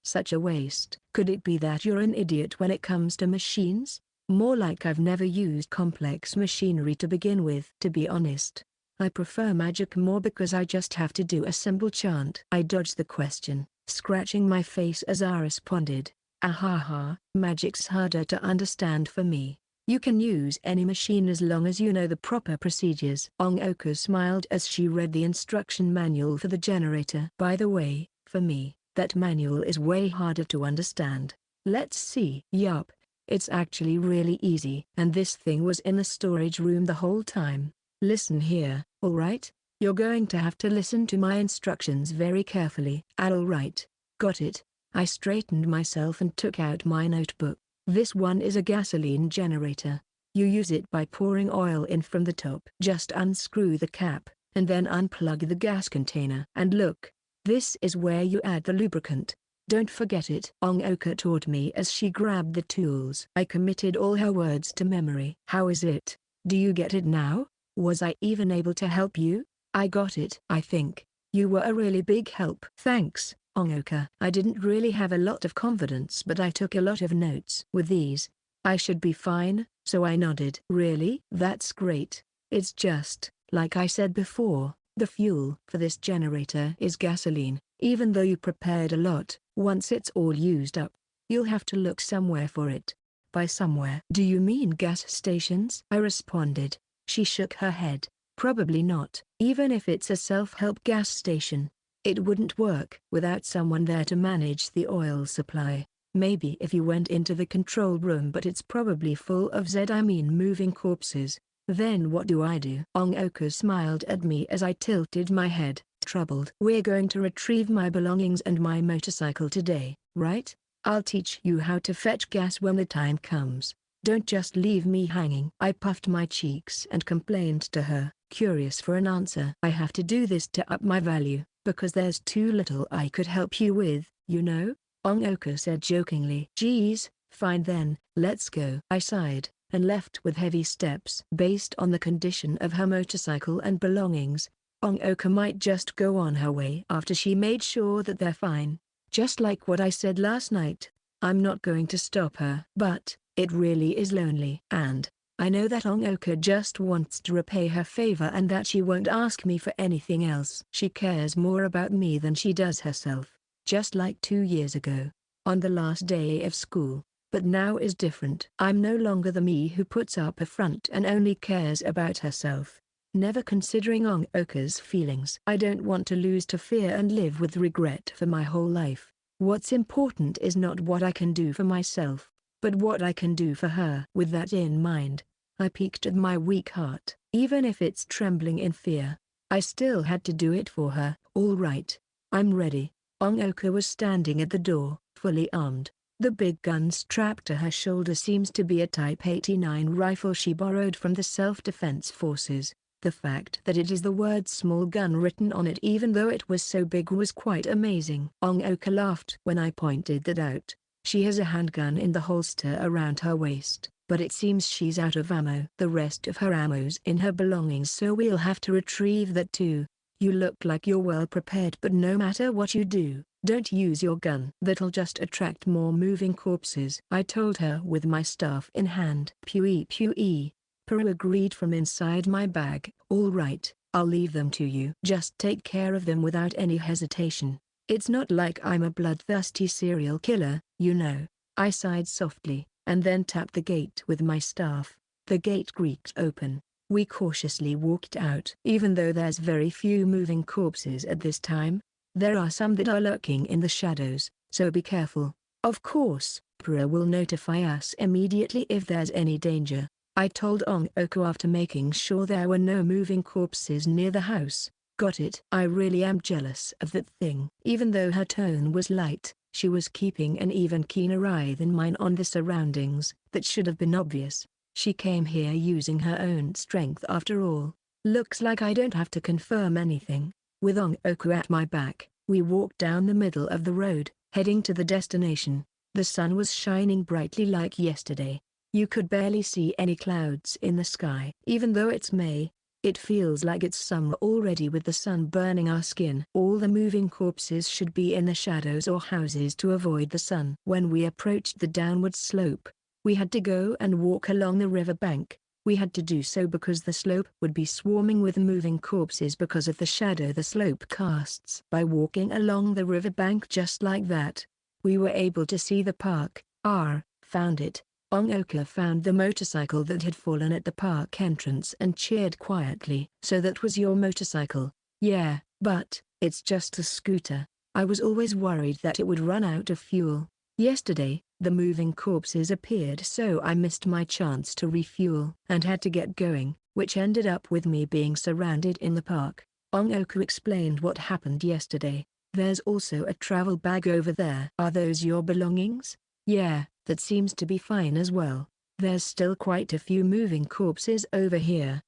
Such a waste. Could it be that you're an idiot when it comes to machines? More like I've never used complex machinery to begin with. To be honest, I prefer magic more because I just have to do a simple chant. I dodged the question, scratching my face as I responded, "Ahaha, magic's harder to understand for me. You can use any machine as long as you know the proper procedures." Onoka smiled as she read the instruction manual for the generator. By the way, for me, that manual is way harder to understand. Let's see. Yup, it's actually really easy. And this thing was in the storage room the whole time. Listen here, alright? You're going to have to listen to my instructions very carefully. Alright, got it. I straightened myself and took out my notebook. This one is a gasoline generator. You use it by pouring oil in from the top. Just unscrew the cap, and then unplug the gas container. And look, this is where you add the lubricant. Don't forget it. Onoka taught me as she grabbed the tools. I committed all her words to memory. How is it? Do you get it now? Was I even able to help you? I got it. I think. You were a really big help. Thanks, Onoka. I didn't really have a lot of confidence, but I took a lot of notes. With these, I should be fine, so I nodded. Really? That's great. It's just, like I said before, the fuel for this generator is gasoline. Even though you prepared a lot, once it's all used up, you'll have to look somewhere for it. By somewhere. Do you mean gas stations? I responded. She shook her head. Probably not. Even if it's a self-help gas station, it wouldn't work without someone there to manage the oil supply. Maybe if you went into the control room, but it's probably full of moving corpses. Then what do I do? Onoka smiled at me as I tilted my head, troubled. We're going to retrieve my belongings and my motorcycle today, right? I'll teach you how to fetch gas when the time comes. Don't just leave me hanging. I puffed my cheeks and complained to her, curious for an answer. I have to do this to up my value, because there's too little I could help you with, you know? Onoka said jokingly. Geez, fine then, let's go. I sighed, and left with heavy steps. Based on the condition of her motorcycle and belongings, Onoka might just go on her way after she made sure that they're fine. Just like what I said last night, I'm not going to stop her. But it really is lonely. And I know that Onoka just wants to repay her favor and that she won't ask me for anything else. She cares more about me than she does herself. Just like 2 years ago, on the last day of school. But now is different. I'm no longer the me who puts up a front and only cares about herself, never considering Onoka's feelings. I don't want to lose to fear and live with regret for my whole life. What's important is not what I can do for myself, but what I can do for her. With that in mind, I peeked at my weak heart. Even if it's trembling in fear, I still had to do it for her. All right, I'm ready. Onoka was standing at the door, fully armed. The big gun strapped to her shoulder seems to be a Type 89 rifle she borrowed from the Self-Defense Forces. The fact that it is the word small gun written on it even though it was so big was quite amazing. Onoka laughed when I pointed that out. She has a handgun in the holster around her waist, but it seems she's out of ammo. The rest of her ammo's in her belongings, so we'll have to retrieve that too. You look like you're well prepared, but no matter what you do, don't use your gun. That'll just attract more moving corpses, I told her with my staff in hand. Pewee. Peru agreed from inside my bag. All right, I'll leave them to you. Just take care of them without any hesitation. It's not like I'm a bloodthirsty serial killer, you know. I sighed softly, and then tapped the gate with my staff. The gate creaked open. We cautiously walked out. Even though there's very few moving corpses at this time, there are some that are lurking in the shadows, so be careful. Of course, Peru will notify us immediately if there's any danger, I told Onoka after making sure there were no moving corpses near the house. Got it. I really am jealous of that thing. Even though her tone was light, She was keeping an even keener eye than mine on the surroundings. That should have been obvious. She came here using her own strength after all. Looks like I don't have to confirm anything. With Onoka at my back, we walked down the middle of the road, heading to the destination. The sun was shining brightly like yesterday. You could barely see any clouds in the sky. Even though it's May, it feels like it's summer already with the sun burning our skin. All the moving corpses should be in the shadows or houses to avoid the sun. When we approached the downward slope, we had to go and walk along the river bank. We had to do so because the slope would be swarming with moving corpses because of the shadow the slope casts. By walking along the river bank just like that, we were able to see the park. Found it. Onoka found the motorcycle that had fallen at the park entrance and cheered quietly. So that was your motorcycle? Yeah, but it's just a scooter. I was always worried that it would run out of fuel. Yesterday, the moving corpses appeared, so I missed my chance to refuel and had to get going, which ended up with me being surrounded in the park. Onoka explained what happened yesterday. There's also a travel bag over there. Are those your belongings? Yeah, that seems to be fine as well. There's still quite a few moving corpses over here.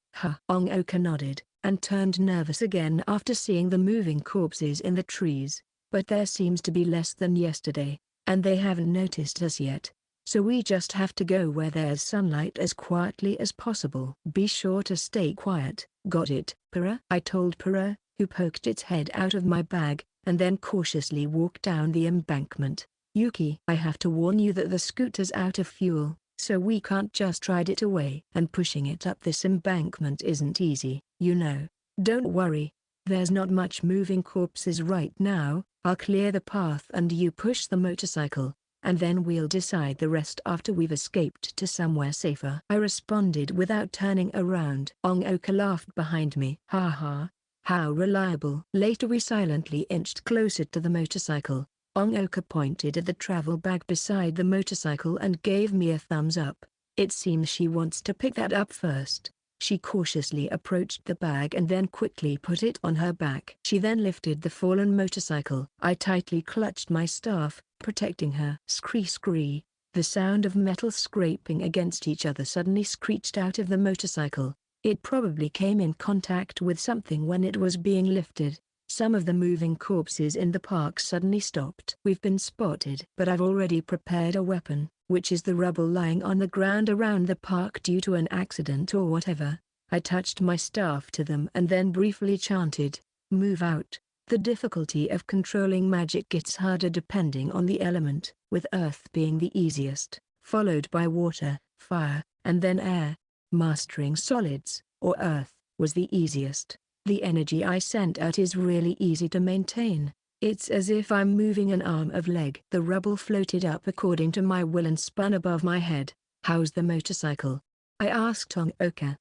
Onoka nodded, and turned nervous again after seeing the moving corpses in the trees. But there seems to be less than yesterday, and they haven't noticed us yet. So we just have to go where there's sunlight as quietly as possible. Be sure to stay quiet. Got it, Pura? I told Pura, who poked its head out of my bag, and then cautiously walked down the embankment. Yuki, I have to warn you that the scooter's out of fuel, so we can't just ride it away. And pushing it up this embankment isn't easy, you know. Don't worry. There's not much moving corpses right now. I'll clear the path and you push the motorcycle, and then we'll decide the rest after we've escaped to somewhere safer. I responded without turning around. Onoka laughed behind me. Haha. How reliable. Later we silently inched closer to the motorcycle. Onoka pointed at the travel bag beside the motorcycle and gave me a thumbs up. It seems she wants to pick that up first. She cautiously approached the bag and then quickly put it on her back. She then lifted the fallen motorcycle. I tightly clutched my staff, protecting her. Scree. The sound of metal scraping against each other suddenly screeched out of the motorcycle. It probably came in contact with something when it was being lifted. Some of the moving corpses in the park suddenly stopped. We've been spotted. But I've already prepared a weapon, which is the rubble lying on the ground around the park due to an accident or whatever. I touched my staff to them and then briefly chanted, "Move out." The difficulty of controlling magic gets harder depending on the element, with earth being the easiest, followed by water, fire, and then air. Mastering solids, or earth, was the easiest. The energy I sent out is really easy to maintain. It's as if I'm moving an arm or leg. The rubble floated up according to my will and spun above my head. How's the motorcycle? I asked Onoka.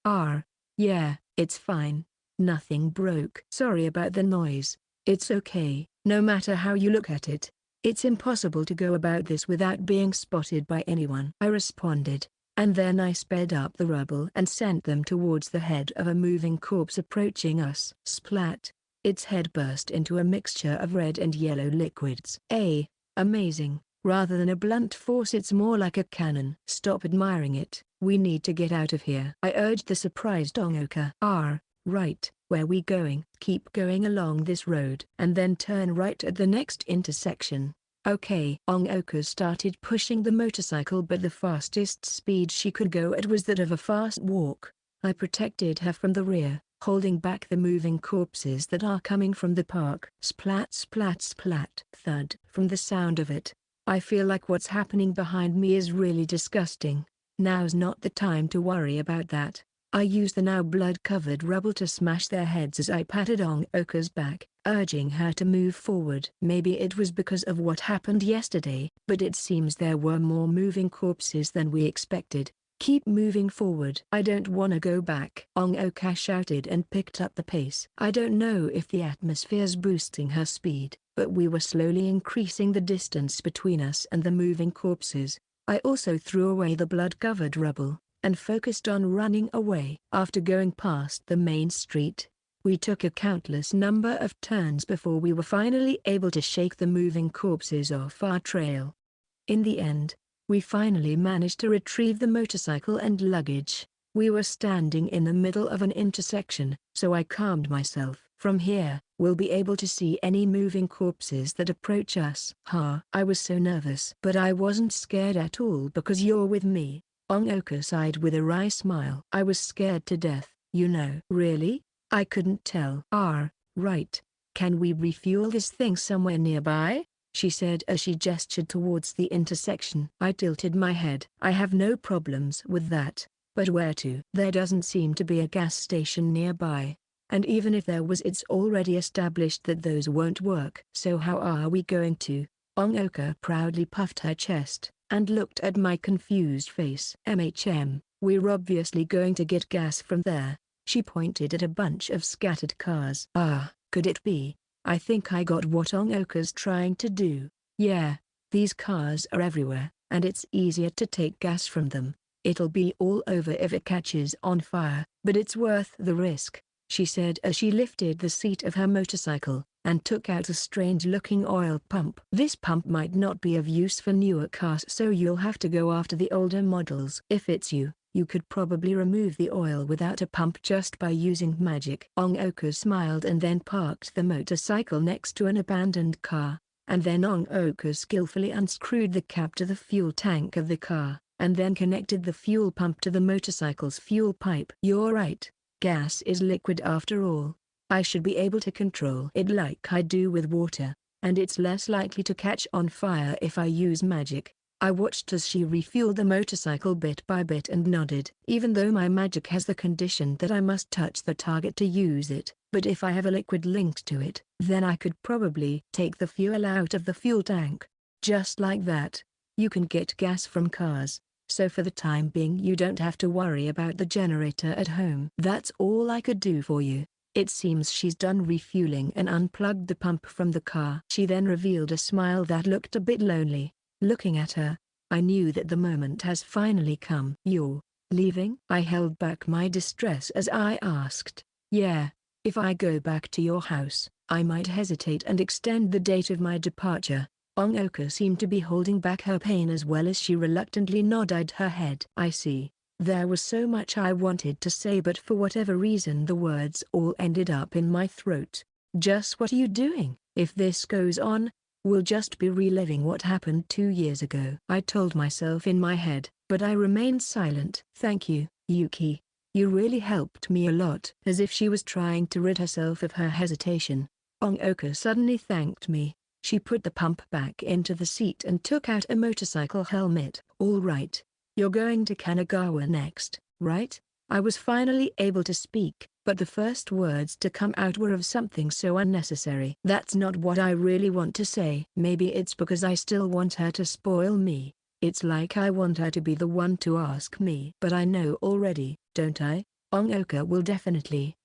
Yeah, it's fine. Nothing broke. Sorry about the noise. It's okay. No matter how you look at it, it's impossible to go about this without being spotted by anyone. I responded. And then I sped up the rubble and sent them towards the head of a moving corpse approaching us. Splat! Its head burst into a mixture of red and yellow liquids. Amazing. Rather than a blunt force, it's more like a cannon. Stop admiring it. We need to get out of here. I urged the surprised Onoka. Right, where we going? Keep going along this road and then turn right at the next intersection. Okay. Onoka started pushing the motorcycle, but the fastest speed she could go at was that of a fast walk. I protected her from the rear, holding back the moving corpses that are coming from the park. Splat, splat, splat. Thud. From the sound of it, I feel like what's happening behind me is really disgusting. Now's not the time to worry about that. I used the now blood-covered rubble to smash their heads as I patted Onoka's back, urging her to move forward. Maybe it was because of what happened yesterday, but it seems there were more moving corpses than we expected. Keep moving forward. I don't wanna go back. Onoka shouted and picked up the pace. I don't know if the atmosphere's boosting her speed, but we were slowly increasing the distance between us and the moving corpses. I also threw away the blood-covered rubble and focused on running away. After going past the main street, We took a countless number of turns before we were finally able to shake the moving corpses off our trail. In the end, we finally managed to retrieve the motorcycle and luggage. We were standing in the middle of an intersection, so I calmed myself. From here, we'll be able to see any moving corpses that approach us. I was so nervous. But I wasn't scared at all because you're with me. Onoka sighed with a wry smile. I was scared to death, you know. Really? I couldn't tell. Right. Can we refuel this thing somewhere nearby? She said as she gestured towards the intersection. I tilted my head. I have no problems with that. But where to? There doesn't seem to be a gas station nearby. And even if there was, it's already established that those won't work. So how are we going to? Onoka proudly puffed her chest, and looked at my confused face. We're obviously going to get gas from there. She pointed at a bunch of scattered cars. Could it be? I think I got what Onoka's trying to do. Yeah, these cars are everywhere, and it's easier to take gas from them. It'll be all over if it catches on fire, but it's worth the risk, she said as she lifted the seat of her motorcycle, and took out a strange-looking oil pump. This pump might not be of use for newer cars, so you'll have to go after the older models. If it's you could probably remove the oil without a pump just by using magic. Onoka smiled and then parked the motorcycle next to an abandoned car, and then Onoka skillfully unscrewed the cap to the fuel tank of the car, and then connected the fuel pump to the motorcycle's fuel pipe. You're right, gas is liquid after all. I should be able to control it like I do with water, and it's less likely to catch on fire if I use magic. I watched as she refueled the motorcycle bit by bit and nodded. Even though my magic has the condition that I must touch the target to use it, but if I have a liquid linked to it, then I could probably take the fuel out of the fuel tank. Just like that. You can get gas from cars, so for the time being you don't have to worry about the generator at home. That's all I could do for you. It seems she's done refueling and unplugged the pump from the car. She then revealed a smile that looked a bit lonely. Looking at her, I knew that the moment has finally come. You're leaving? I held back my distress as I asked. Yeah, if I go back to your house, I might hesitate and extend the date of my departure. Onoka seemed to be holding back her pain as well as she reluctantly nodded her head. I see. There was so much I wanted to say, but for whatever reason the words all ended up in my throat. Just what are you doing? If this goes on, we'll just be reliving what happened 2 years ago, I told myself in my head, but I remained silent. Thank you, Yuki. You really helped me a lot. As if she was trying to rid herself of her hesitation, Onoka suddenly thanked me. She put the pump back into the seat and took out a motorcycle helmet. All right. You're going to Kanagawa next, right? I was finally able to speak, but the first words to come out were of something so unnecessary. That's not what I really want to say. Maybe it's because I still want her to spoil me. It's like I want her to be the one to ask me. But I know already, don't I? Onoka will definitely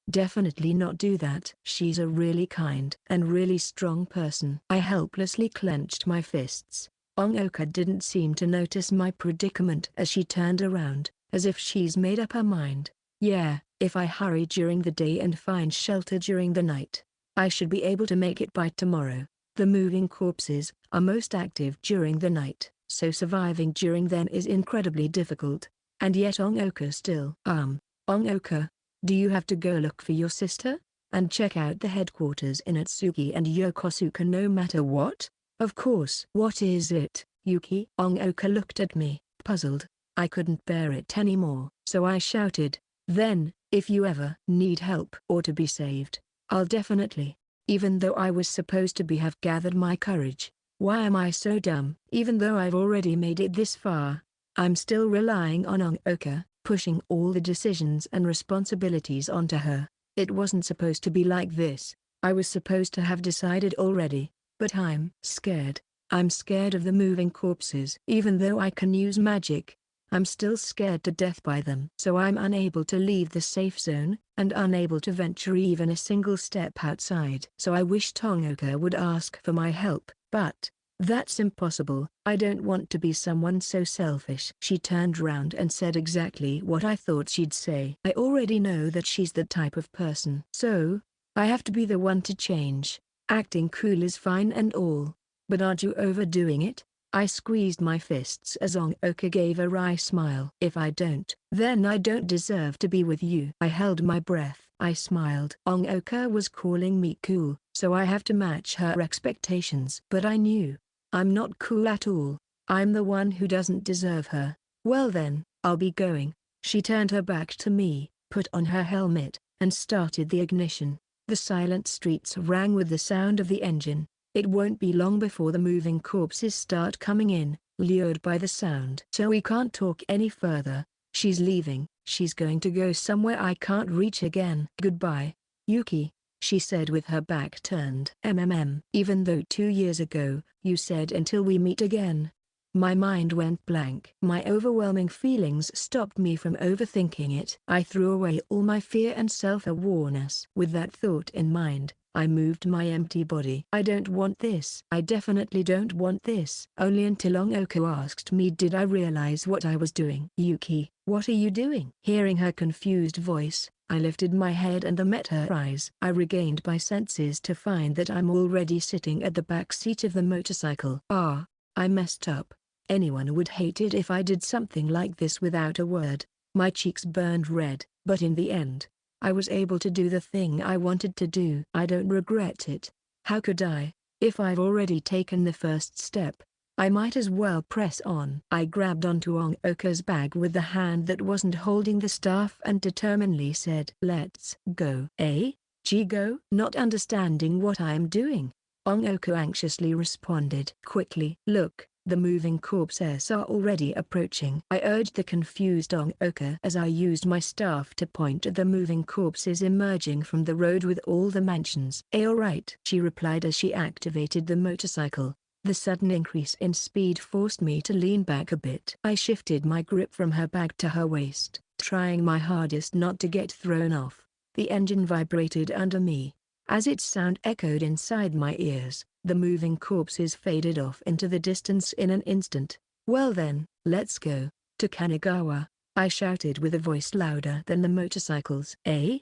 not do that. She's a really kind and really strong person. I helplessly clenched my fists. Onoka didn't seem to notice my predicament as she turned around, as if she's made up her mind. Yeah, if I hurry during the day and find shelter during the night, I should be able to make it by tomorrow. The moving corpses are most active during the night, so surviving during then is incredibly difficult. And yet Onoka still. Onoka, do you have to go look for your sister? And check out the headquarters in Atsugi and Yokosuka no matter what? Of course. What is it, Yuki? Onoka looked at me, puzzled. I couldn't bear it anymore, so I shouted, then, if you ever need help or to be saved, I'll definitely. Even though I was supposed to have gathered my courage, why am I so dumb? Even though I've already made it this far, I'm still relying on Onoka, pushing all the decisions and responsibilities onto her. It wasn't supposed to be like this. I was supposed to have decided already. But I'm scared. I'm scared of the moving corpses. Even though I can use magic, I'm still scared to death by them. So I'm unable to leave the safe zone, and unable to venture even a single step outside. So I wish Onoka would ask for my help, but that's impossible. I don't want to be someone so selfish. She turned round and said exactly what I thought she'd say. I already know that she's the type of person. So, I have to be the one to change. Acting cool is fine and all. But aren't you overdoing it? I squeezed my fists as Onoka gave a wry smile. If I don't, then I don't deserve to be with you. I held my breath. I smiled. Onoka was calling me cool, so I have to match her expectations. But I knew, I'm not cool at all. I'm the one who doesn't deserve her. Well then, I'll be going. She turned her back to me, put on her helmet, and started the ignition. The silent streets rang with the sound of the engine. It won't be long before the moving corpses start coming in, lured by the sound. So we can't talk any further. She's leaving. She's going to go somewhere I can't reach again. Goodbye, Yuki, she said with her back turned. Even though 2 years ago, you said until we meet again. My mind went blank. My overwhelming feelings stopped me from overthinking it. I threw away all my fear and self-awareness. With that thought in mind, I moved my empty body. I don't want this. I definitely don't want this. Only until Onoka asked me did I realize what I was doing. Yuki, what are you doing? Hearing her confused voice, I lifted my head and met her eyes. I regained my senses to find that I'm already sitting at the back seat of the motorcycle. I messed up. Anyone would hate it if I did something like this without a word. My cheeks burned red, but in the end, I was able to do the thing I wanted to do. I don't regret it. How could I? If I've already taken the first step, I might as well press on. I grabbed onto Onoka's bag with the hand that wasn't holding the staff and determinedly said, "Let's go." Go? Not understanding what I'm doing, Onoka anxiously responded. Quickly. Look, the moving corpses are already approaching. I urged the confused Onoka as I used my staff to point at the moving corpses emerging from the road with all the mansions. Alright, she replied as she activated the motorcycle. The sudden increase in speed forced me to lean back a bit. I shifted my grip from her bag to her waist, trying my hardest not to get thrown off. The engine vibrated under me. As its sound echoed inside my ears, the moving corpses faded off into the distance in an instant. Well then, let's go. To Kanagawa, I shouted with a voice louder than the motorcycles.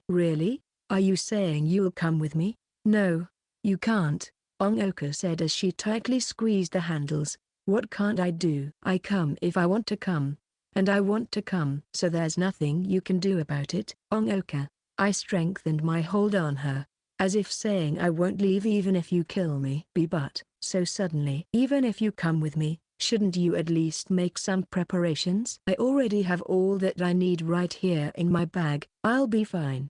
Really? Are you saying you'll come with me? No, you can't, Onoka said as she tightly squeezed the handles. What can't I do? I come if I want to come. And I want to come. So there's nothing you can do about it, Onoka. I strengthened my hold on her, as if saying I won't leave even if you kill me. But, so suddenly. Even if you come with me, shouldn't you at least make some preparations? I already have all that I need right here in my bag. I'll be fine.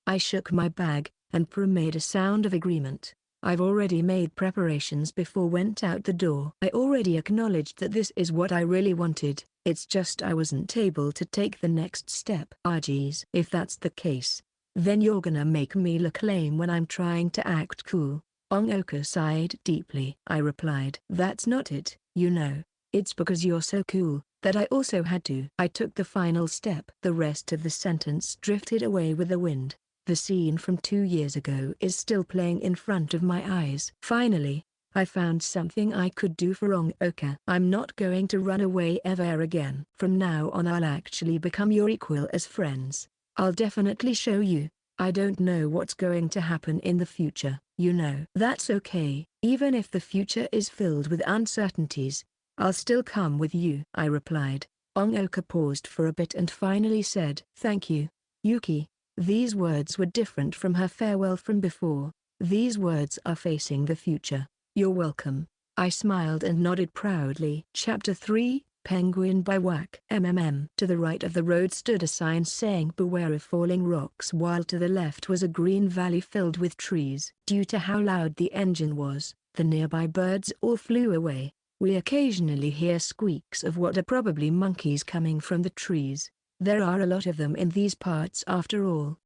I shook my bag, and made a sound of agreement. I've already made preparations before went out the door. I already acknowledged that this is what I really wanted. It's just I wasn't able to take the next step. Geez. If that's the case, then you're gonna make me look lame when I'm trying to act cool. Onoka sighed deeply. I replied, that's not it, you know. It's because you're so cool, that I also had to. I took the final step. The rest of the sentence drifted away with the wind. The scene from 2 years ago is still playing in front of my eyes. Finally, I found something I could do for Onoka. I'm not going to run away ever again. From now on I'll actually become your equal as friends. I'll definitely show you. I don't know what's going to happen in the future, you know. That's okay. Even if the future is filled with uncertainties, I'll still come with you, I replied. Onoka paused for a bit and finally said, thank you, Yuki. These words were different from her farewell from before. These words are facing the future. You're welcome. I smiled and nodded proudly. Chapter 3, Penguin by Whack. To the right of the road stood a sign saying beware of falling rocks, while to the left was a green valley filled with trees. Due to how loud the engine was, the nearby birds all flew away. We occasionally hear squeaks of what are probably monkeys coming from the trees. There are a lot of them in these parts after all.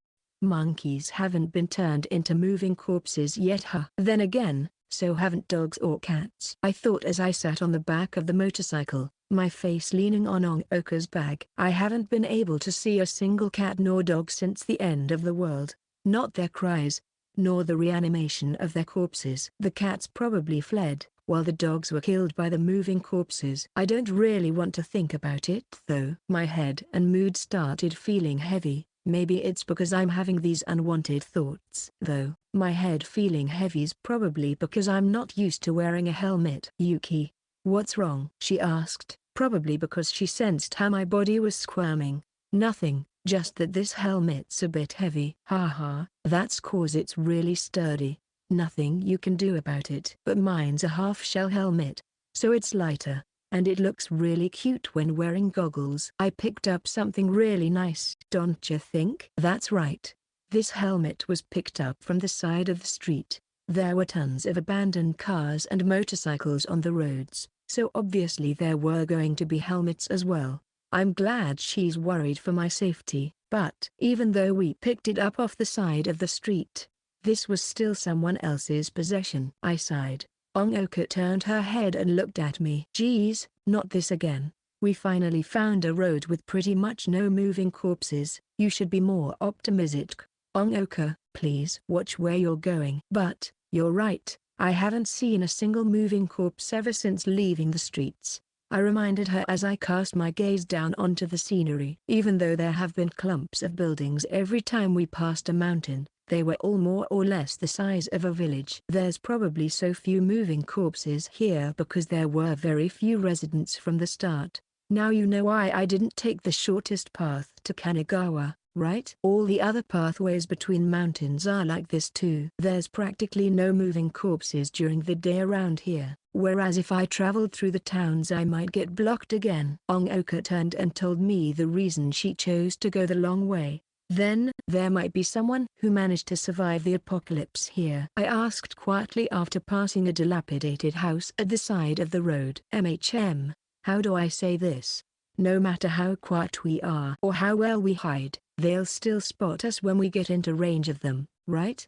Monkeys haven't been turned into moving corpses yet, huh? Then again, so haven't dogs or cats. I thought as I sat on the back of the motorcycle, my face leaning on Onoka's bag. I haven't been able to see a single cat nor dog since the end of the world. Not their cries, nor the reanimation of their corpses. The cats probably fled, while the dogs were killed by the moving corpses. I don't really want to think about it though. My head and mood started feeling heavy. Maybe it's because I'm having these unwanted thoughts. Though, my head feeling heavy's probably because I'm not used to wearing a helmet. Yuki, what's wrong? She asked, probably because she sensed how my body was squirming. Nothing, just that this helmet's a bit heavy. Haha, that's cause it's really sturdy. Nothing you can do about it. But mine's a half-shell helmet, so it's lighter, and it looks really cute when wearing goggles. I picked up something really nice. Don't you think? That's right. This helmet was picked up from the side of the street. There were tons of abandoned cars and motorcycles on the roads, so obviously there were going to be helmets as well. I'm glad she's worried for my safety. But even though we picked it up off the side of the street, this was still someone else's possession. I sighed. Onoka turned her head and looked at me. Geez, not this again. We finally found a road with pretty much no moving corpses. You should be more optimistic. Onoka, please watch where you're going. But, you're right, I haven't seen a single moving corpse ever since leaving the streets, I reminded her as I cast my gaze down onto the scenery. Even though there have been clumps of buildings every time we passed a mountain, they were all more or less the size of a village. There's probably so few moving corpses here because there were very few residents from the start. Now you know why I didn't take the shortest path to Kanagawa, right? All the other pathways between mountains are like this too. There's practically no moving corpses during the day around here, whereas if I traveled through the towns I might get blocked again. Onoka turned and told me the reason she chose to go the long way. Then, there might be someone who managed to survive the apocalypse here. I asked quietly after passing a dilapidated house at the side of the road. How do I say this? No matter how quiet we are or how well we hide, they'll still spot us when we get into range of them, right?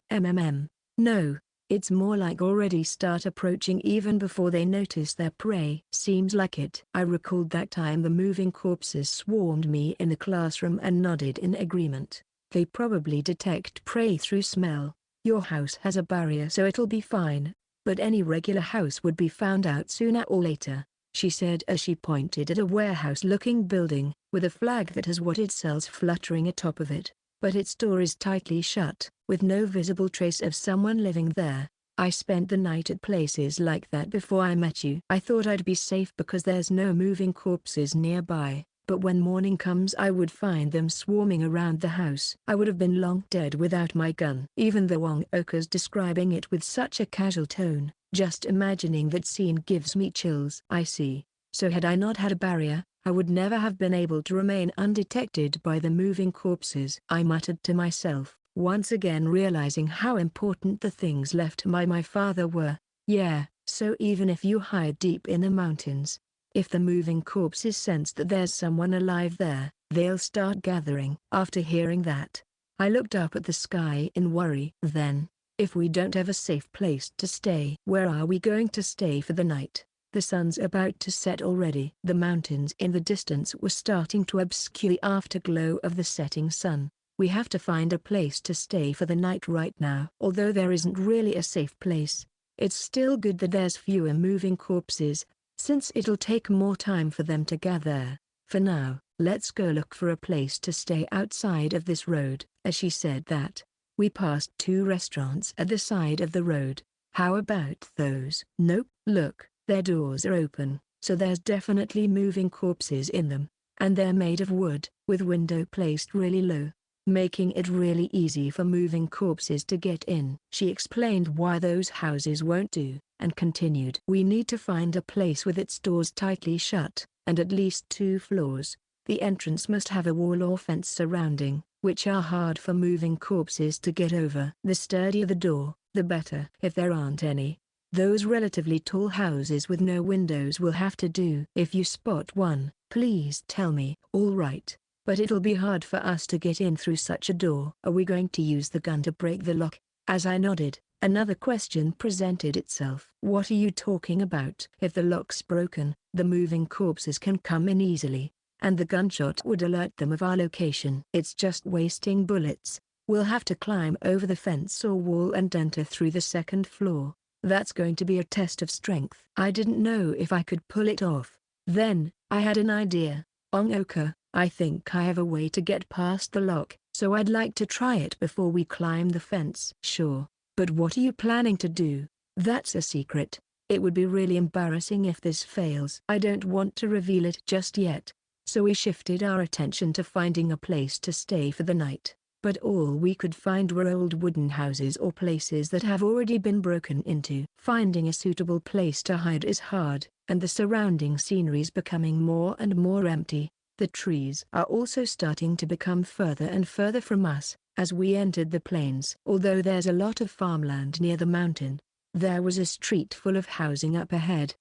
No, it's more like already start approaching even before they notice their prey. Seems like it. I recalled that time the moving corpses swarmed me in the classroom and nodded in agreement. They probably detect prey through smell. Your house has a barrier so it'll be fine, but any regular house would be found out sooner or later, she said as she pointed at a warehouse-looking building, with a flag that has what it sells fluttering atop of it. But its door is tightly shut, with no visible trace of someone living there. I spent the night at places like that before I met you. I thought I'd be safe because there's no moving corpses nearby, but when morning comes I would find them swarming around the house. I would have been long dead without my gun. Even though Onoka's describing it with such a casual tone, just imagining that scene gives me chills. I see. So had I not had a barrier, I would never have been able to remain undetected by the moving corpses. I muttered to myself, once again realizing how important the things left by my father were. Yeah, so even if you hide deep in the mountains, if the moving corpses sense that there's someone alive there, they'll start gathering. After hearing that, I looked up at the sky in worry. Then, if we don't have a safe place to stay, where are we going to stay for the night? The sun's about to set already. The mountains in the distance were starting to obscure the afterglow of the setting sun. We have to find a place to stay for the night right now. Although there isn't really a safe place, it's still good that there's fewer moving corpses, since it'll take more time for them to gather. For now, let's go look for a place to stay outside of this road. As she said that, we passed 2 restaurants at the side of the road. How about those? Nope. Look. Their doors are open, so there's definitely moving corpses in them, and they're made of wood, with window placed really low, making it really easy for moving corpses to get in. She explained why those houses won't do, and continued. We need to find a place with its doors tightly shut, and at least 2 floors. The entrance must have a wall or fence surrounding, which are hard for moving corpses to get over. The sturdier the door, the better. If there aren't any, those relatively tall houses with no windows will have to do. If you spot one, please tell me. All right, but it'll be hard for us to get in through such a door. Are we going to use the gun to break the lock? As I nodded, another question presented itself. What are you talking about? If the lock's broken, the moving corpses can come in easily, and the gunshot would alert them of our location. It's just wasting bullets. We'll have to climb over the fence or wall and enter through the 2nd floor. That's going to be a test of strength. I didn't know if I could pull it off. Then, I had an idea. Onoka, I think I have a way to get past the lock, so I'd like to try it before we climb the fence." "Sure. But what are you planning to do?" "That's a secret. It would be really embarrassing if this fails." "I don't want to reveal it just yet." So we shifted our attention to finding a place to stay for the night. But all we could find were old wooden houses or places that have already been broken into. Finding a suitable place to hide is hard, and the surrounding scenery is becoming more and more empty. The trees are also starting to become further and further from us, as we entered the plains. Although there's a lot of farmland near the mountain, there was a street full of housing up ahead.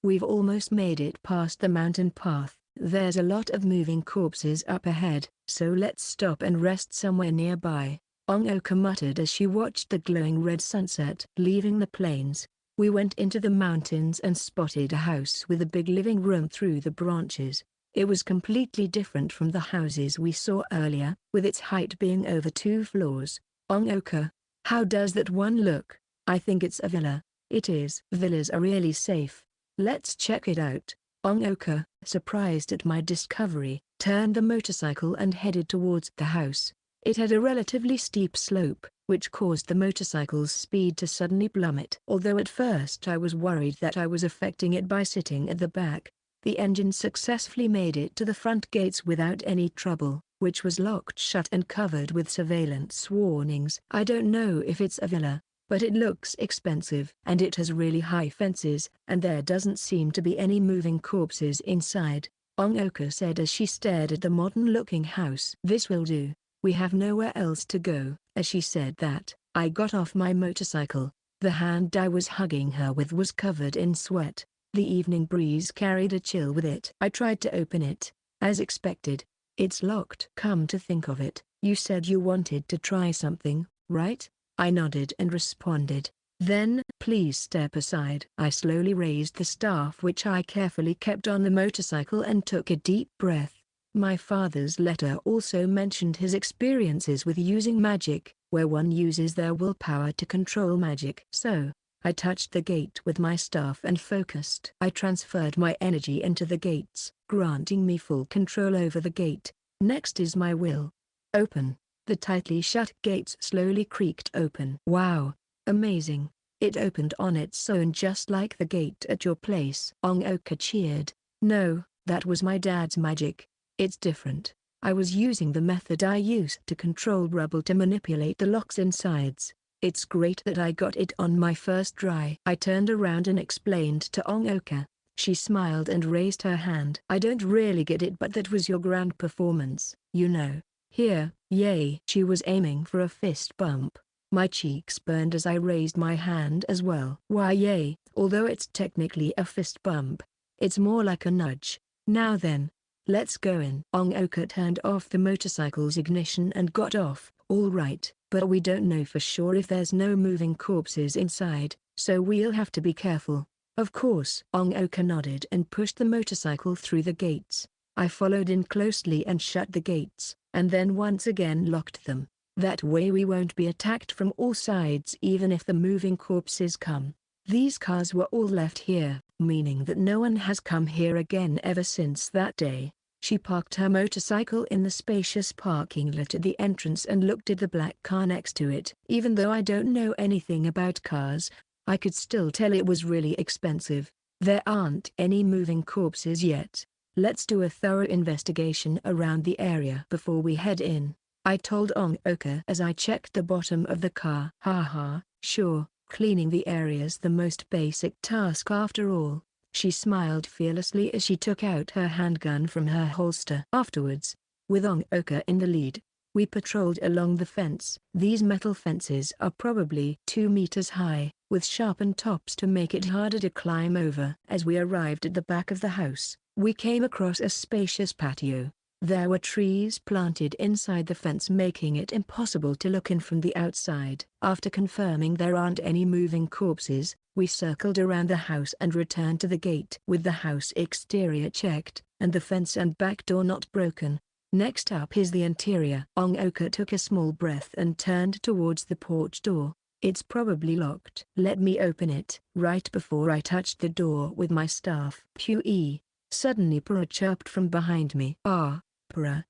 We've almost made it past the mountain path. There's a lot of moving corpses up ahead, so let's stop and rest somewhere nearby," Onoka muttered as she watched the glowing red sunset. Leaving the plains, we went into the mountains and spotted a house with a big living room through the branches. It was completely different from the houses we saw earlier, with its height being over 2 floors. "Onoka, how does that one look?" "I think it's a villa." "It is. Villas are really safe. Let's check it out." Onoka, surprised at my discovery, turned the motorcycle and headed towards the house. It had a relatively steep slope, which caused the motorcycle's speed to suddenly plummet. Although at first I was worried that I was affecting it by sitting at the back, the engine successfully made it to the front gates without any trouble, which was locked shut and covered with surveillance warnings. "I don't know if it's a villa, but it looks expensive. And it has really high fences, and there doesn't seem to be any moving corpses inside," Onoka said as she stared at the modern-looking house. "This will do. We have nowhere else to go." As she said that, I got off my motorcycle. The hand I was hugging her with was covered in sweat. The evening breeze carried a chill with it. I tried to open it. As expected, it's locked. "Come to think of it, you said you wanted to try something, right?" I nodded and responded. "Then, please step aside." I slowly raised the staff which I carefully kept on the motorcycle and took a deep breath. My father's letter also mentioned his experiences with using magic, where one uses their willpower to control magic. So, I touched the gate with my staff and focused. I transferred my energy into the gates, granting me full control over the gate. Next is my will. Open. The tightly shut gates slowly creaked open. "Wow, amazing. It opened on its own just like the gate at your place," Onoka cheered. "No, that was my dad's magic. It's different. I was using the method I used to control rubble to manipulate the lock's insides. It's great that I got it on my first try." I turned around and explained to Onoka. She smiled and raised her hand. "I don't really get it, but that was your grand performance, you know. Here, yay." She was aiming for a fist bump. My cheeks burned as I raised my hand as well. "Why yay?" "Although it's technically a fist bump, it's more like a nudge. Now then, let's go in." Onoka turned off the motorcycle's ignition and got off. "All right, but we don't know for sure if there's no moving corpses inside, so we'll have to be careful." "Of course." Onoka nodded and pushed the motorcycle through the gates. I followed in closely and shut the gates, and then once again locked them. That way we won't be attacked from all sides even if the moving corpses come. These cars were all left here, meaning that no one has come here again ever since that day. She parked her motorcycle in the spacious parking lot at the entrance and looked at the black car next to it. Even though I don't know anything about cars, I could still tell it was really expensive. There aren't any moving corpses yet. Let's do a thorough investigation around the area before we head in, I told Onoka as I checked the bottom of the car. Haha, sure, cleaning the area's the most basic task after all. She smiled fearlessly as she took out her handgun from her holster. Afterwards, with Onoka in the lead, we patrolled along the fence. These metal fences are probably 2 meters high, with sharpened tops to make it harder to climb over. As we arrived at the back of the house, we came across a spacious patio. There were trees planted inside the fence, making it impossible to look in from the outside. After confirming there aren't any moving corpses, we circled around the house and returned to the gate. With the house exterior checked, and the fence and back door not broken, next up is the interior. Onoka took a small breath and turned towards the porch door. It's probably locked. Let me open it. Right before I touched the door with my staff. Phew! Suddenly Pura chirped from behind me. Ah!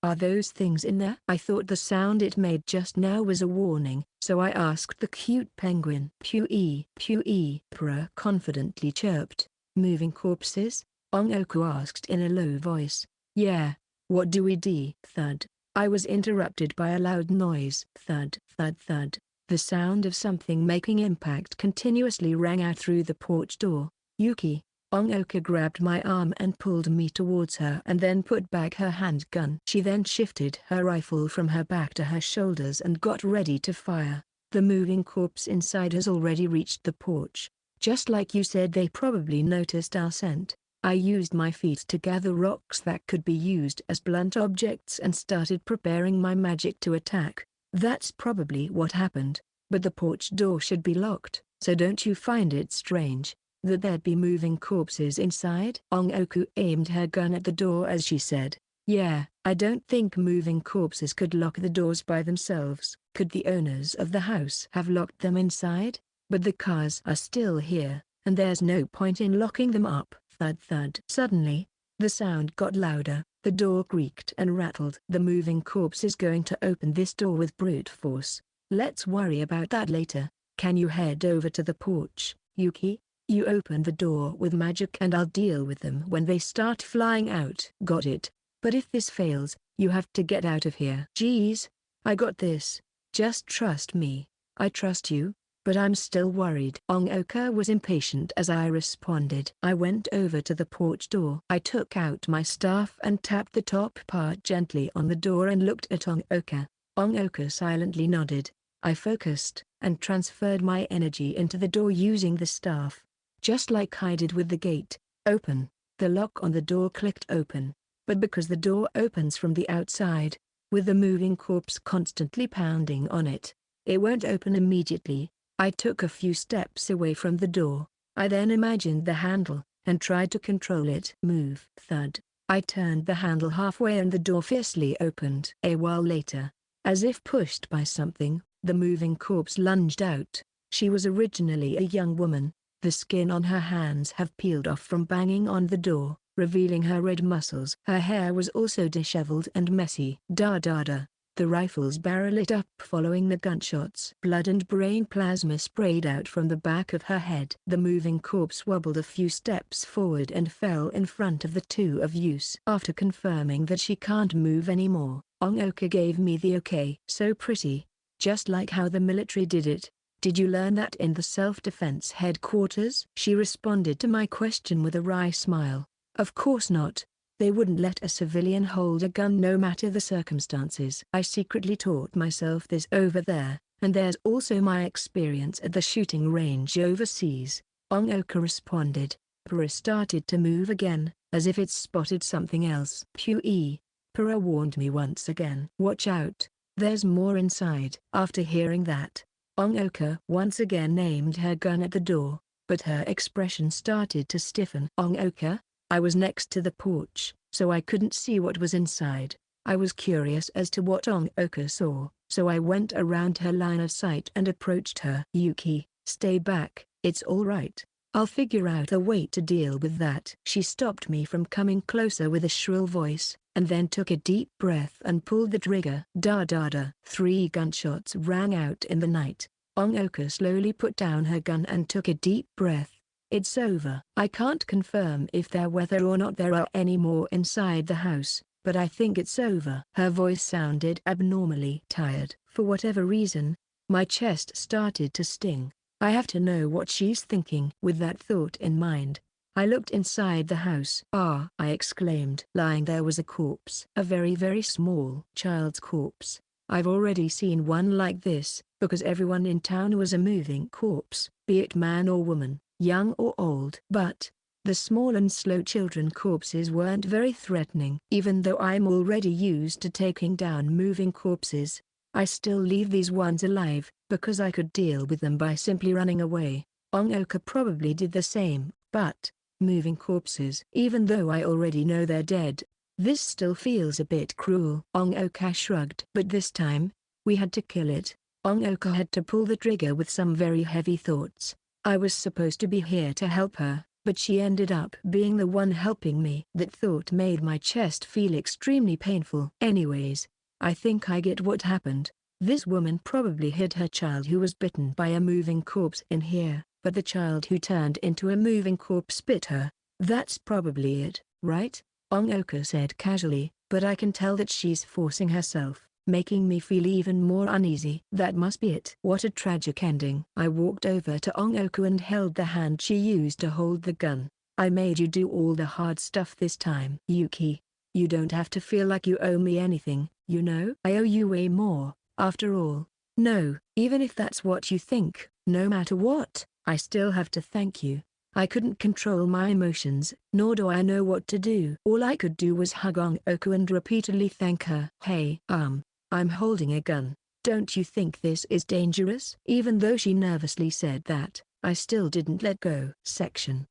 Are those things in there? I thought the sound it made just now was a warning, so I asked the cute penguin. Pui, Pura confidently chirped. Moving corpses? Onoka asked in a low voice. Yeah. What do we do? Thud. I was interrupted by a loud noise. Thud, thud, thud. The sound of something making impact continuously rang out through the porch door. Yuki. Onoka grabbed my arm and pulled me towards her and then put back her handgun. She then shifted her rifle from her back to her shoulders and got ready to fire. The moving corpse inside has already reached the porch. Just like you said, they probably noticed our scent. I used my feet to gather rocks that could be used as blunt objects and started preparing my magic to attack. That's probably what happened, but the porch door should be locked, so don't you find it strange that there'd be moving corpses inside? Onoka aimed her gun at the door as she said. Yeah, I don't think moving corpses could lock the doors by themselves. Could the owners of the house have locked them inside? But the cars are still here, and there's no point in locking them up. Thud thud. Suddenly, the sound got louder, the door creaked and rattled. The moving corpse is going to open this door with brute force. Let's worry about that later. Can you head over to the porch, Yuki? You open the door with magic and I'll deal with them when they start flying out. Got it. But if this fails, you have to get out of here. Geez, I got this. Just trust me. I trust you, but I'm still worried. Onoka was impatient as I responded. I went over to the porch door. I took out my staff and tapped the top part gently on the door and looked at Onoka. Onoka silently nodded. I focused and transferred my energy into the door using the staff. Just like I did with the gate. Open. The lock on the door clicked open. But because the door opens from the outside, with the moving corpse constantly pounding on it, it won't open immediately. I took a few steps away from the door. I then imagined the handle, and tried to control it. Move. Thud. I turned the handle halfway and the door fiercely opened. A while later, as if pushed by something, the moving corpse lunged out. She was originally a young woman. The skin on her hands have peeled off from banging on the door, revealing her red muscles. Her hair was also disheveled and messy. Da da da. The rifle's barrel lit up following the gunshots. Blood and brain plasma sprayed out from the back of her head. The moving corpse wobbled a few steps forward and fell in front of the two of you. After confirming that she can't move anymore, Onoka gave me the okay. So pretty. Just like how the military did it. Did you learn that in the self-defense headquarters? She responded to my question with a wry smile. Of course not. They wouldn't let a civilian hold a gun no matter the circumstances. I secretly taught myself this over there, and there's also my experience at the shooting range overseas. Onoka responded. Pura started to move again, as if it spotted something else. Pui. Pura warned me once again. Watch out, there's more inside. After hearing that, Onoka once again aimed her gun at the door, but her expression started to stiffen. Onoka? I was next to the porch, so I couldn't see what was inside. I was curious as to what Onoka saw, so I went around her line of sight and approached her. Yuki, stay back. It's all right. I'll figure out a way to deal with that. She stopped me from coming closer with a shrill voice, and then took a deep breath and pulled the trigger. Da da da. 3 gunshots rang out in the night. Onoka slowly put down her gun and took a deep breath. It's over. I can't confirm if whether or not there are any more inside the house, but I think it's over. Her voice sounded abnormally tired. For whatever reason, my chest started to sting. I have to know what she's thinking. With that thought in mind, I looked inside the house. Ah! I exclaimed. Lying there was a corpse. A very very small child's corpse. I've already seen one like this, because everyone in town was a moving corpse, be it man or woman, young or old. But the small and slow children corpses weren't very threatening. Even though I'm already used to taking down moving corpses, I still leave these ones alive, because I could deal with them by simply running away. Onoka probably did the same, but moving corpses, even though I already know they're dead, this still feels a bit cruel. Onoka shrugged. But this time, we had to kill it. Onoka had to pull the trigger with some very heavy thoughts. I was supposed to be here to help her, but she ended up being the one helping me. That thought made my chest feel extremely painful. Anyways, I think I get what happened. This woman probably hid her child who was bitten by a moving corpse in here, but the child who turned into a moving corpse bit her. That's probably it, right? Onoka said casually, but I can tell that she's forcing herself, making me feel even more uneasy. That must be it. What a tragic ending. I walked over to Onoka and held the hand she used to hold the gun. I made you do all the hard stuff this time. Yuki, you don't have to feel like you owe me anything, you know? I owe you way more, after all. No, even if that's what you think, no matter what, I still have to thank you. I couldn't control my emotions, nor do I know what to do. All I could do was hug Onoka and repeatedly thank her. Hey, I'm holding a gun. Don't you think this is dangerous? Even though she nervously said that, I still didn't let go.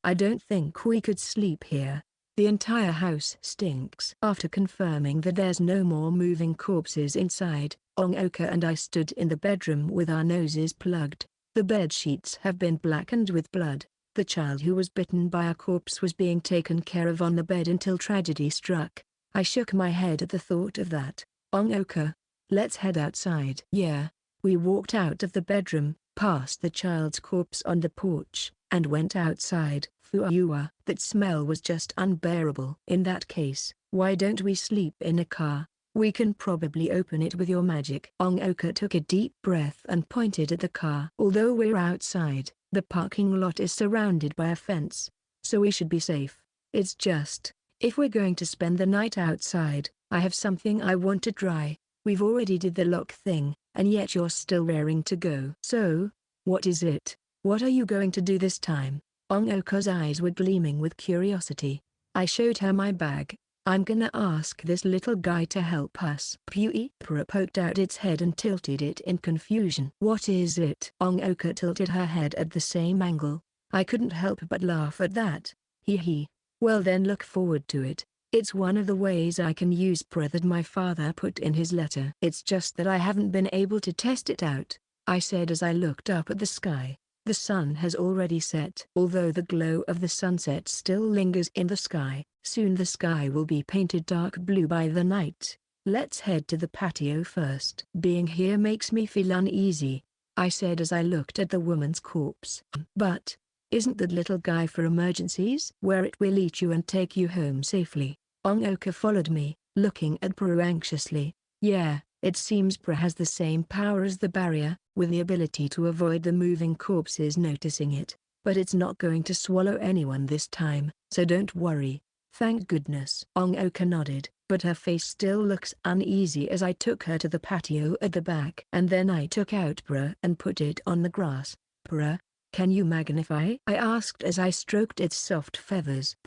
I don't think we could sleep here. The entire house stinks. After confirming that there's no more moving corpses inside, Onoka and I stood in the bedroom with our noses plugged. The bed sheets have been blackened with blood. The child who was bitten by a corpse was being taken care of on the bed until tragedy struck. I shook my head at the thought of that. Onoka, let's head outside. Yeah. We walked out of the bedroom, past the child's corpse on the porch, and went outside. Fuwa, that smell was just unbearable. In that case, why don't we sleep in a car? We can probably open it with your magic. Onoka took a deep breath and pointed at the car. Although we're outside, the parking lot is surrounded by a fence, so we should be safe. It's just, if we're going to spend the night outside, I have something I want to try. We've already did the lock thing, and yet you're still raring to go. So, what is it? What are you going to do this time? Onoka's eyes were gleaming with curiosity. I showed her my bag. I'm gonna ask this little guy to help us. Pura poked out its head and tilted it in confusion. What is it? Onoka tilted her head at the same angle. I couldn't help but laugh at that. Hee. Well then look forward to it. It's one of the ways I can use Pura that my father put in his letter. It's just that I haven't been able to test it out, I said as I looked up at the sky. The sun has already set. Although the glow of the sunset still lingers in the sky, soon the sky will be painted dark blue by the night. Let's head to the patio first. Being here makes me feel uneasy, I said as I looked at the woman's corpse. But, isn't that little guy for emergencies? Where it will eat you and take you home safely. Onoka followed me, looking at Pura anxiously. Yeah, it seems Pura has the same power as the barrier, with the ability to avoid the moving corpses noticing it. But it's not going to swallow anyone this time, so don't worry. Thank goodness. Onoka nodded, but her face still looks uneasy as I took her to the patio at the back. And then I took out Pura and put it on the grass. Pura, can you magnify? I asked as I stroked its soft feathers.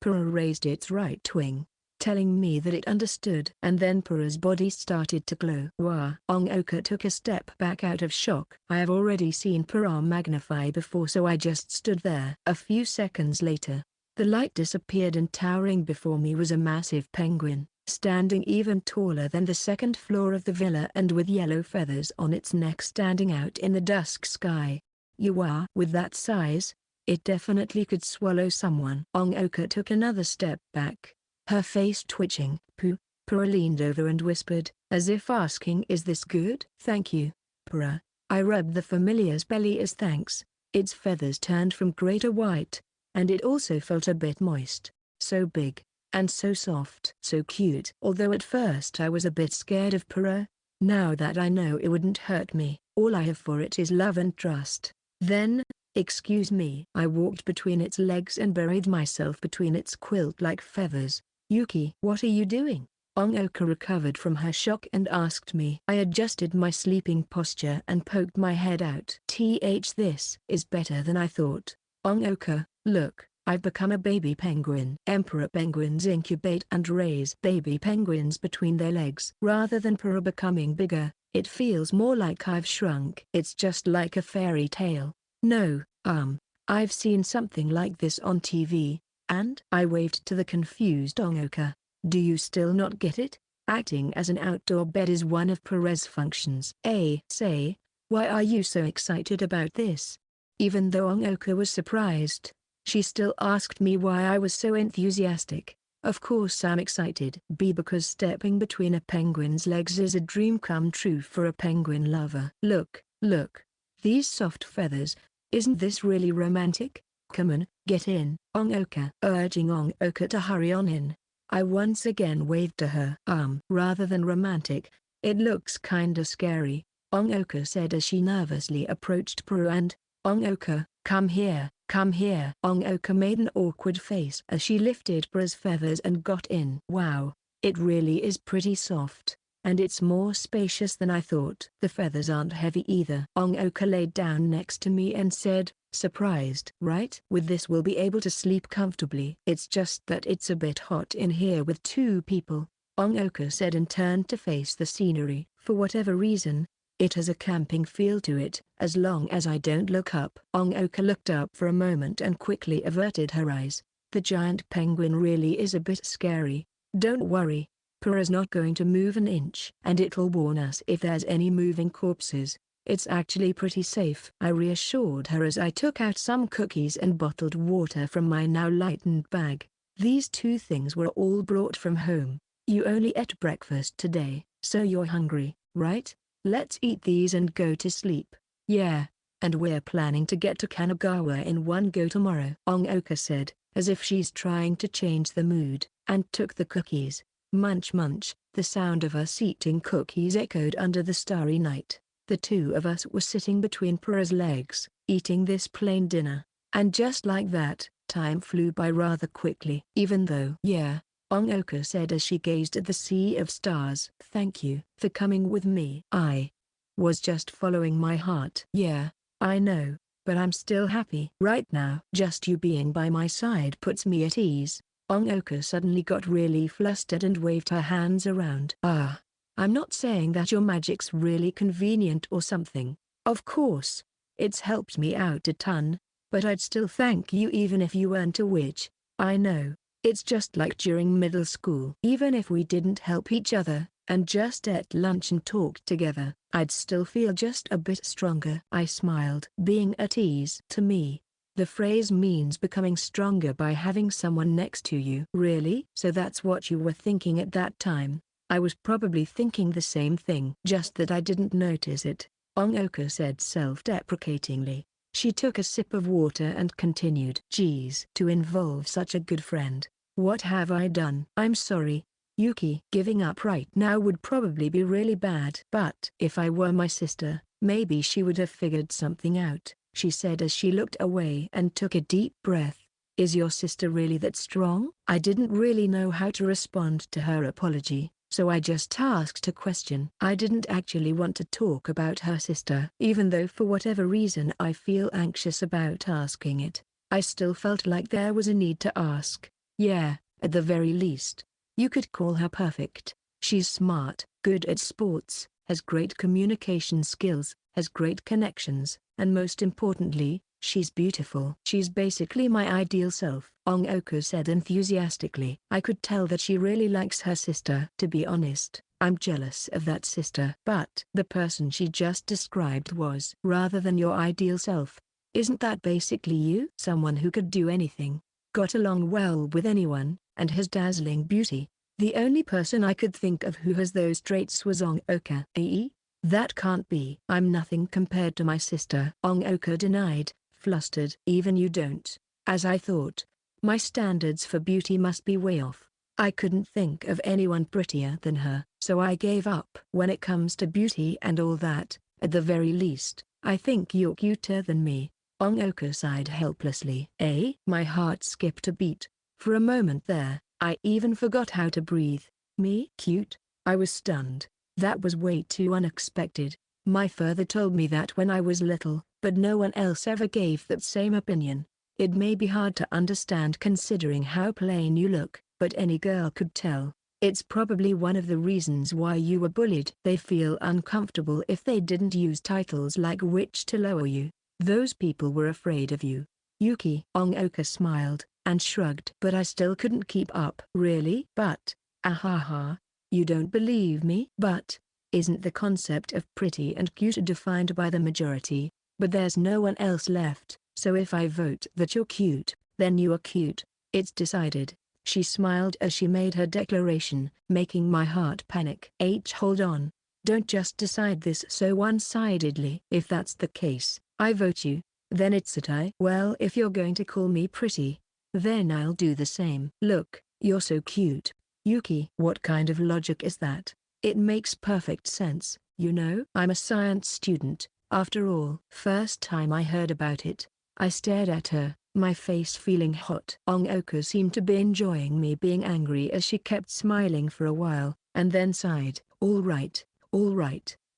Pura raised its right wing, telling me that it understood. And then Pura's body started to glow. Wah! Onoka took a step back out of shock. I have already seen Pura magnify before, so I just stood there. A few seconds later, the light disappeared and towering before me was a massive penguin, standing even taller than the second floor of the villa and with yellow feathers on its neck standing out in the dusk sky. With that size, it definitely could swallow someone. Onoka took another step back, her face twitching. Pura leaned over and whispered, as if asking, is this good? Thank you, Pura. I rubbed the familiar's belly as thanks. Its feathers turned from grey to white, and it also felt a bit moist. So big, and so soft. So cute. Although at first I was a bit scared of Pura, now that I know it wouldn't hurt me, all I have for it is love and trust. Then, excuse me. I walked between its legs and buried myself between its quilt-like feathers. Yuki, what are you doing? Onoka recovered from her shock and asked me. I adjusted my sleeping posture and poked my head out. This is better than I thought. Onoka, look, I've become a baby penguin. Emperor penguins incubate and raise baby penguins between their legs. Rather than Pura becoming bigger, it feels more like I've shrunk. It's just like a fairy tale. No, I've seen something like this on TV, and I waved to the confused Onoka. Do you still not get it? Acting as an outdoor bed is one of Pura's functions. Say, why are you so excited about this? Even though Onoka was surprised, She still asked me why I was so enthusiastic. Of course I'm excited. B, because stepping between a penguin's legs is a dream come true for a penguin lover. Look, look. These soft feathers. Isn't this really romantic? Come on, get in. Onoka, urging Onoka to hurry on in. I once again waved to her. Rather than romantic, it looks kinda scary, Onoka said as she nervously approached Prue and, Onoka, come here, come here. Onoka made an awkward face as she lifted Prue's feathers and got in. Wow, it really is pretty soft, and it's more spacious than I thought. The feathers aren't heavy either. Onoka laid down next to me and said, surprised, right? With this we'll be able to sleep comfortably. It's just that it's a bit hot in here with two people, Onoka said and turned to face the scenery. For whatever reason, it has a camping feel to it, as long as I don't look up. Onoka looked up for a moment and quickly averted her eyes. The giant penguin really is a bit scary. Don't worry, Pura's not going to move an inch. And it'll warn us if there's any moving corpses. It's actually pretty safe, I reassured her as I took out some cookies and bottled water from my now lightened bag. These two things were all brought from home. You only ate breakfast today, so you're hungry, right? Let's eat these and go to sleep. Yeah, and we're planning to get to Kanagawa in one go tomorrow, Onoka said, as if she's trying to change the mood, and took the cookies. Munch munch, the sound of us eating cookies echoed under the starry night. The two of us were sitting between Pura's legs, eating this plain dinner, and just like that, time flew by rather quickly. Even though, yeah, Onoka said as she gazed at the sea of stars. Thank you for coming with me. I was just following my heart. Yeah, I know, but I'm still happy right now. Just you being by my side puts me at ease. Onoka suddenly got really flustered and waved her hands around. I'm not saying that your magic's really convenient or something. Of course, it's helped me out a ton, but I'd still thank you even if you weren't a witch. I know. It's just like during middle school. Even if we didn't help each other, and just ate lunch and talked together, I'd still feel just a bit stronger. I smiled. Being at ease. To me, the phrase means becoming stronger by having someone next to you. Really? So that's what you were thinking at that time. I was probably thinking the same thing. Just that I didn't notice it, Onoka said self-deprecatingly. She took a sip of water and continued. Geez. To involve such a good friend. What have I done? I'm sorry, Yuki. Giving up right now would probably be really bad. But if I were my sister, maybe she would have figured something out, she said as she looked away and took a deep breath. Is your sister really that strong? I didn't really know how to respond to her apology, so I just asked a question. I didn't actually want to talk about her sister. Even though for whatever reason I feel anxious about asking it, I still felt like there was a need to ask. Yeah, at the very least, you could call her perfect. She's smart, good at sports, has great communication skills, has great connections, and most importantly, she's beautiful. She's basically my ideal self, Onoka said enthusiastically. I could tell that she really likes her sister. To be honest, I'm jealous of that sister. But the person she just described was rather than your ideal self. Isn't that basically you? Someone who could do anything, got along well with anyone, and has dazzling beauty. The only person I could think of who has those traits was Onoka. That can't be. I'm nothing compared to my sister, Onoka denied, flustered. Even you don't. As I thought. My standards for beauty must be way off. I couldn't think of anyone prettier than her, so I gave up. When it comes to beauty and all that, at the very least, I think you're cuter than me, Onoka sighed helplessly. My heart skipped a beat. For a moment there, I even forgot how to breathe. Me? Cute? I was stunned. That was way too unexpected. My father told me that when I was little, but no one else ever gave that same opinion. It may be hard to understand considering how plain you look, but any girl could tell. It's probably one of the reasons why you were bullied. They feel uncomfortable if they didn't use titles like witch to lower you. Those people were afraid of you. Yuki. Onoka smiled, and shrugged. But I still couldn't keep up. Really? But, ahaha, you don't believe me? But, isn't the concept of pretty and cute defined by the majority? But there's no one else left, so if I vote that you're cute, Then you are cute. It's decided. She smiled as she made her declaration, making my heart panic. Hold on. Don't just decide this so one-sidedly. If that's the case, I vote you. Then it's a tie. Well, if you're going to call me pretty, then I'll do the same. Look, you're so cute. Yuki. What kind of logic is that? It makes perfect sense, you know. I'm a science student, after all. First time I heard about it, I stared at her, my face feeling hot. Onoka seemed to be enjoying me being angry as she kept smiling for a while, and then sighed. All right.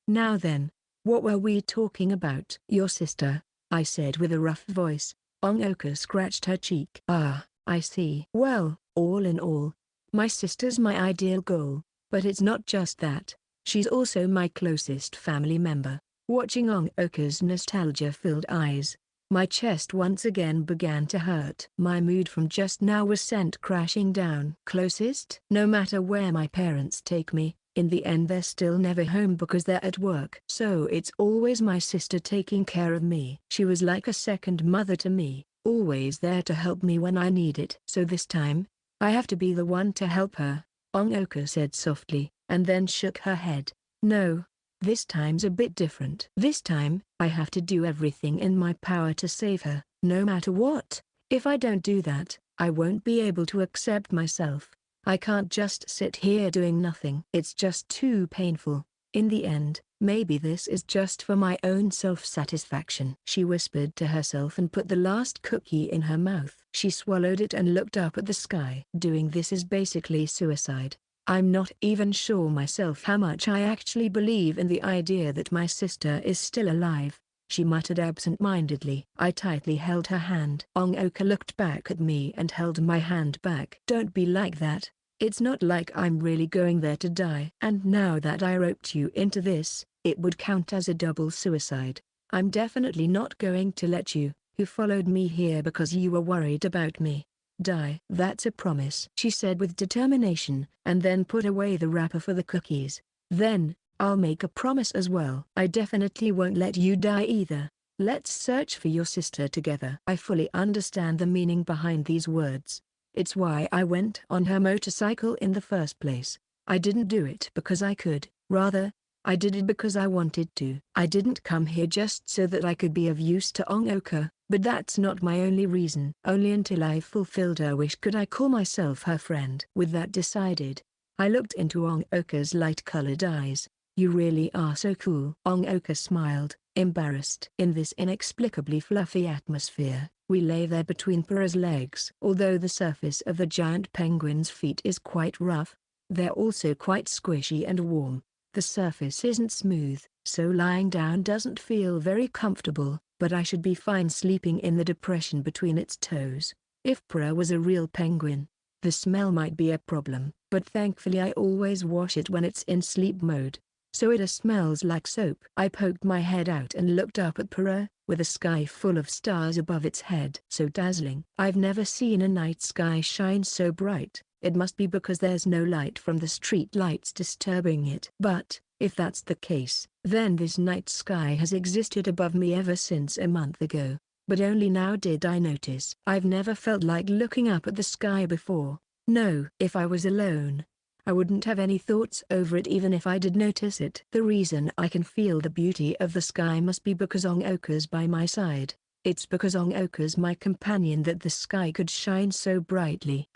Now then, what were we talking about? Your sister, I said with a rough voice. Onoka scratched her cheek. Ah, I see. Well, all in all, my sister's my ideal goal, but it's not just that. She's also my closest family member. Watching Onoka's nostalgia-filled eyes, my chest once again began to hurt. My mood from just now was sent crashing down. Closest? No matter where my parents take me, in the end they're still never home because they're at work. So it's always my sister taking care of me. She was like a second mother to me, always there to help me when I need it. So this time, I have to be the one to help her, Onoka said softly, and then shook her head. No. This time's a bit different. This time, I have to do everything in my power to save her, no matter what. If I don't do that, I won't be able to accept myself. I can't just sit here doing nothing. It's just too painful. In the end, maybe this is just for my own self-satisfaction. She whispered to herself and put the last cookie in her mouth. She swallowed it and looked up at the sky. Doing this is basically suicide. I'm not even sure myself how much I actually believe in the idea that my sister is still alive, she muttered absent-mindedly. I tightly held her hand. Onoka looked back at me and held my hand back. Don't be like that. It's not like I'm really going there to die. And now that I roped you into this, it would count as a double suicide. I'm definitely not going to let you, who followed me here because you were worried about me, die. That's a promise, she said with determination, and then put away the wrapper for the cookies. Then, I'll make a promise as well. I definitely won't let you die either. Let's search for your sister together. I fully understand the meaning behind these words. It's why I went on her motorcycle in the first place. I didn't do it because I could, rather, I did it because I wanted to. I didn't come here just so that I could be of use to Onoka, but that's not my only reason. Only until I fulfilled her wish could I call myself her friend. With that decided, I looked into Onoka's light-colored eyes. You really are so cool. Onoka smiled, embarrassed. In this inexplicably fluffy atmosphere, we lay there between Pura's legs. Although the surface of the giant penguin's feet is quite rough, they're also quite squishy and warm. The surface isn't smooth, so lying down doesn't feel very comfortable, but I should be fine sleeping in the depression between its toes. If Pura was a real penguin, the smell might be a problem, but thankfully I always wash it when it's in sleep mode, so it smells like soap. I poked my head out and looked up at Pura, with a sky full of stars above its head. So dazzling. I've never seen a night sky shine so bright. It must be because there's no light from the street lights disturbing it. But, if that's the case, then this night sky has existed above me ever since a month ago. But only now did I notice. I've never felt like looking up at the sky before. No. If I was alone, I wouldn't have any thoughts over it even if I did notice it. The reason I can feel the beauty of the sky must be because Onoka's by my side. It's because Onoka's my companion that the sky could shine so brightly.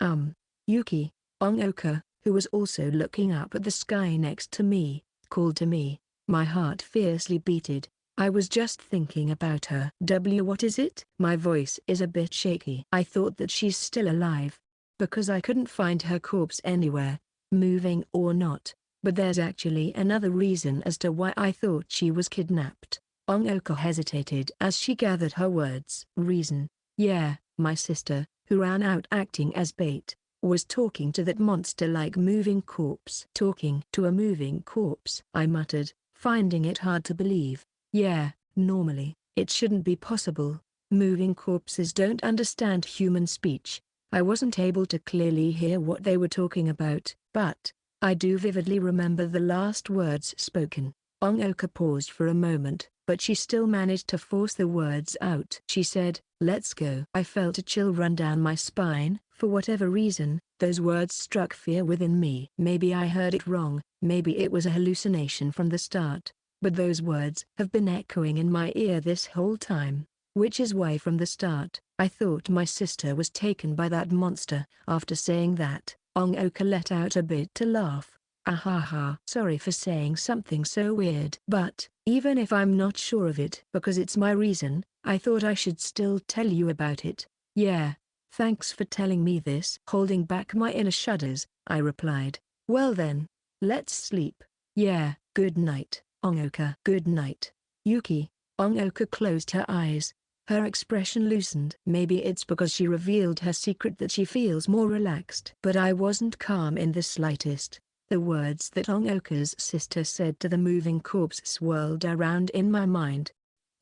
Yuki, Onoka, who was also looking up at the sky next to me, called to me. My heart fiercely beated. I was just thinking about her. What is it? My voice is a bit shaky. I thought that she's still alive, because I couldn't find her corpse anywhere, moving or not. But there's actually another reason as to why I thought she was kidnapped. Onoka hesitated as she gathered her words. Reason? Yeah, my sister, who ran out acting as bait, was talking to that monster-like moving corpse. Talking to a moving corpse? I muttered, finding it hard to believe. Yeah, normally, it shouldn't be possible. Moving corpses don't understand human speech. I wasn't able to clearly hear what they were talking about, but I do vividly remember the last words spoken. Onoka paused for a moment, but she still managed to force the words out. She said, "Let's go." I felt a chill run down my spine. For whatever reason, those words struck fear within me. Maybe I heard it wrong, maybe it was a hallucination from the start, but those words have been echoing in my ear this whole time, which is why from the start, I thought my sister was taken by that monster. After saying that, Onoka let out a bit to laugh. Ahaha. Sorry for saying something so weird. But, even if I'm not sure of it because it's my reason, I thought I should still tell you about it. Yeah. Thanks for telling me this. Holding back my inner shudders, I replied. Well then, let's sleep. Yeah, good night, Onoka. Good night, Yuki. Onoka closed her eyes. Her expression loosened. Maybe it's because she revealed her secret that she feels more relaxed. But I wasn't calm in the slightest. The words that Onoka's sister said to the moving corpse swirled around in my mind.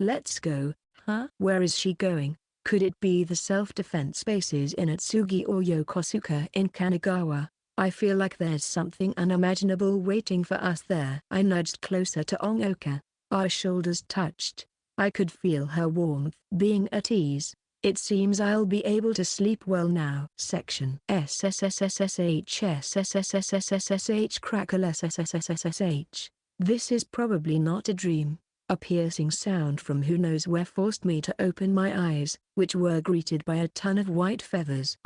Let's go, huh? Where is she going? Could it be the self-defense bases in Atsugi or Yokosuka in Kanagawa? I feel like there's something unimaginable waiting for us there. I nudged closer to Onoka. Our shoulders touched. I could feel her warmth. Being at ease, it seems I'll be able to sleep well now. Section SSSSSHSSSSSSSSH Crackle SSSSSSH. This is probably not a dream. A piercing sound from who knows where forced me to open my eyes, which were greeted by a ton of white feathers.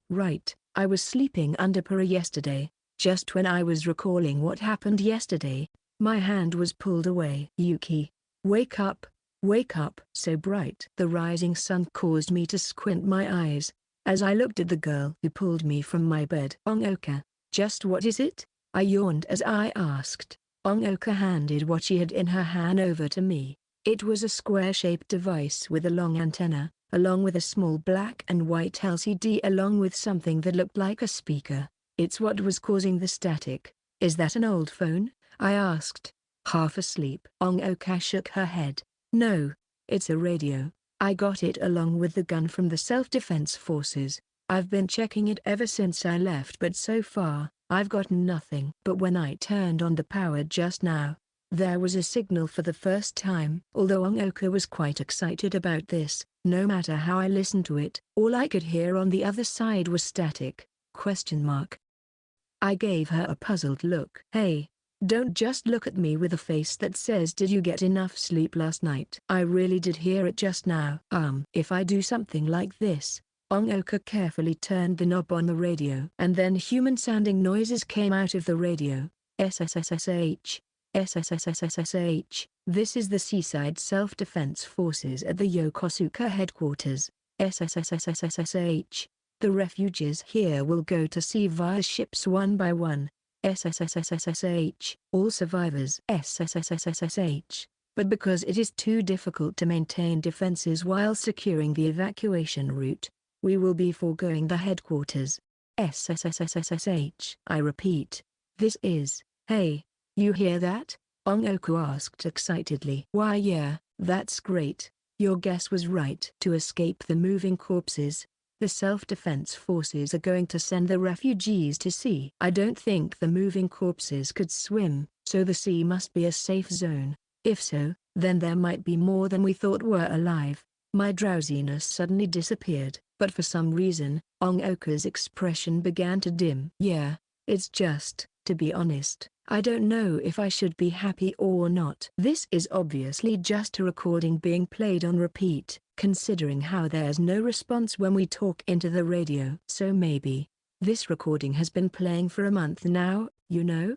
Right, I was sleeping under Para yesterday. Just when I was recalling what happened yesterday, my hand was pulled away. Yuki, wake up, wake up. So bright. The rising sun caused me to squint my eyes, as I looked at the girl who pulled me from my bed. Onoka, just what is it? I yawned as I asked. Onoka handed what she had in her hand over to me. It was a square-shaped device with a long antenna, along with a small black and white LCD along with something that looked like a speaker. It's what was causing the static. Is that an old phone? I asked, half asleep. Onoka shook her head. No, it's a radio. I got it along with the gun from the self-defense forces. I've been checking it ever since I left, but so far, I've got nothing. But when I turned on the power just now, there was a signal for the first time. Although Onoka was quite excited about this, no matter how I listened to it, all I could hear on the other side was static. I gave her a puzzled look. Hey, don't just look at me with a face that says did you get enough sleep last night? I really did hear it just now. If I do something like this. Onoka carefully turned the knob on the radio. And then human-sounding noises came out of the radio. SSSSH. SSSSSH. This is the Seaside Self-Defense Forces at the Yokosuka headquarters. SSSSSH. The refugees here will go to sea via ships one by one. SSSSSH. All survivors. SSSSSH. But because it is too difficult to maintain defenses while securing the evacuation route, we will be foregoing the headquarters. SSSSSH. I repeat. This is. Hey, you hear that? Onoka asked excitedly. Why yeah, that's great. Your guess was right. To escape the moving corpses, the self-defense forces are going to send the refugees to sea. I don't think the moving corpses could swim, so the sea must be a safe zone. If so, then there might be more than we thought were alive. My drowsiness suddenly disappeared, but for some reason, Onoka's expression began to dim. Yeah, it's just, to be honest, I don't know if I should be happy or not. This is obviously just a recording being played on repeat, considering how there's no response when we talk into the radio. So maybe, this recording has been playing for a month now, you know?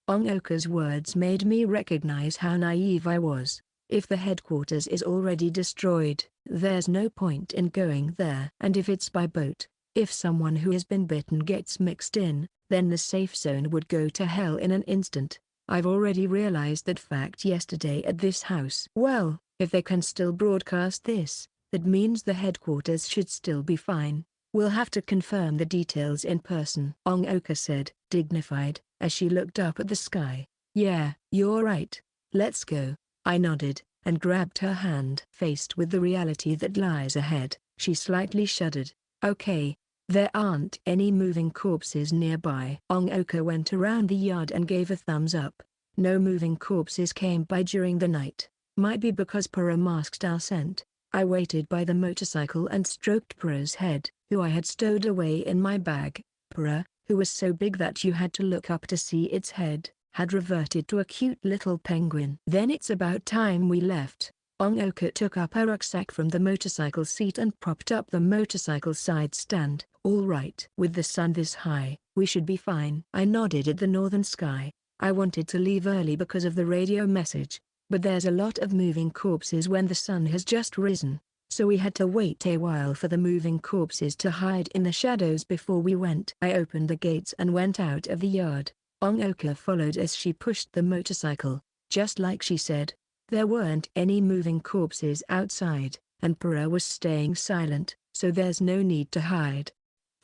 Onoka's words made me recognize how naive I was. If the headquarters is already destroyed, there's no point in going there. And if it's by boat, if someone who has been bitten gets mixed in, then the safe zone would go to hell in an instant. I've already realized that fact yesterday at this house. Well, if they can still broadcast this, that means the headquarters should still be fine. We'll have to confirm the details in person. Onoka said, dignified, as she looked up at the sky. Yeah, you're right. Let's go. I nodded, and grabbed her hand. Faced with the reality that lies ahead, she slightly shuddered. Okay, there aren't any moving corpses nearby. Onoka went around the yard and gave a thumbs up. No moving corpses came by during the night. Might be because Pura masked our scent. I waited by the motorcycle and stroked Pura's head, who I had stowed away in my bag. Pura, who was so big that you had to look up to see its head, had reverted to a cute little penguin. Then it's about time we left. Onoka took up her rucksack from the motorcycle seat and propped up the motorcycle side stand. All right. With the sun this high, we should be fine. I nodded at the northern sky. I wanted to leave early because of the radio message, but there's a lot of moving corpses when the sun has just risen, so we had to wait a while for the moving corpses to hide in the shadows before we went. I opened the gates and went out of the yard. Onoka followed as she pushed the motorcycle. Just like she said, there weren't any moving corpses outside, and Pura was staying silent, so there's no need to hide.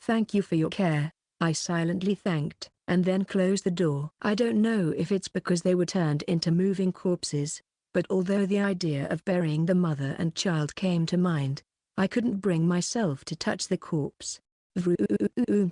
Thank you for your care, I silently thanked, and then closed the door. I don't know if it's because they were turned into moving corpses, but although the idea of burying the mother and child came to mind, I couldn't bring myself to touch the corpse.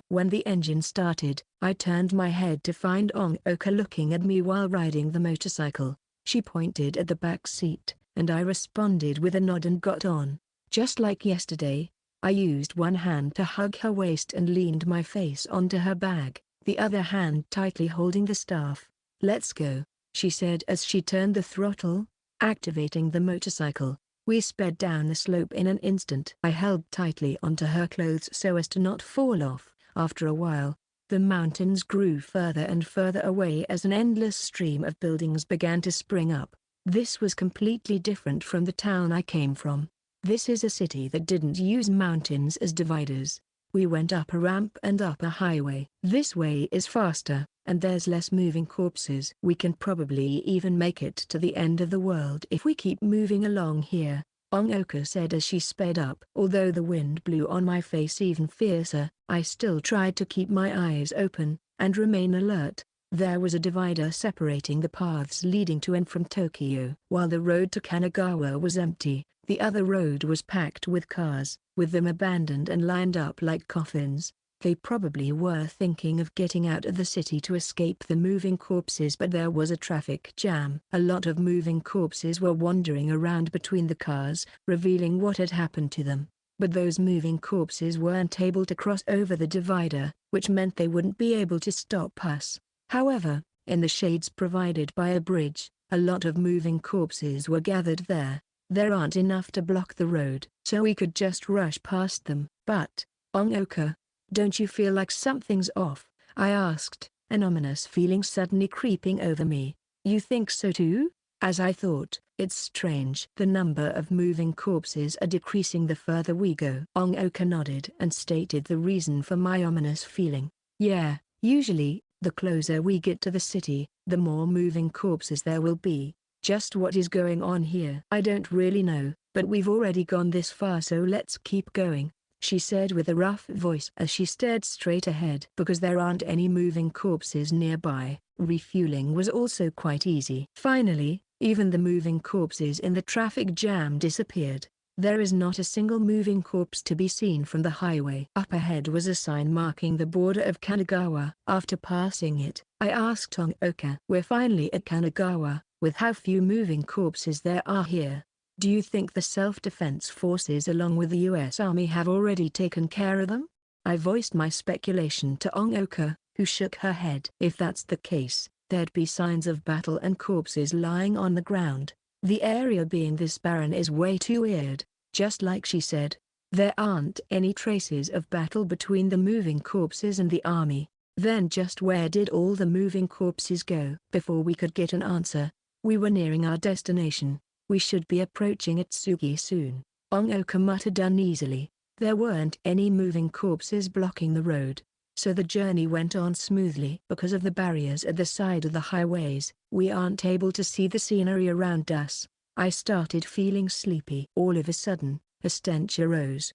When the engine started, I turned my head to find Onoka looking at me while riding the motorcycle. She pointed at the back seat, and I responded with a nod and got on. Just like yesterday, I used one hand to hug her waist and leaned my face onto her bag, the other hand tightly holding the staff. Let's go, she said as she turned the throttle, activating the motorcycle. We sped down the slope in an instant. I held tightly onto her clothes so as to not fall off. After a while, the mountains grew further and further away as an endless stream of buildings began to spring up. This was completely different from the town I came from. This is a city that didn't use mountains as dividers. We went up a ramp and up a highway. This way is faster, and there's less moving corpses. We can probably even make it to the end of the world if we keep moving along here, Onoka said as she sped up. Although the wind blew on my face even fiercer, I still tried to keep my eyes open and remain alert. There was a divider separating the paths leading to and from Tokyo. While the road to Kanagawa was empty, the other road was packed with cars, with them abandoned and lined up like coffins. They probably were thinking of getting out of the city to escape the moving corpses, but there was a traffic jam. A lot of moving corpses were wandering around between the cars, revealing what had happened to them. But those moving corpses weren't able to cross over the divider, which meant they wouldn't be able to stop us. However, in the shades provided by a bridge, a lot of moving corpses were gathered there. There aren't enough to block the road, so we could just rush past them. But, Onoka, don't you feel like something's off? I asked, an ominous feeling suddenly creeping over me. You think so too? As I thought, it's strange. The number of moving corpses are decreasing the further we go. Onoka nodded and stated the reason for my ominous feeling. Yeah, usually, the closer we get to the city, the more moving corpses there will be. Just what is going on here? I don't really know, but we've already gone this far, so let's keep going, she said with a rough voice as she stared straight ahead. Because there aren't any moving corpses nearby, refueling was also quite easy. Finally, even the moving corpses in the traffic jam disappeared. There is not a single moving corpse to be seen from the highway. Up ahead was a sign marking the border of Kanagawa. After passing it, I asked Onoka, "We're finally at Kanagawa, with how few moving corpses there are here. Do you think the self-defense forces along with the US Army have already taken care of them?" I voiced my speculation to Onoka, who shook her head. If that's the case, there'd be signs of battle and corpses lying on the ground. The area being this barren is way too weird. Just like she said, there aren't any traces of battle between the moving corpses and the army. Then just where did all the moving corpses go? Before we could get an answer, we were nearing our destination. We should be approaching Atsugi soon, Onoka muttered uneasily. There weren't any moving corpses blocking the road, so the journey went on smoothly. Because of the barriers at the side of the highways, we aren't able to see the scenery around us. I started feeling sleepy. All of a sudden, a stench arose.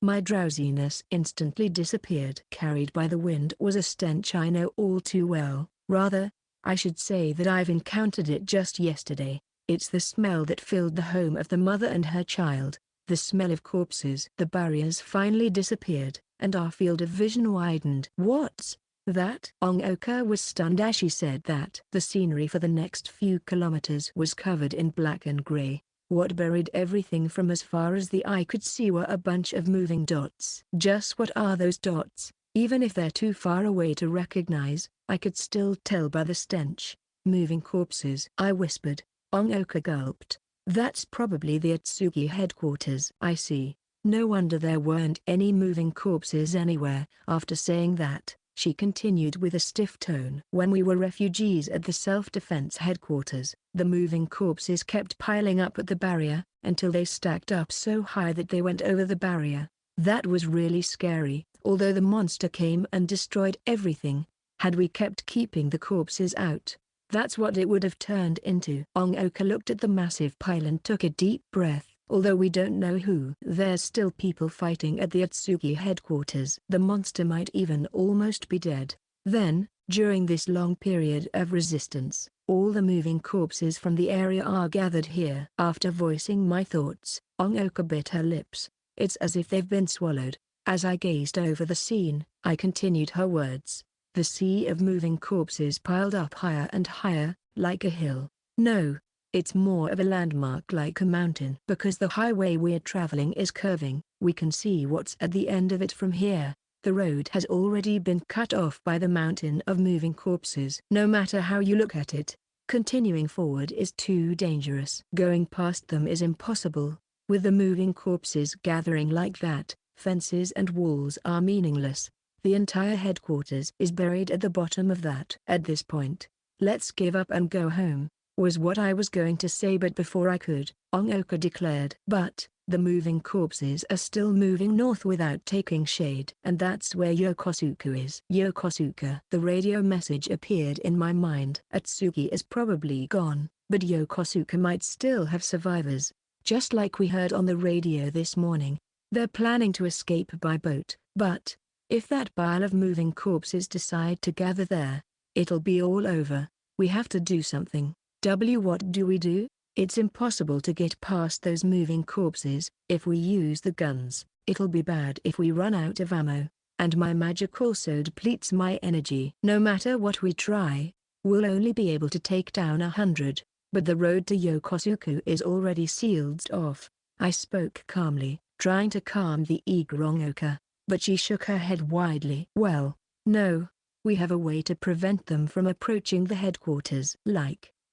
My drowsiness instantly disappeared. Carried by the wind was a stench I know all too well. Rather, I should say that I've encountered it just yesterday. It's the smell that filled the home of the mother and her child, the smell of corpses. The barriers finally disappeared, and our field of vision widened. What's That? Onoka was stunned as she said that. The scenery for the next few kilometers was covered in black and gray. What buried everything from as far as the eye could see were a bunch of moving dots. Just what are those dots? Even if they're too far away to recognize, I could still tell by the stench. Moving corpses, I whispered. Onoka gulped. That's probably the Atsugi headquarters. I see. No wonder there weren't any moving corpses anywhere. After saying that, she continued with a stiff tone. When we were refugees at the self-defense headquarters, the moving corpses kept piling up at the barrier, until they stacked up so high that they went over the barrier. That was really scary, although the monster came and destroyed everything. Had we kept keeping the corpses out, that's what it would have turned into. Onoka looked at the massive pile and took a deep breath. Although we don't know who, there's still people fighting at the Atsugi headquarters. The monster might even almost be dead. Then, during this long period of resistance, all the moving corpses from the area are gathered here. After voicing my thoughts, Onoka bit her lips. It's as if they've been swallowed. As I gazed over the scene, I continued her words. The sea of moving corpses piled up higher and higher, like a hill. No. It's more of a landmark like a mountain. Because the highway we're traveling is curving, we can see what's at the end of it from here. The road has already been cut off by the mountain of moving corpses. No matter how you look at it, continuing forward is too dangerous. Going past them is impossible. With the moving corpses gathering like that, fences and walls are meaningless. The entire headquarters is buried at the bottom of that. At this point, let's give up and go home, was what I was going to say, but before I could, Onoka declared. But, the moving corpses are still moving north without taking shade. And that's where Yokosuka is. Yokosuka. The radio message appeared in my mind. Atsugi is probably gone, but Yokosuka might still have survivors. Just like we heard on the radio this morning, they're planning to escape by boat. But, if that pile of moving corpses decide to gather there, it'll be all over. We have to do something. What do we do? It's impossible to get past those moving corpses. If we use the guns, it'll be bad if we run out of ammo. And my magic also depletes my energy. No matter what we try, we'll only be able to take down 100. But the road to Yokosuka is already sealed off. I spoke calmly, trying to calm the eager Onoka, but she shook her head widely. Well, no. We have a way to prevent them from approaching the headquarters.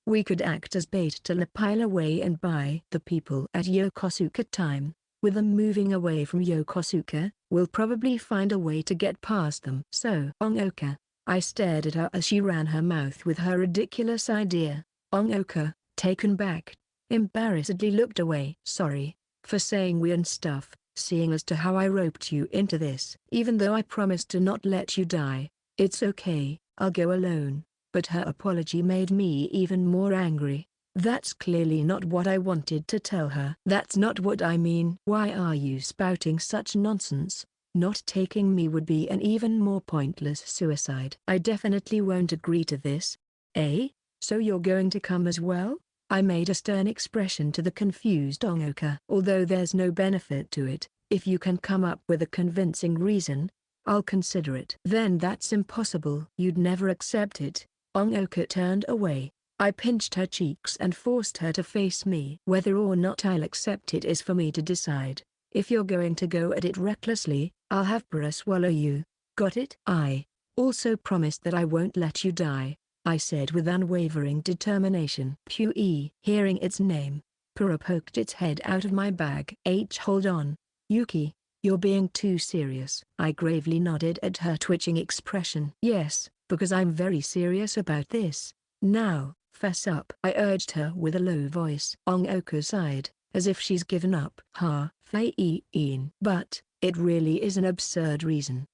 We could act as bait to pile away and buy the people at Yokosuka time. With them moving away from Yokosuka, we'll probably find a way to get past them. So, Onoka. I stared at her as she ran her mouth with her ridiculous idea. Onoka, taken back, embarrassedly looked away. Sorry for saying we and stuff, seeing as to how I roped you into this. Even though I promised to not let you die, it's okay, I'll go alone. But her apology made me even more angry. That's clearly not what I wanted to tell her. That's not what I mean. Why are you spouting such nonsense? Not taking me would be an even more pointless suicide. I definitely won't agree to this. Eh? So you're going to come as well? I made a stern expression to the confused Onoka. Although there's no benefit to it, if you can come up with a convincing reason, I'll consider it. Then that's impossible. You'd never accept it. Onoka turned away. I pinched her cheeks and forced her to face me. Whether or not I'll accept it is for me to decide. If you're going to go at it recklessly, I'll have Pura swallow you. Got it? I also promised that I won't let you die, I said with unwavering determination. Pui. Hearing its name, Pura poked its head out of my bag. Hold on, Yuki. You're being too serious. I gravely nodded at her twitching expression. Yes, because I'm very serious about this. Now, fess up, I urged her with a low voice. Onoka sighed, as if she's given up. Fine. But, it really is an absurd reason.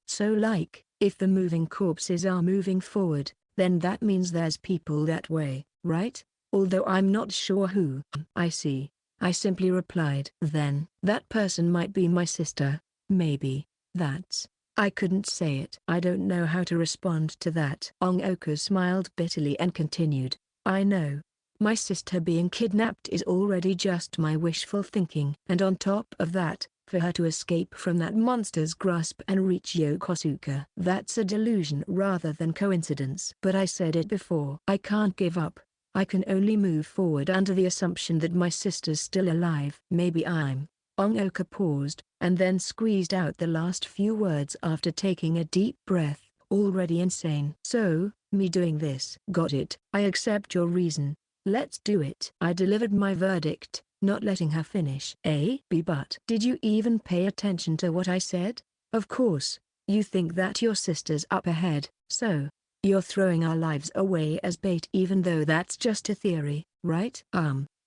So if the moving corpses are moving forward, then that means there's people that way, right? Although I'm not sure who. I see. I simply replied. Then, that person might be my sister. Maybe. I couldn't say it. I don't know how to respond to that. Onoka smiled bitterly and continued. I know. My sister being kidnapped is already just my wishful thinking. And on top of that, for her to escape from that monster's grasp and reach Yokosuka. That's a delusion rather than coincidence. But I said it before. I can't give up. I can only move forward under the assumption that my sister's still alive. Maybe I'm. Onoka paused, and then squeezed out the last few words after taking a deep breath. Already insane. So, me doing this. Got it. I accept your reason. Let's do it. I delivered my verdict, not letting her finish. But did you even pay attention to what I said? Of course, you think that your sister's up ahead, so you're throwing our lives away as bait even though that's just a theory, right?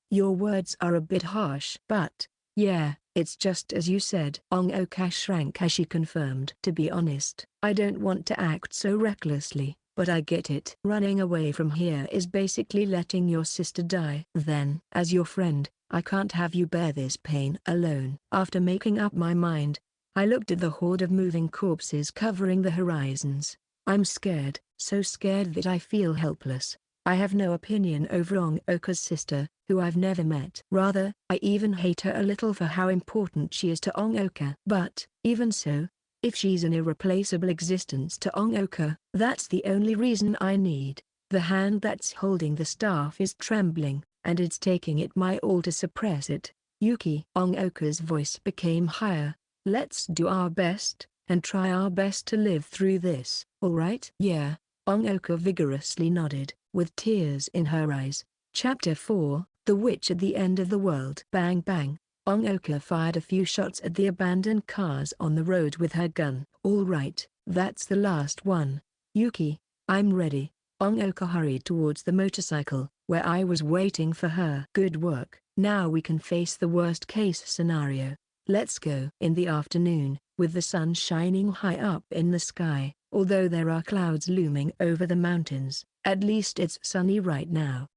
Your words are a bit harsh. But, yeah, it's just as you said. Onoka shrank as she confirmed. To be honest, I don't want to act so recklessly, but I get it. Running away from here is basically letting your sister die. Then, as your friend, I can't have you bear this pain alone. After making up my mind, I looked at the horde of moving corpses covering the horizons. I'm scared, so scared that I feel helpless. I have no opinion over Onoka's sister, who I've never met. Rather, I even hate her a little for how important she is to Onoka. But, even so, if she's an irreplaceable existence to Onoka, that's the only reason I need. The hand that's holding the staff is trembling, and it's taking it my all to suppress it. Yuki. Onoka's voice became higher. Let's do our best, and try our best to live through this, alright? Yeah. Onoka vigorously nodded, with tears in her eyes. Chapter 4, The Witch at the End of the World. Bang bang. Onoka fired a few shots at the abandoned cars on the road with her gun. All right, that's the last one. Yuki, I'm ready. Onoka hurried towards the motorcycle, where I was waiting for her. Good work. Now we can face the worst-case scenario. Let's go. In the afternoon, with the sun shining high up in the sky, although there are clouds looming over the mountains, at least it's sunny right now.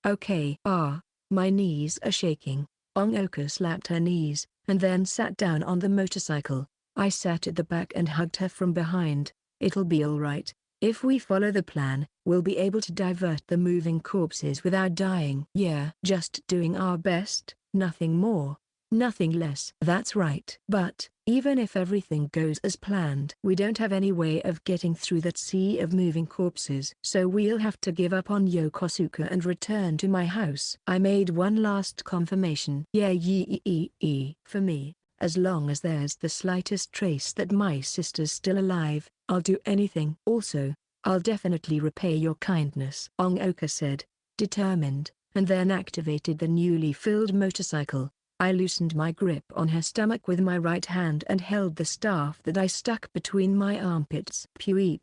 Okay. My knees are shaking. Onoka slapped her knees, and then sat down on the motorcycle. I sat at the back and hugged her from behind. It'll be alright. If we follow the plan, we'll be able to divert the moving corpses without dying. Yeah. Just doing our best, nothing more. Nothing less. That's right. But, even if everything goes as planned, we don't have any way of getting through that sea of moving corpses. So we'll have to give up on Yokosuka and return to my house. I made one last confirmation. Yeah. For me, as long as there's the slightest trace that my sister's still alive, I'll do anything. Also, I'll definitely repay your kindness, Onoka said, determined, and then activated the newly filled motorcycle. I loosened my grip on her stomach with my right hand and held the staff that I stuck between my armpits. Pewee,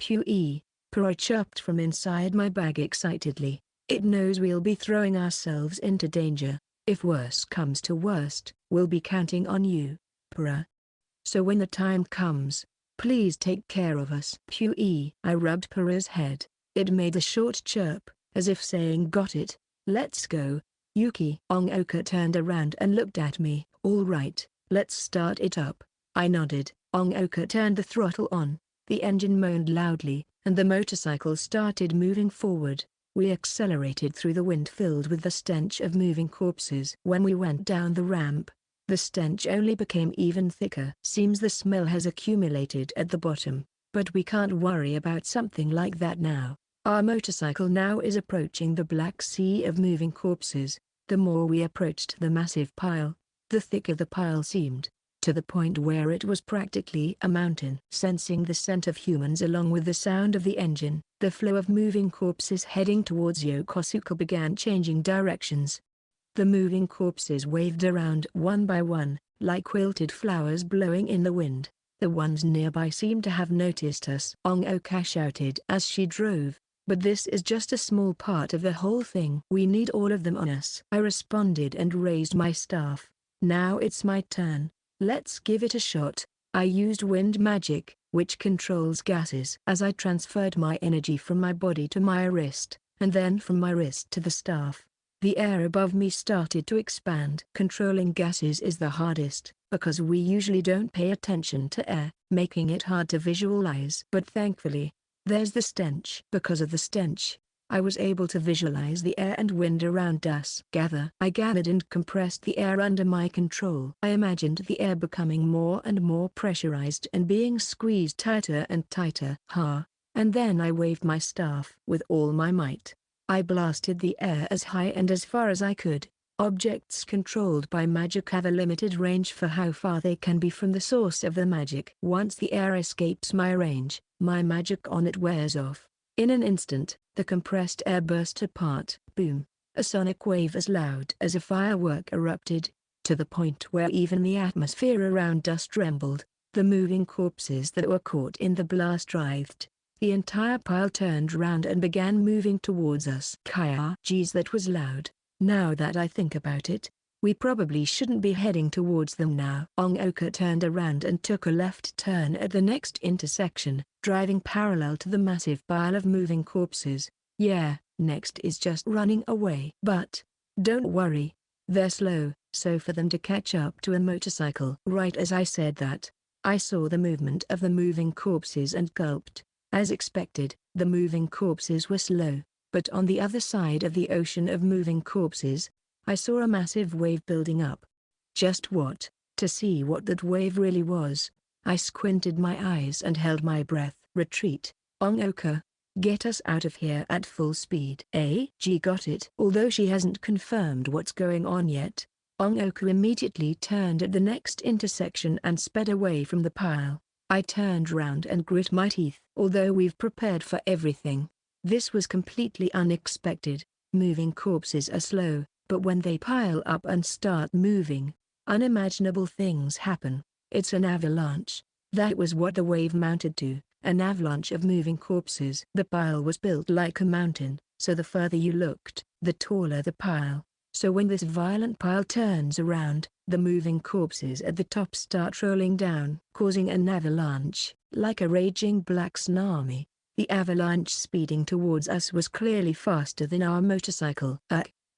I chirped from inside my bag excitedly. It knows we'll be throwing ourselves into danger. If worse comes to worst, we'll be counting on you, Purah. So when the time comes, please take care of us. Pewee. I rubbed Purah's head. It made a short chirp, as if saying got it. Let's go, Yuki. Onoka turned around and looked at me. All right, let's start it up. I nodded. Onoka turned the throttle on. The engine moaned loudly, and the motorcycle started moving forward. We accelerated through the wind filled with the stench of moving corpses. When we went down the ramp, the stench only became even thicker. Seems the smell has accumulated at the bottom, but we can't worry about something like that now. Our motorcycle now is approaching the black sea of moving corpses. The more we approached the massive pile, the thicker the pile seemed, to the point where it was practically a mountain. Sensing the scent of humans along with the sound of the engine, the flow of moving corpses heading towards Yokosuka began changing directions. The moving corpses waved around one by one, like wilted flowers blowing in the wind. The ones nearby seemed to have noticed us. Onoka shouted as she drove. But this is just a small part of the whole thing. We need all of them on us. I responded and raised my staff. Now it's my turn. Let's give it a shot. I used wind magic, which controls gases. As I transferred my energy from my body to my wrist, and then from my wrist to the staff, the air above me started to expand. Controlling gases is the hardest, because we usually don't pay attention to air, making it hard to visualize. But thankfully, there's the stench. Because of the stench, I was able to visualize the air and wind around us gather. I gathered and compressed the air under my control. I imagined the air becoming more and more pressurized and being squeezed tighter and tighter. And then I waved my staff with all my might. I blasted the air as high and as far as I could. Objects controlled by magic have a limited range for how far they can be from the source of the magic. Once the air escapes my range, my magic on it wears off. In an instant, the compressed air burst apart. Boom! A sonic wave as loud as a firework erupted, to the point where even the atmosphere around us trembled. The moving corpses that were caught in the blast writhed. The entire pile turned round and began moving towards us. Geez, that was loud. Now that I think about it, we probably shouldn't be heading towards them now. Onoka turned around and took a left turn at the next intersection, driving parallel to the massive pile of moving corpses. Yeah, next is just running away. But, don't worry. They're slow, so for them to catch up to a motorcycle. Right as I said that, I saw the movement of the moving corpses and gulped. As expected, the moving corpses were slow, but on the other side of the ocean of moving corpses, I saw a massive wave building up. Just what? To see what that wave really was, I squinted my eyes and held my breath. Retreat, Onoka. Get us out of here at full speed. G got it. Although she hasn't confirmed what's going on yet, Onoka immediately turned at the next intersection and sped away from the pile. I turned round and grit my teeth. Although we've prepared for everything, this was completely unexpected. Moving corpses are slow, but when they pile up and start moving, unimaginable things happen. It's an avalanche. That was what the wave mounted to, an avalanche of moving corpses. The pile was built like a mountain, so the further you looked, the taller the pile. So when this violent pile turns around, the moving corpses at the top start rolling down, causing an avalanche, like a raging black tsunami. The avalanche speeding towards us was clearly faster than our motorcycle.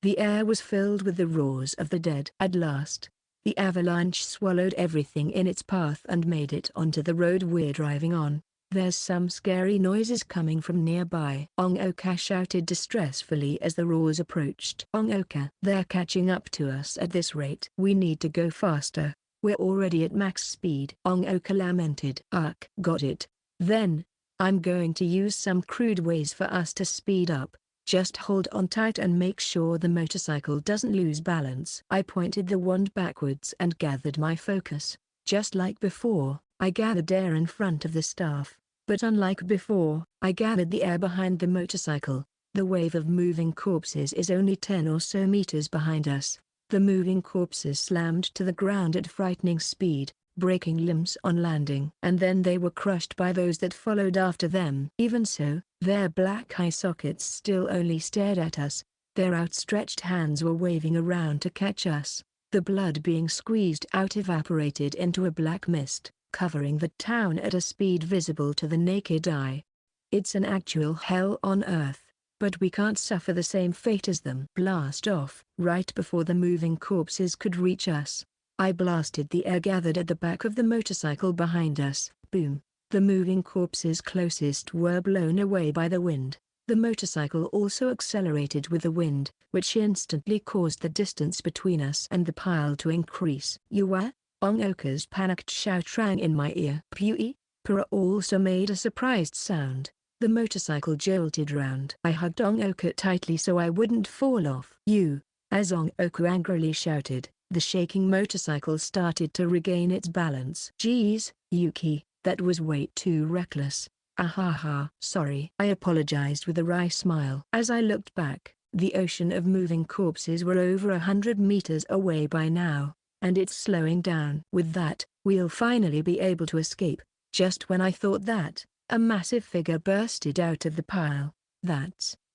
The air was filled with the roars of the dead. At last, the avalanche swallowed everything in its path and made it onto the road we're driving on. There's some scary noises coming from nearby. Onoka shouted distressfully as the roars approached. Onoka, they're catching up to us at this rate. We need to go faster. We're already at max speed. Onoka lamented. Got it. Then, I'm going to use some crude ways for us to speed up. Just hold on tight and make sure the motorcycle doesn't lose balance. I pointed the wand backwards and gathered my focus. Just like before, I gathered air in front of the staff. But unlike before, I gathered the air behind the motorcycle. The wave of moving corpses is only 10 or so meters behind us. The moving corpses slammed to the ground at frightening speed, breaking limbs on landing. And then they were crushed by those that followed after them. Even so, their black eye sockets still only stared at us. Their outstretched hands were waving around to catch us. The blood being squeezed out evaporated into a black mist, covering the town at a speed visible to the naked eye. It's an actual hell on earth, but we can't suffer the same fate as them. Blast off. Right before the moving corpses could reach us, I blasted the air gathered at the back of the motorcycle behind us. Boom. The moving corpses closest were blown away by the wind. The motorcycle also accelerated with the wind, which instantly caused the distance between us and the pile to increase. You were? Onoka's panicked shout rang in my ear. Pui? Pura also made a surprised sound. The motorcycle jolted round. I hugged Onoka tightly so I wouldn't fall off. You! As Onoka angrily shouted, the shaking motorcycle started to regain its balance. Geez, Yuki, that was way too reckless. Ahaha. Sorry. I apologized with a wry smile. As I looked back, the ocean of moving corpses were over 100 meters away by now, and it's slowing down. With that, we'll finally be able to escape. Just when I thought that, a massive figure bursted out of the pile.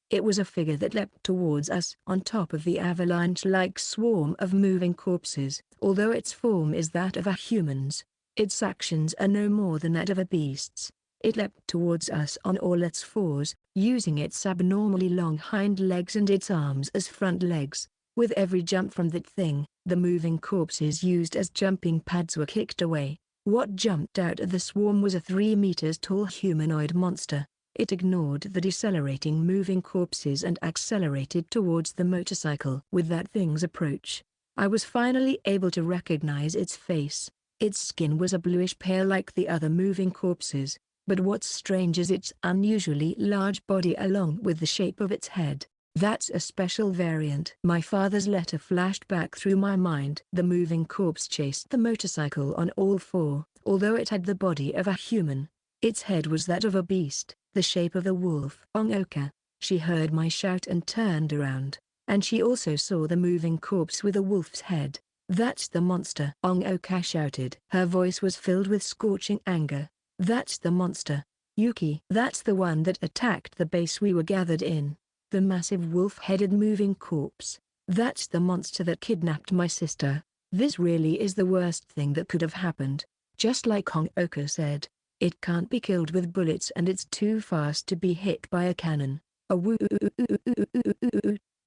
It was a figure that leapt towards us on top of the avalanche-like swarm of moving corpses. Although its form is that of a human's, its actions are no more than that of a beast's. It leapt towards us on all its fours, using its abnormally long hind legs and its arms as front legs. With every jump from that thing, the moving corpses used as jumping pads were kicked away. What jumped out of the swarm was a 3 meters tall humanoid monster. It ignored the decelerating moving corpses and accelerated towards the motorcycle. With that thing's approach, I was finally able to recognize its face. Its skin was a bluish pale like the other moving corpses, but what's strange is its unusually large body along with the shape of its head. That's a special variant. My father's letter flashed back through my mind. The moving corpse chased the motorcycle on all four. Although it had the body of a human, its head was that of a beast, the shape of a wolf. Onoka. She heard my shout and turned around, and she also saw the moving corpse with a wolf's head. That's the monster, Onoka shouted. Her voice was filled with scorching anger. That's the monster, Yuki. That's the one that attacked the base we were gathered in. The massive wolf-headed moving corpse. That's the monster that kidnapped my sister. This really is the worst thing that could have happened. Just like Onoka said, it can't be killed with bullets and it's too fast to be hit by a cannon. A woo.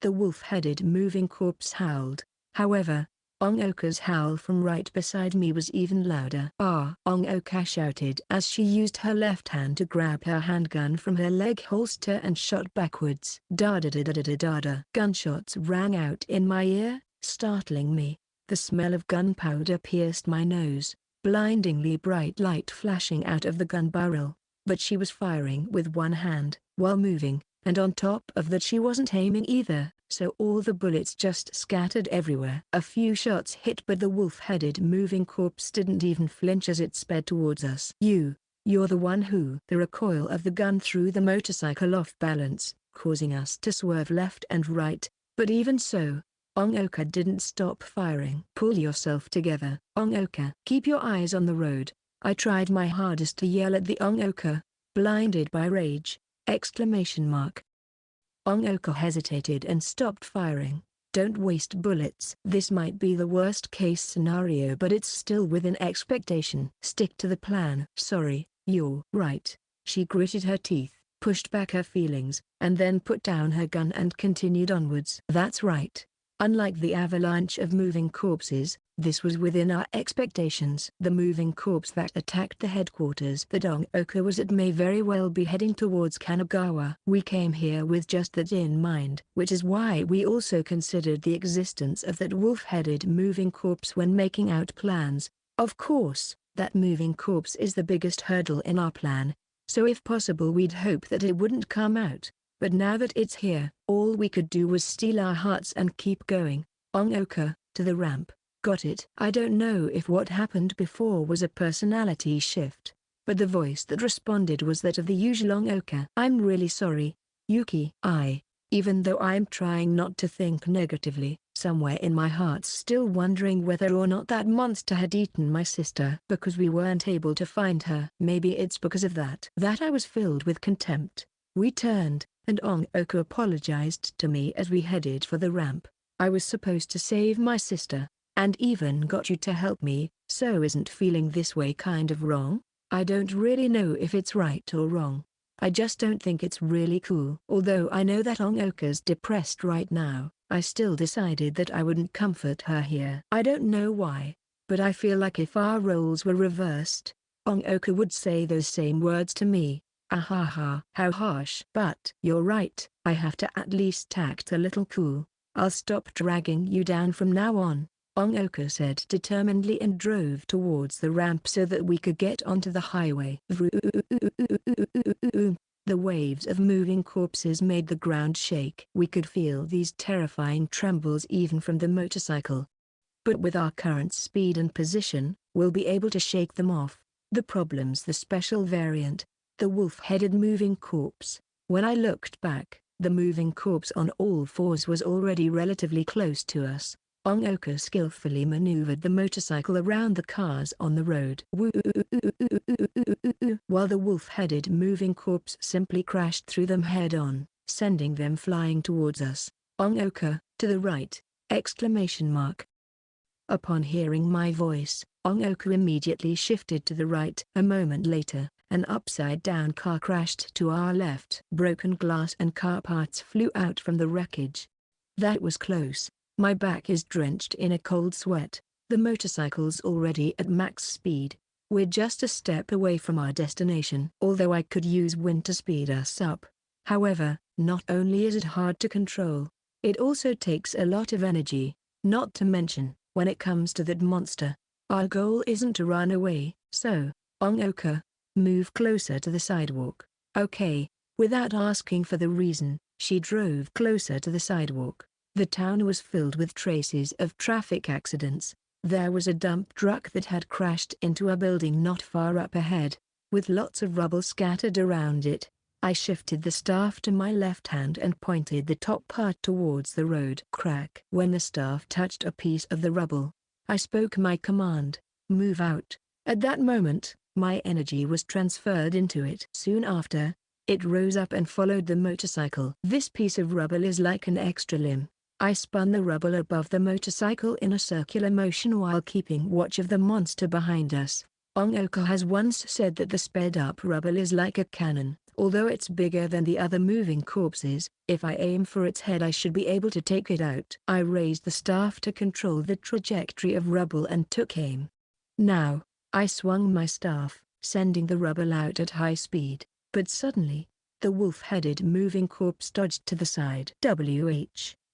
The wolf-headed moving corpse howled. However, Onoka's howl from right beside me was even louder. Ah! Onoka shouted as she used her left hand to grab her handgun from her leg holster and shot backwards. Da-da-da-da-da-da-da. Gunshots rang out in my ear, startling me. The smell of gunpowder pierced my nose, blindingly bright light flashing out of the gun barrel. But she was firing with one hand, while moving, and on top of that she wasn't aiming either, so all the bullets just scattered everywhere. A few shots hit but the wolf-headed moving corpse didn't even flinch as it sped towards us. You're the one who... The recoil of the gun threw the motorcycle off balance, causing us to swerve left and right, but even so, Onoka didn't stop firing. Pull yourself together, Onoka. Keep your eyes on the road. I tried my hardest to yell at the Onoka, blinded by rage! Onoka hesitated and stopped firing. Don't waste bullets. This might be the worst case scenario but it's still within expectation. Stick to the plan. Sorry, you're right. She gritted her teeth, pushed back her feelings, and then put down her gun and continued onwards. That's right. Unlike the avalanche of moving corpses, this was within our expectations. The moving corpse that attacked the headquarters that Onoka was at may very well be heading towards Kanagawa. We came here with just that in mind, which is why we also considered the existence of that wolf-headed moving corpse when making out plans. Of course, that moving corpse is the biggest hurdle in our plan, so if possible we'd hope that it wouldn't come out. But now that it's here, all we could do was steel our hearts and keep going. Onoka, to the ramp. Got it. I don't know if what happened before was a personality shift, but the voice that responded was that of the usual Onoka. I'm really sorry, Yuki. Even though I'm trying not to think negatively, somewhere in my heart's still wondering whether or not that monster had eaten my sister because we weren't able to find her. Maybe it's because of that I was filled with contempt. We turned, and Onoka apologized to me as we headed for the ramp. I was supposed to save my sister, and even got you to help me, so isn't feeling this way kind of wrong? I don't really know if it's right or wrong. I just don't think it's really cool. Although I know that Onoka's depressed right now, I still decided that I wouldn't comfort her here. I don't know why, but I feel like if our roles were reversed, Onoka would say those same words to me. Ahaha. How harsh. But you're right, I have to at least act a little cool. I'll stop dragging you down from now on, Onoka said determinedly and drove towards the ramp so that we could get onto the highway. The waves of moving corpses made the ground shake. We could feel these terrifying trembles even from the motorcycle. But with our current speed and position, we'll be able to shake them off. The problem's the special variant, the wolf-headed moving corpse. When I looked back, the moving corpse on all fours was already relatively close to us. Onoka skillfully maneuvered the motorcycle around the cars on the road. While the wolf-headed moving corpse simply crashed through them head-on, sending them flying towards us. Onoka, to the right! Upon hearing my voice, Onoka immediately shifted to the right. A moment later, an upside-down car crashed to our left. Broken glass and car parts flew out from the wreckage. That was close. My back is drenched in a cold sweat. The motorcycle's already at max speed. We're just a step away from our destination. Although I could use wind to speed us up. However, not only is it hard to control, it also takes a lot of energy. Not to mention, when it comes to that monster, our goal isn't to run away. So, Onoka, move closer to the sidewalk. Okay. Without asking for the reason, she drove closer to the sidewalk. The town was filled with traces of traffic accidents. There was a dump truck that had crashed into a building not far up ahead, with lots of rubble scattered around it. I shifted the staff to my left hand and pointed the top part towards the road crack. When the staff touched a piece of the rubble, I spoke my command, "Move out." At that moment, my energy was transferred into it. Soon after, it rose up and followed the motorcycle. This piece of rubble is like an extra limb. I spun the rubble above the motorcycle in a circular motion while keeping watch of the monster behind us. Onoka has once said that the sped-up rubble is like a cannon. Although it's bigger than the other moving corpses, if I aim for its head I should be able to take it out. I raised the staff to control the trajectory of rubble and took aim. Now, I swung my staff, sending the rubble out at high speed, but suddenly, the wolf-headed moving corpse dodged to the side.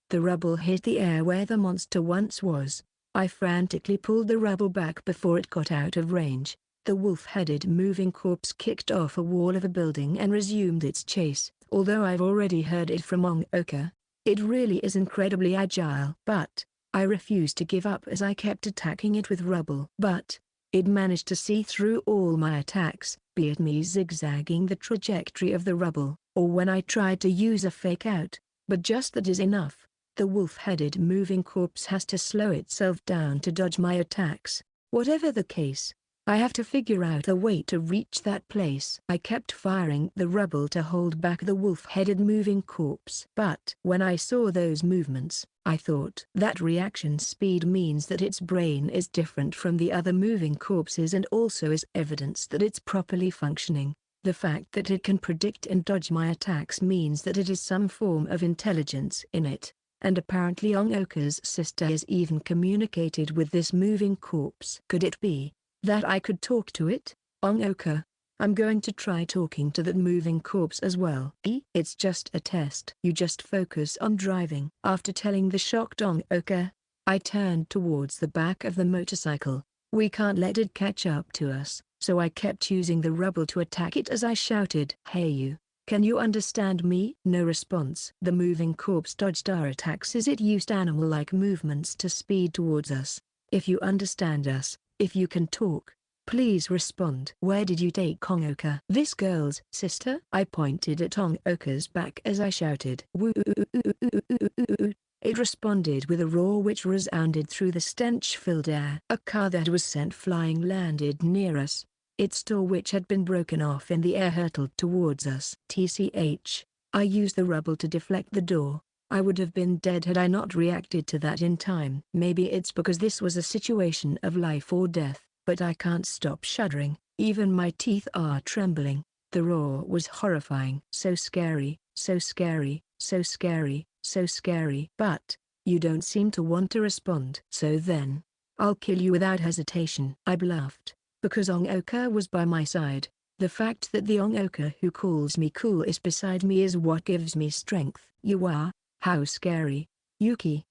The rubble hit the air where the monster once was. I frantically pulled the rubble back before it got out of range. The wolf-headed moving corpse kicked off a wall of a building and resumed its chase. Although I've already heard it from Onoka, it really is incredibly agile. But, I refused to give up as I kept attacking it with rubble. But, it managed to see through all my attacks, be it me zigzagging the trajectory of the rubble, or when I tried to use a fake out. But just that is enough. The wolf-headed moving corpse has to slow itself down to dodge my attacks. Whatever the case, I have to figure out a way to reach that place. I kept firing the rubble to hold back the wolf-headed moving corpse. But when I saw those movements, I thought that reaction speed means that its brain is different from the other moving corpses and also is evidence that it's properly functioning. The fact that it can predict and dodge my attacks means that it is some form of intelligence in it. And apparently Onoka's sister has even communicated with this moving corpse. Could it be that I could talk to it? Onoka, I'm going to try talking to that moving corpse as well. It's just a test. You just focus on driving. After telling the shocked Onoka, I turned towards the back of the motorcycle. We can't let it catch up to us, so I kept using the rubble to attack it as I shouted, "Hey you! Can you understand me?" No response. The moving corpse dodged our attacks as it used animal-like movements to speed towards us. If you understand us, if you can talk, please respond. Where did you take Onoka? This girl's sister? I pointed at Onoka's back as I shouted. Woo. It responded with a roar which resounded through the stench-filled air. A car that was sent flying landed near us. Its door, which had been broken off in the air, hurtled towards us. I used the rubble to deflect the door. I would have been dead had I not reacted to that in time. Maybe it's because this was a situation of life or death, but I can't stop shuddering. Even my teeth are trembling. The roar was horrifying. So scary, so scary, so scary, so scary. But, you don't seem to want to respond. So then, I'll kill you without hesitation. I bluffed. Because Onoka was by my side. The fact that the Onoka who calls me cool is beside me is what gives me strength. You are? How scary. Yuki.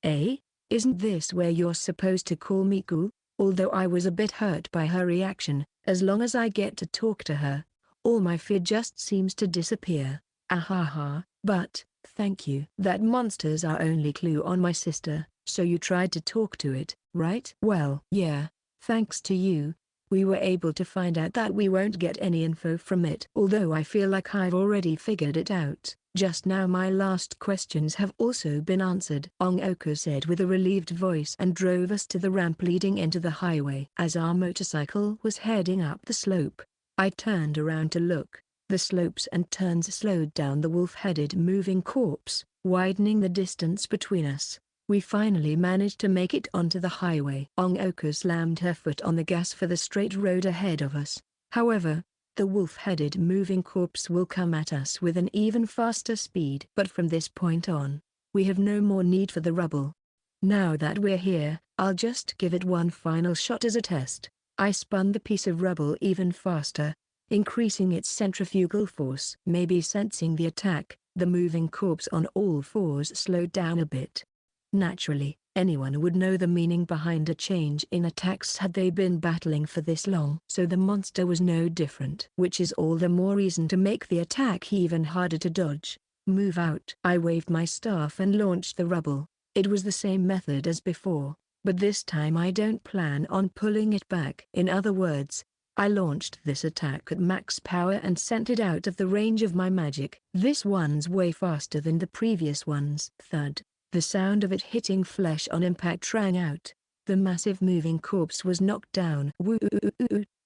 Isn't this where you're supposed to call me cool? Although I was a bit hurt by her reaction, as long as I get to talk to her, all my fear just seems to disappear. Ahaha, but, thank you. That monster's our only clue on my sister, so you tried to talk to it, right? Well, yeah, thanks to you, we were able to find out that we won't get any info from it. Although I feel like I've already figured it out, just now my last questions have also been answered. Onoka said with a relieved voice and drove us to the ramp leading into the highway. As our motorcycle was heading up the slope, I turned around to look. The slopes and turns slowed down the wolf-headed moving corpse, widening the distance between us. We finally managed to make it onto the highway. Onoka slammed her foot on the gas for the straight road ahead of us. However, the wolf-headed moving corpse will come at us with an even faster speed. But from this point on, we have no more need for the rubble. Now that we're here, I'll just give it one final shot as a test. I spun the piece of rubble even faster, increasing its centrifugal force. Maybe sensing the attack, the moving corpse on all fours slowed down a bit. Naturally, anyone would know the meaning behind a change in attacks had they been battling for this long. So the monster was no different. Which is all the more reason to make the attack even harder to dodge. Move out. I waved my staff and launched the rubble. It was the same method as before, but this time I don't plan on pulling it back. In other words, I launched this attack at max power and sent it out of the range of my magic. This one's way faster than the previous ones. Thud. The sound of it hitting flesh on impact rang out. The massive moving corpse was knocked down. Woo!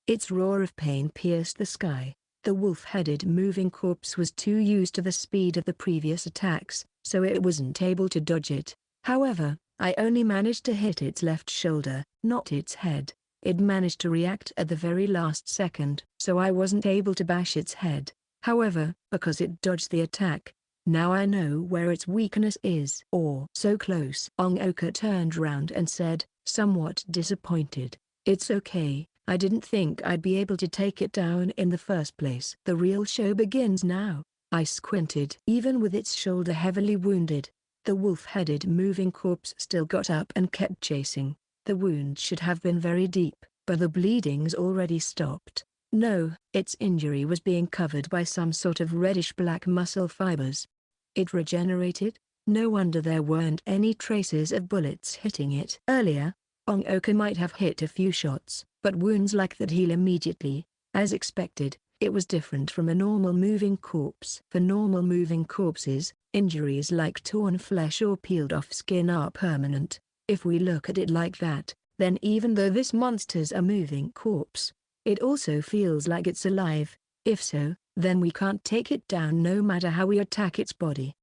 Its roar of pain pierced the sky. The wolf-headed moving corpse was too used to the speed of the previous attacks, so it wasn't able to dodge it. However, I only managed to hit its left shoulder, not its head. It managed to react at the very last second, so I wasn't able to bash its head. However, because it dodged the attack, now I know where its weakness is. Or so close. Onoka turned round and said, somewhat disappointed, "It's okay, I didn't think I'd be able to take it down in the first place." The real show begins now. I squinted. Even with its shoulder heavily wounded, the wolf-headed moving corpse still got up and kept chasing. The wound should have been very deep, but the bleeding's already stopped. No, its injury was being covered by some sort of reddish-black muscle fibers. It regenerated? No wonder there weren't any traces of bullets hitting it. Earlier, Onoka might have hit a few shots, but wounds like that heal immediately. As expected, it was different from a normal moving corpse. For normal moving corpses, injuries like torn flesh or peeled-off skin are permanent. If we look at it like that, then even though this monster's a moving corpse, it also feels like it's alive. If so, then we can't take it down no matter how we attack its body.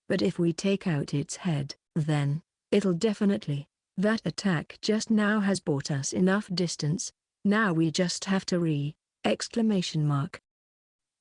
But if we take out its head, then it'll definitely. That attack just now has bought us enough distance. Now we just have to exclamation mark.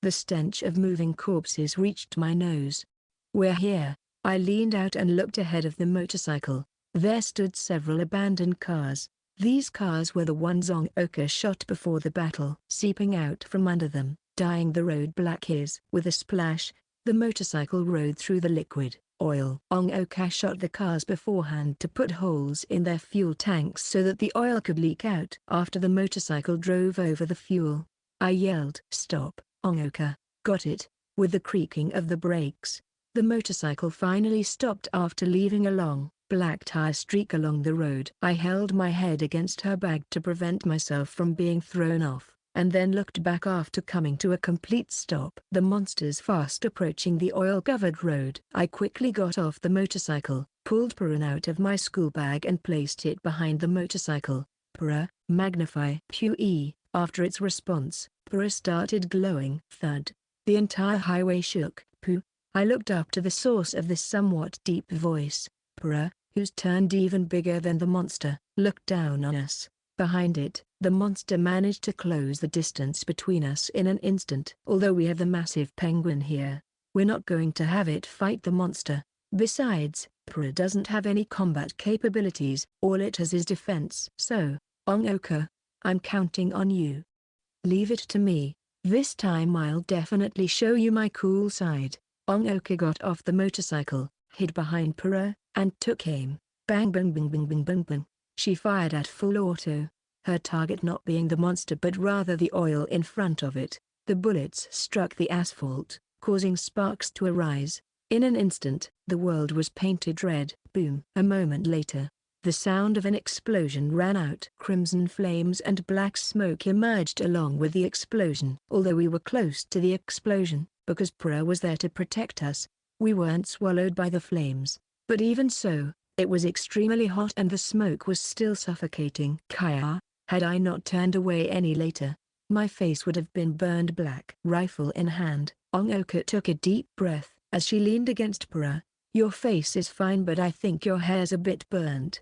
The stench of moving corpses reached my nose. We're here. I leaned out and looked ahead of the motorcycle. There stood several abandoned cars. These cars were the ones Onoka shot before the battle. Seeping out from under them, dyeing the road black is. With a splash, the motorcycle rode through the liquid oil. Onoka shot the cars beforehand to put holes in their fuel tanks so that the oil could leak out. After the motorcycle drove over the fuel, I yelled, "Stop, Onoka." Got it. With the creaking of the brakes, the motorcycle finally stopped after leaving a long, black tire streak along the road. I held my head against her bag to prevent myself from being thrown off, and then looked back after coming to a complete stop. The monsters fast approaching the oil-covered road. I quickly got off the motorcycle, pulled Puran out of my school bag and placed it behind the motorcycle. Pura, magnify. Pue. After its response, Pura started glowing. Thud. The entire highway shook. Pooh. I looked up to the source of this somewhat deep voice. Pura, who's turned even bigger than the monster, looked down on us. Behind it, the monster managed to close the distance between us in an instant. Although we have the massive penguin here, we're not going to have it fight the monster. Besides, Pura doesn't have any combat capabilities. All it has is defense. So, Onoka, I'm counting on you. Leave it to me. This time I'll definitely show you my cool side. Onoka got off the motorcycle, hid behind Pura, and took aim. Bang bang bang bang bang bang bang. She fired at full auto, her target not being the monster but rather the oil in front of it. The bullets struck the asphalt, causing sparks to arise. In an instant, the world was painted red. Boom. A moment later, the sound of an explosion rang out. Crimson flames and black smoke emerged along with the explosion. Although we were close to the explosion, because Pura was there to protect us, we weren't swallowed by the flames. But even so, it was extremely hot and the smoke was still suffocating. Kaya, had I not turned away any later, my face would have been burned black. Rifle in hand, Onoka took a deep breath as she leaned against Pura. Your face is fine but I think your hair's a bit burned.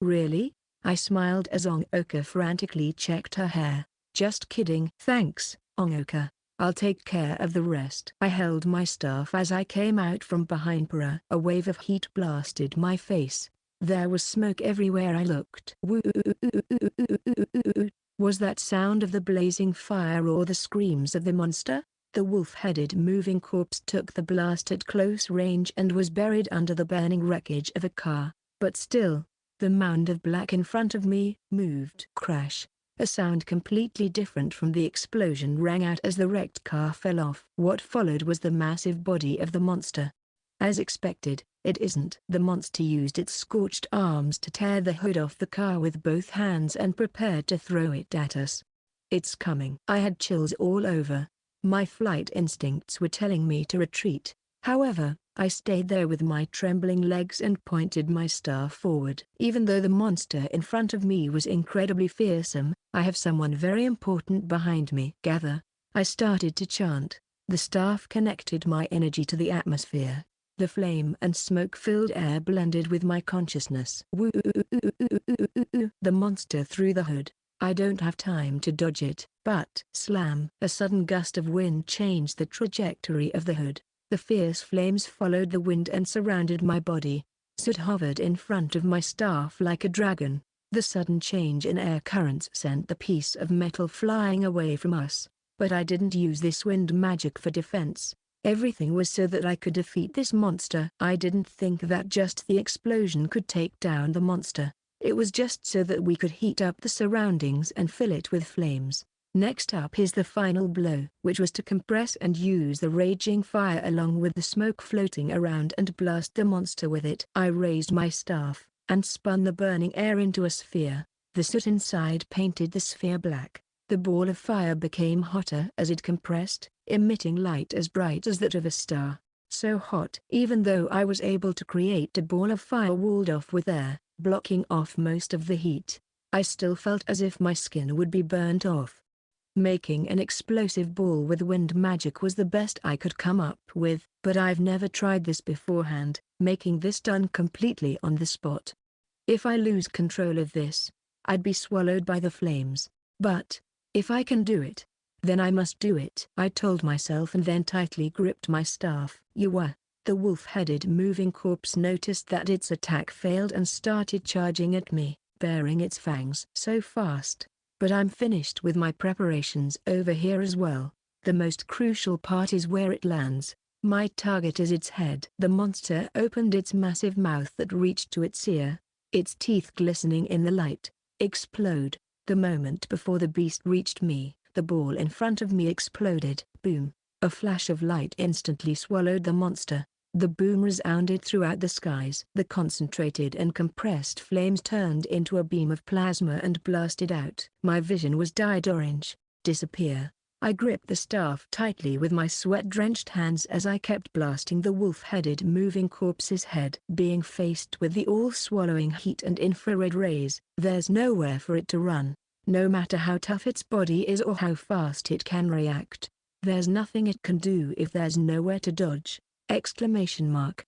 Really? I smiled as Onoka frantically checked her hair. Just kidding. Thanks, Onoka. I'll take care of the rest. I held my staff as I came out from behind Pura. A wave of heat blasted my face. There was smoke everywhere I looked. Was that sound of the blazing fire or the screams of the monster? The wolf-headed moving corpse took the blast at close range and was buried under the burning wreckage of a car. But still, the mound of black in front of me moved. Crash. A sound completely different from the explosion rang out as the wrecked car fell off. What followed was the massive body of the monster. As expected, it isn't. The monster used its scorched arms to tear the hood off the car with both hands and prepared to throw it at us. It's coming. I had chills all over. My flight instincts were telling me to retreat. However, I stayed there with my trembling legs and pointed my staff forward. Even though the monster in front of me was incredibly fearsome, I have someone very important behind me. Gather. I started to chant. The staff connected my energy to the atmosphere. The flame and smoke-filled air blended with my consciousness. Woo! The monster threw the hood. I don't have time to dodge it, but slam! A sudden gust of wind changed the trajectory of the hood. The fierce flames followed the wind and surrounded my body. Soot hovered in front of my staff like a dragon. The sudden change in air currents sent the piece of metal flying away from us. But I didn't use this wind magic for defense. Everything was so that I could defeat this monster. I didn't think that just the explosion could take down the monster. It was just so that we could heat up the surroundings and fill it with flames. Next up is the final blow, which was to compress and use the raging fire along with the smoke floating around and blast the monster with it. I raised my staff, and spun the burning air into a sphere. The soot inside painted the sphere black. The ball of fire became hotter as it compressed, emitting light as bright as that of a star. So hot. Even though I was able to create a ball of fire walled off with air, blocking off most of the heat, I still felt as if my skin would be burnt off. Making an explosive ball with wind magic was the best I could come up with, but I've never tried this beforehand, making this done completely on the spot. If I lose control of this, I'd be swallowed by the flames. But if I can do it, then I must do it, I told myself, and then tightly gripped my staff. Yuri. The wolf-headed moving corpse noticed that its attack failed and started charging at me, baring its fangs so fast. But I'm finished with my preparations over here as well. The most crucial part is where it lands. My target is its head. The monster opened its massive mouth that reached to its ear, its teeth glistening in the light. Explode. The moment before the beast reached me, the ball in front of me exploded. Boom. A flash of light instantly swallowed the monster. The boom resounded throughout the skies. The concentrated and compressed flames turned into a beam of plasma and blasted out. My vision was dyed orange. Disappear. I gripped the staff tightly with my sweat-drenched hands as I kept blasting the wolf-headed moving corpse's head. Being faced with the all-swallowing heat and infrared rays, there's nowhere for it to run. No matter how tough its body is or how fast it can react, there's nothing it can do if there's nowhere to dodge! Exclamation mark.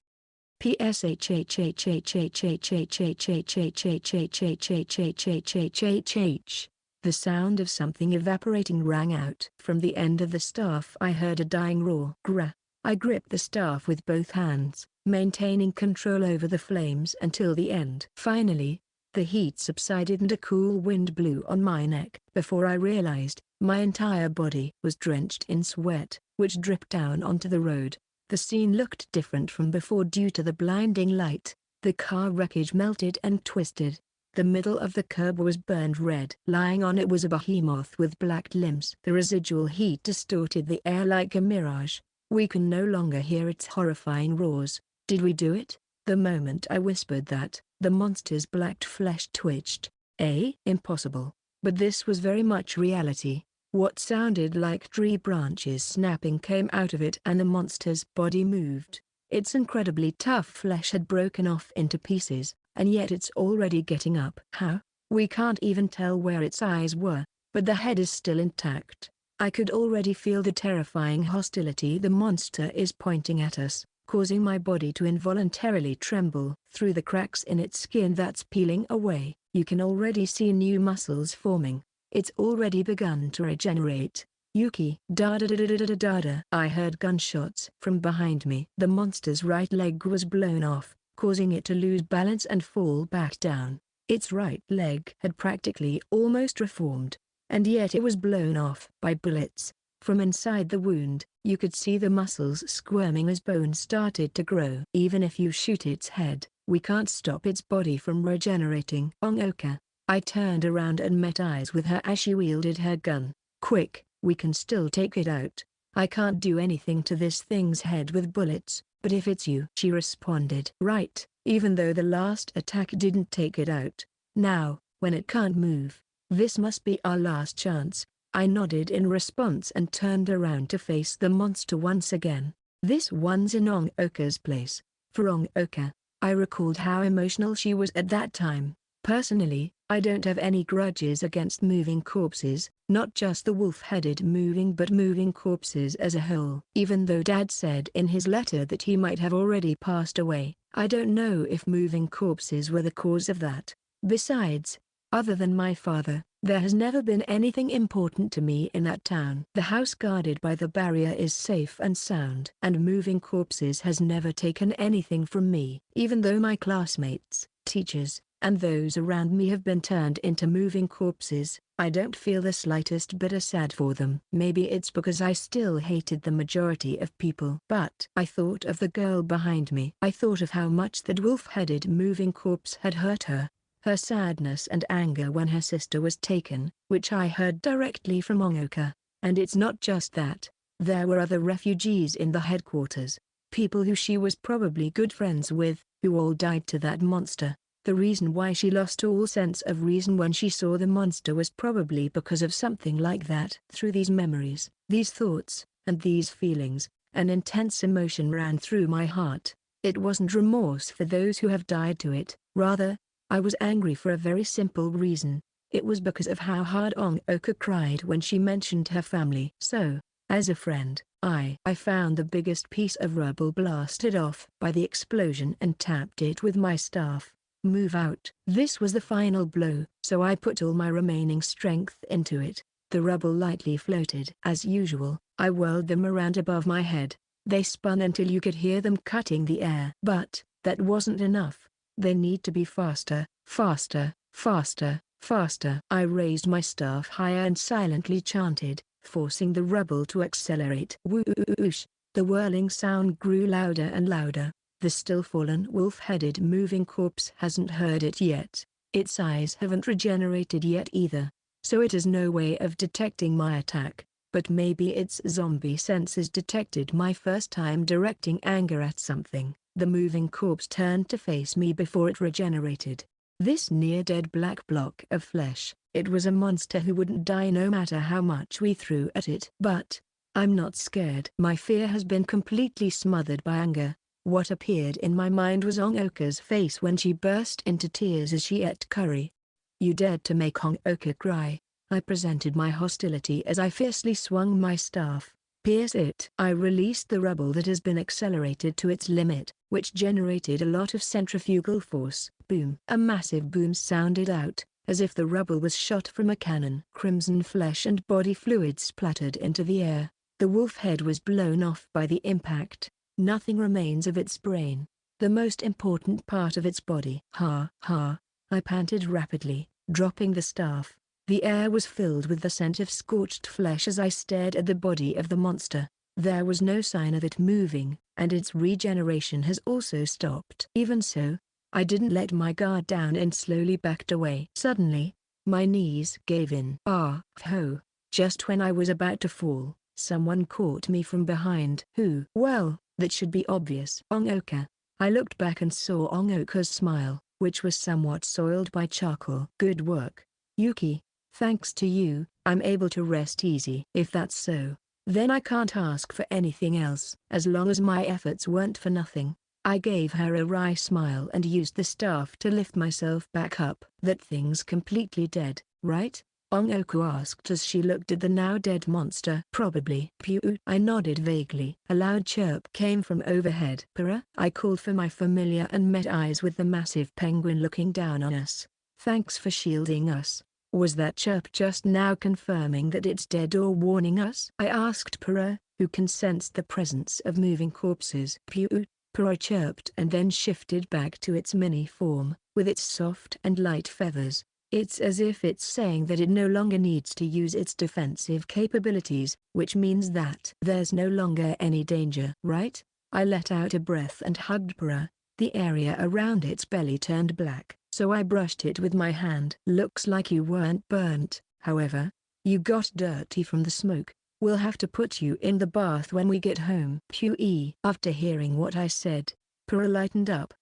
The sound of something evaporating rang out. From the end of the staff I heard a dying roar. Gra. I gripped the staff with both hands, maintaining control over the flames until the end. Finally, the heat subsided and a cool wind blew on my neck. Before I realized, my entire body was drenched in sweat, which dripped down onto the road. The scene looked different from before due to the blinding light. The car wreckage melted and twisted. The middle of the curb was burned red. Lying on it was a behemoth with black limbs. The residual heat distorted the air like a mirage. We can no longer hear its horrifying roars. Did we do it? The moment I whispered that, the monster's black flesh twitched. Impossible. But this was very much reality. What sounded like tree branches snapping came out of it and the monster's body moved. Its incredibly tough flesh had broken off into pieces, and yet it's already getting up. How? We can't even tell where its eyes were, but the head is still intact. I could already feel the terrifying hostility the monster is pointing at us, causing my body to involuntarily tremble. Through the cracks in its skin that's peeling away, you can already see new muscles forming. It's already begun to regenerate. Yuki. Da-da-da-da-da-da-da. I heard gunshots from behind me. The monster's right leg was blown off, causing it to lose balance and fall back down. Its right leg had practically almost reformed. and yet it was blown off by bullets. From inside the wound, you could see the muscles squirming as bones started to grow. Even if you shoot its head, we can't stop its body from regenerating. Onoka. I turned around and met eyes with her as she wielded her gun. Quick, we can still take it out. I can't do anything to this thing's head with bullets, but if it's you, she responded. Right, even though the last attack didn't take it out. Now, when it can't move, this must be our last chance. I nodded in response and turned around to face the monster once again. This one's in Onoka's place. For Onoka, I recalled how emotional she was at that time. Personally, I don't have any grudges against moving corpses, not just the wolf-headed moving but moving corpses as a whole. Even though Dad said in his letter that he might have already passed away, I don't know if moving corpses were the cause of that. Besides, other than my father, there has never been anything important to me in that town. The house guarded by the barrier is safe and sound. And moving corpses has never taken anything from me. Even though my classmates, teachers, and those around me have been turned into moving corpses, I don't feel the slightest bit sad for them. Maybe it's because I still hated the majority of people. But I thought of the girl behind me. I thought of how much that wolf-headed moving corpse had hurt her. Her sadness and anger when her sister was taken, which I heard directly from Onoka. And it's not just that. There were other refugees in the headquarters. People who she was probably good friends with, who all died to that monster. The reason why she lost all sense of reason when she saw the monster was probably because of something like that. Through these memories, these thoughts, and these feelings, an intense emotion ran through my heart. It wasn't remorse for those who have died to it. Rather, I was angry for a very simple reason. It was because of how hard Onoka cried when she mentioned her family. So, as a friend, I found the biggest piece of rubble blasted off by the explosion and tapped it with my staff. Move out. This was the final blow, so I put all my remaining strength into it. The rubble lightly floated. As usual, I whirled them around above my head. They spun until you could hear them cutting the air. But that wasn't enough. They need to be faster, faster, faster, faster. I raised my staff higher and silently chanted, forcing the rubble to accelerate. Whoosh! The whirling sound grew louder and louder. The still fallen wolf-headed moving corpse hasn't heard it yet. Its eyes haven't regenerated yet either, so it has no way of detecting my attack. But maybe its zombie senses detected my first time directing anger at something. The moving corpse turned to face me before it regenerated. This near-dead black block of flesh, it was a monster who wouldn't die no matter how much we threw at it. But I'm not scared. My fear has been completely smothered by anger. What appeared in my mind was Onoka's face when she burst into tears as she ate curry. You dared to make Onoka cry. I presented my hostility as I fiercely swung my staff. Pierce it. I released the rubble that has been accelerated to its limit, which generated a lot of centrifugal force. Boom. A massive boom sounded out, as if the rubble was shot from a cannon. Crimson flesh and body fluids splattered into the air. The wolf head was blown off by the impact. Nothing remains of its brain, the most important part of its body. Ha ha, I panted rapidly, dropping the staff. The air was filled with the scent of scorched flesh as I stared at the body of the monster. There was no sign of it moving, and its regeneration has also stopped. Even so, I didn't let my guard down and slowly backed away. Suddenly, my knees gave in. Ah, ho, just when I was about to fall, someone caught me from behind. Who? Well, that should be obvious. Onoka. I looked back and saw Onoka's smile, which was somewhat soiled by charcoal. Good work, Yuki. Thanks to you, I'm able to rest easy. If that's so, then I can't ask for anything else. As long as my efforts weren't for nothing. I gave her a wry smile and used the staff to lift myself back up. That thing's completely dead, right? Onoka asked as she looked at the now dead monster. Probably. Pew. I nodded vaguely. A loud chirp came from overhead. Para? I called for my familiar and met eyes with the massive penguin looking down on us. Thanks for shielding us. Was that chirp just now confirming that it's dead or warning us? I asked Para, who can sense the presence of moving corpses. Pew. Para chirped and then shifted back to its mini form, with its soft and light feathers. It's as if it's saying that it no longer needs to use its defensive capabilities, which means that there's no longer any danger. Right? I let out a breath and hugged Para. The area around its belly turned black, so I brushed it with my hand. Looks like you weren't burnt, however. You got dirty from the smoke. We'll have to put you in the bath when we get home. Phew. After hearing what I said, Para lightened up.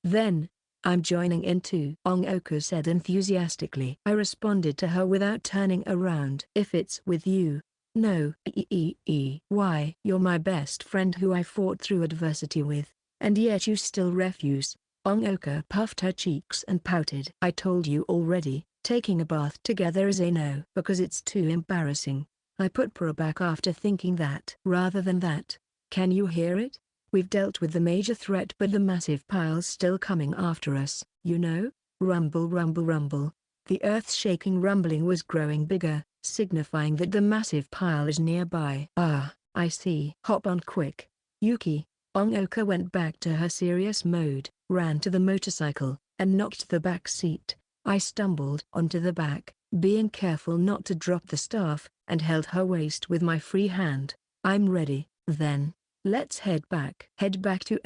Then, I'm joining in too, Onoka said enthusiastically. I responded to her without turning around. If it's with you. No. Why? You're my best friend who I fought through adversity with, and yet you still refuse. Onoka puffed her cheeks and pouted. I told you already, taking a bath together is a no. Because it's too embarrassing. I put Para back after thinking that. Rather than that, can you hear it? We've dealt with the major threat, but the massive pile's still coming after us, you know? Rumble, rumble, rumble. The earth-shaking rumbling was growing bigger, signifying that the massive pile is nearby. Ah, I see. Hop on quick, Yuki. Onoka went back to her serious mode, ran to the motorcycle, and knocked the back seat. I stumbled onto the back, being careful not to drop the staff, and held her waist with my free hand. I'm ready, then. Let's head back. Head back to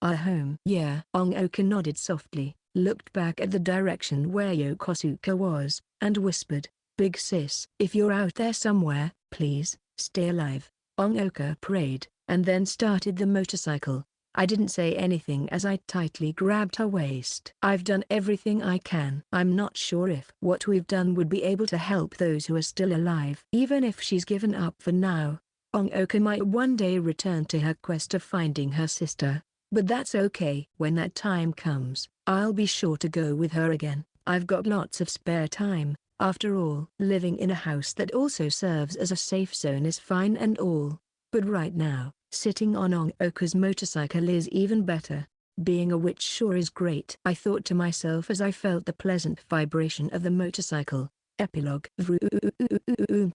our home. Yeah. Onoka nodded softly, looked back at the direction where Yokosuka was, and whispered, Big sis. If you're out there somewhere, please, stay alive. Onoka prayed, and then started the motorcycle. I didn't say anything as I tightly grabbed her waist. I've done everything I can. I'm not sure if what we've done would be able to help those who are still alive. Even if she's given up for now, Onoka might one day return to her quest of finding her sister. But that's okay. When that time comes, I'll be sure to go with her again. I've got lots of spare time. After all, living in a house that also serves as a safe zone is fine and all. But right now, sitting on Onoka's motorcycle is even better. Being a witch sure is great, I thought to myself as I felt the pleasant vibration of the motorcycle. Epilogue.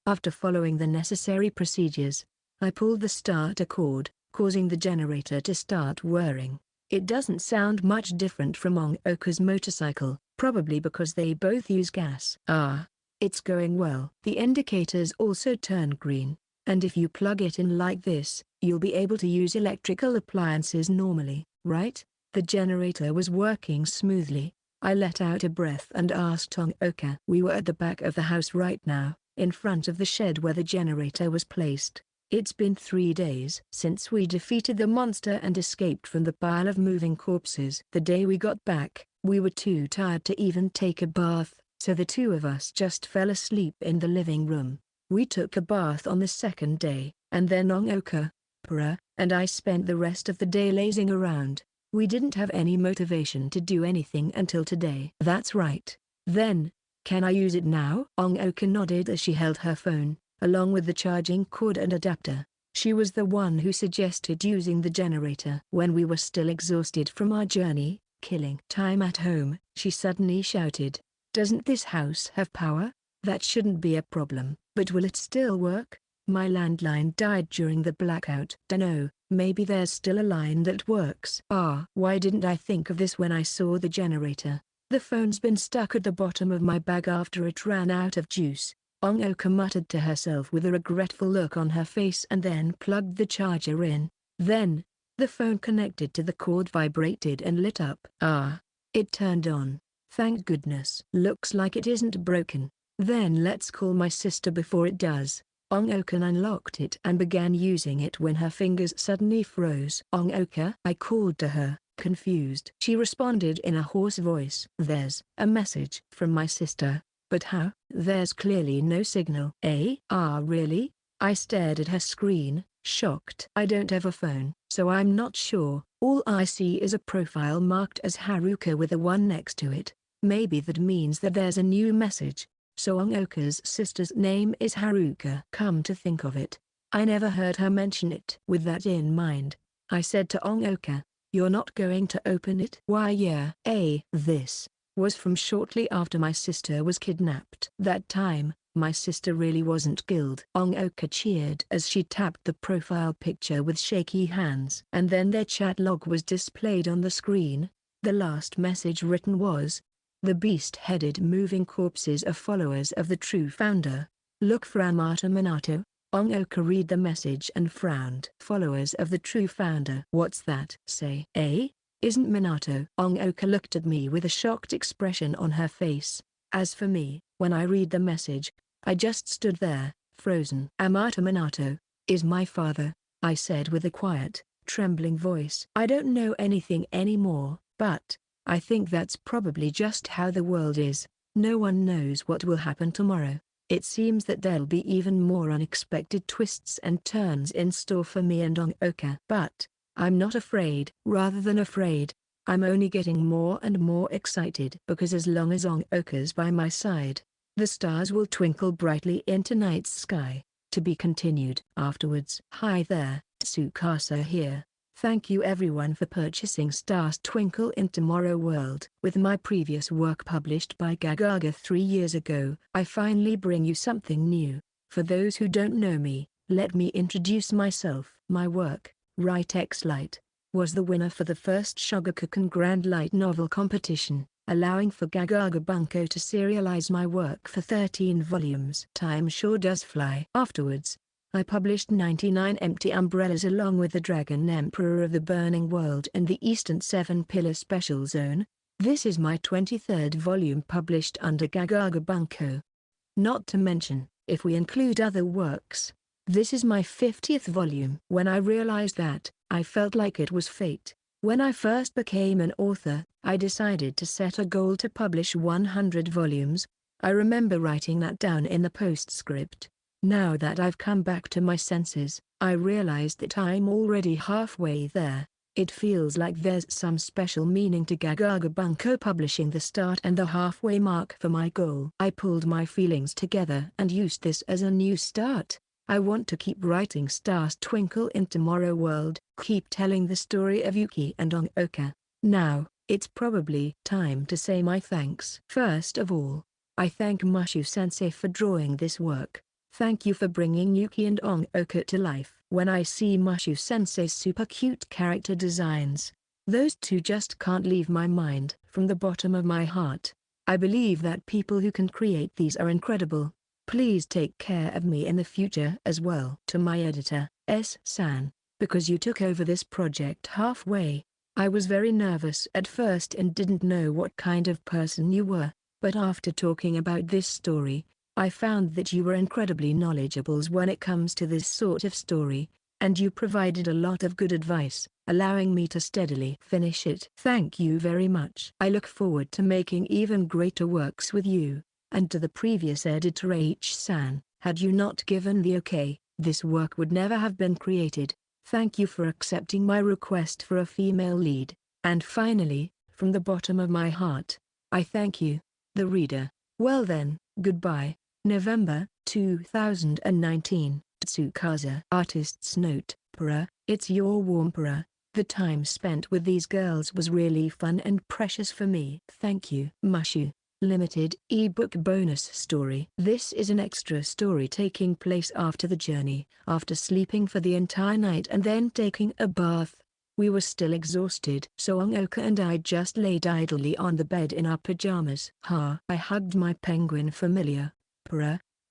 After following the necessary procedures, I pulled the starter cord, causing the generator to start whirring. It doesn't sound much different from Onoka's motorcycle, probably because they both use gas. It's going well. The indicators also turn green, and if you plug it in like this, you'll be able to use electrical appliances normally, right? The generator was working smoothly. I let out a breath and asked Onoka. We were at the back of the house right now, in front of the shed where the generator was placed. It's been 3 days since we defeated the monster and escaped from the pile of moving corpses. The day we got back, we were too tired to even take a bath, so the two of us just fell asleep in the living room. We took a bath on the second day, and then Onoka, Para, and I spent the rest of the day lazing around. We didn't have any motivation to do anything until today. That's right. Then, can I use it now? Onoka nodded as she held her phone, along with the charging cord and adapter. She was the one who suggested using the generator. When we were still exhausted from our journey, killing time at home, she suddenly shouted, Doesn't this house have power? That shouldn't be a problem. But will it still work? My landline died during the blackout. Dunno, maybe there's still a line that works. Why didn't I think of this when I saw the generator? The phone's been stuck at the bottom of my bag after it ran out of juice. Onoka muttered to herself with a regretful look on her face and then plugged the charger in. Then, the phone connected to the cord vibrated and lit up. It turned on. Thank goodness. Looks like it isn't broken. Then let's call my sister before it does. Onoka unlocked it and began using it when her fingers suddenly froze. Onoka, I called to her, confused. She responded in a hoarse voice. There's a message from my sister. But how? There's clearly no signal. Really? I stared at her screen, shocked. I don't have a phone, so I'm not sure. All I see is a profile marked as Haruka with a 1 next to it. Maybe that means that there's a new message. So Onoka's sister's name is Haruka. Come to think of it, I never heard her mention it. With that in mind, I said to Onoka, You're not going to open it? Why yeah. This was from shortly after my sister was kidnapped. That time, my sister really wasn't killed. Onoka cheered as she tapped the profile picture with shaky hands. And then their chat log was displayed on the screen. The last message written was, The beast-headed moving corpses are followers of the true founder. Look for Yamato Minato. Onoka read the message and frowned. Followers of the true founder. What's that? Say. Isn't Minato? Onoka looked at me with a shocked expression on her face. As for me, when I read the message, I just stood there, frozen. Yamato Minato is my father, I said with a quiet, trembling voice. I don't know anything anymore, but I think that's probably just how the world is. No one knows what will happen tomorrow. It seems that there'll be even more unexpected twists and turns in store for me and Onoka. But I'm not afraid. Rather than afraid, I'm only getting more and more excited, because as long as Onoka's by my side, the stars will twinkle brightly in tonight's sky. To be continued afterwards. Hi there, Tsukasa here. Thank you everyone for purchasing Stars Twinkle in Tomorrow World. With my previous work published by Gagaga 3 years ago, I finally bring you something new. For those who don't know me, let me introduce myself. My work, Write X Light, was the winner for the first Shogakukan Grand Light Novel competition, allowing for Gagaga Bunko to serialize my work for 13 volumes. Time sure does fly. Afterwards, I published 99 Empty Umbrellas along with the Dragon Emperor of the Burning World and the Eastern Seven Pillar Special Zone. This is my 23rd volume published under Gagaga Bunko. Not to mention, if we include other works, this is my 50th volume. When I realized that, I felt like it was fate. When I first became an author, I decided to set a goal to publish 100 volumes. I remember writing that down in the postscript. Now that I've come back to my senses, I realize that I'm already halfway there. It feels like there's some special meaning to Gagaga Bunko publishing the start and the halfway mark for my goal. I pulled my feelings together and used this as a new start. I want to keep writing Stars Twinkle in Tomorrow World, keep telling the story of Yuki and Onoka. Now, it's probably time to say my thanks. First of all, I thank Mushu-sensei for drawing this work. Thank you for bringing Yuki and Onoka to life. When I see Mushu-sensei's super cute character designs, those two just can't leave my mind. From the bottom of my heart, I believe that people who can create these are incredible. Please take care of me in the future as well. To my editor, S-san, because you took over this project halfway, I was very nervous at first and didn't know what kind of person you were, but after talking about this story, I found that you were incredibly knowledgeable when it comes to this sort of story, and you provided a lot of good advice, allowing me to steadily finish it. Thank you very much. I look forward to making even greater works with you. And to the previous editor H-san, had you not given the okay, this work would never have been created. Thank you for accepting my request for a female lead. And finally, from the bottom of my heart, I thank you, the reader. Well then, goodbye. November 2019. Tsukasa. Artist's note, it's your warm The time spent with these girls was really fun and precious for me. Thank you. Mushu. Limited ebook bonus story. This is an extra story taking place after the journey. After sleeping for the entire night and then taking a bath, we were still exhausted. So Onoka and I just laid idly on the bed in our pajamas. I hugged my penguin familiar,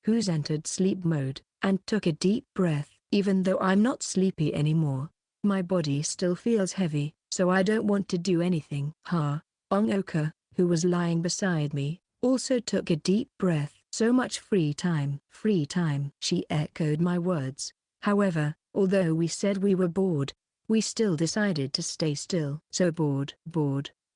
who's entered sleep mode, and took a deep breath. Even though I'm not sleepy anymore, my body still feels heavy, so I don't want to do anything. Onoka, who was lying beside me, also took a deep breath. So much free time. Free time. She echoed my words. However, although we said we were bored, we still decided to stay still. So bored.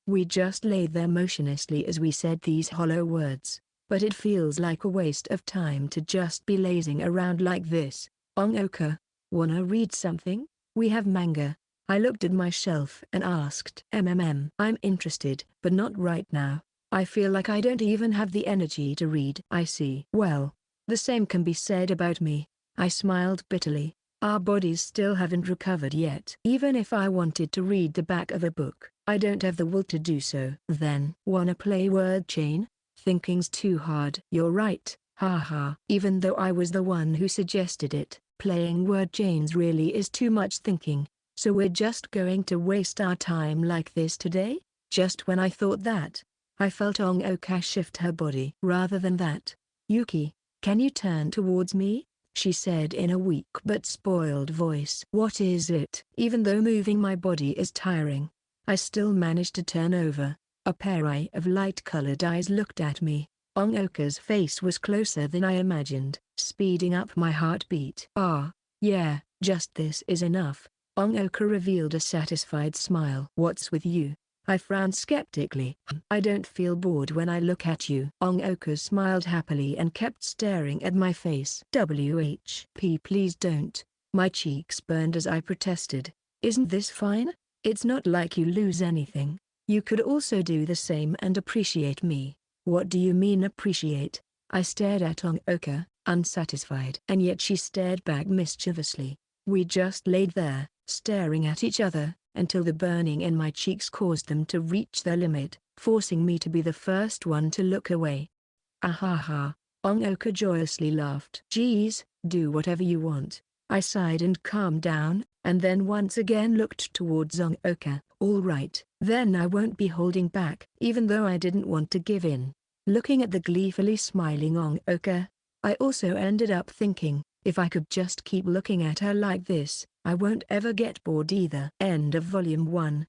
We just lay there motionlessly as we said these hollow words. But it feels like a waste of time to just be lazing around like this. Onoka, wanna read something? We have manga. I looked at my shelf and asked. I'm interested, but not right now. I feel like I don't even have the energy to read. I see. Well, the same can be said about me. I smiled bitterly. Our bodies still haven't recovered yet. Even if I wanted to read the back of a book, I don't have the will to do so. Then, wanna play word chain? Thinking's too hard. You're right, haha. Even though I was the one who suggested it, playing word chains really is too much thinking. So we're just going to waste our time like this today? Just when I thought that, I felt Onoka shift her body. Rather than that, "Yuki, can you turn towards me?" she said in a weak but spoiled voice. "What is it?" Even though moving my body is tiring, I still managed to turn over. A pair of light-colored eyes looked at me. Onoka's face was closer than I imagined, speeding up my heartbeat. "Ah, yeah, just this is enough." Onoka revealed a satisfied smile. "What's with you?" I frowned skeptically. "I don't feel bored when I look at you." Onoka smiled happily and kept staring at my face. "WHP, please don't." My cheeks burned as I protested. "Isn't this fine? It's not like you lose anything. You could also do the same and appreciate me." "What do you mean appreciate?" I stared at Onoka, unsatisfied. And yet she stared back mischievously. We just laid there, staring at each other, until the burning in my cheeks caused them to reach their limit, forcing me to be the first one to look away. "Ahaha," Onoka joyously laughed. "Geez, do whatever you want." I sighed and calmed down, and then once again looked towards Onoka. "All right, then I won't be holding back." Even though I didn't want to give in. Looking at the gleefully smiling Onoka, I also ended up thinking, if I could just keep looking at her like this, I won't ever get bored either. End of Volume 1.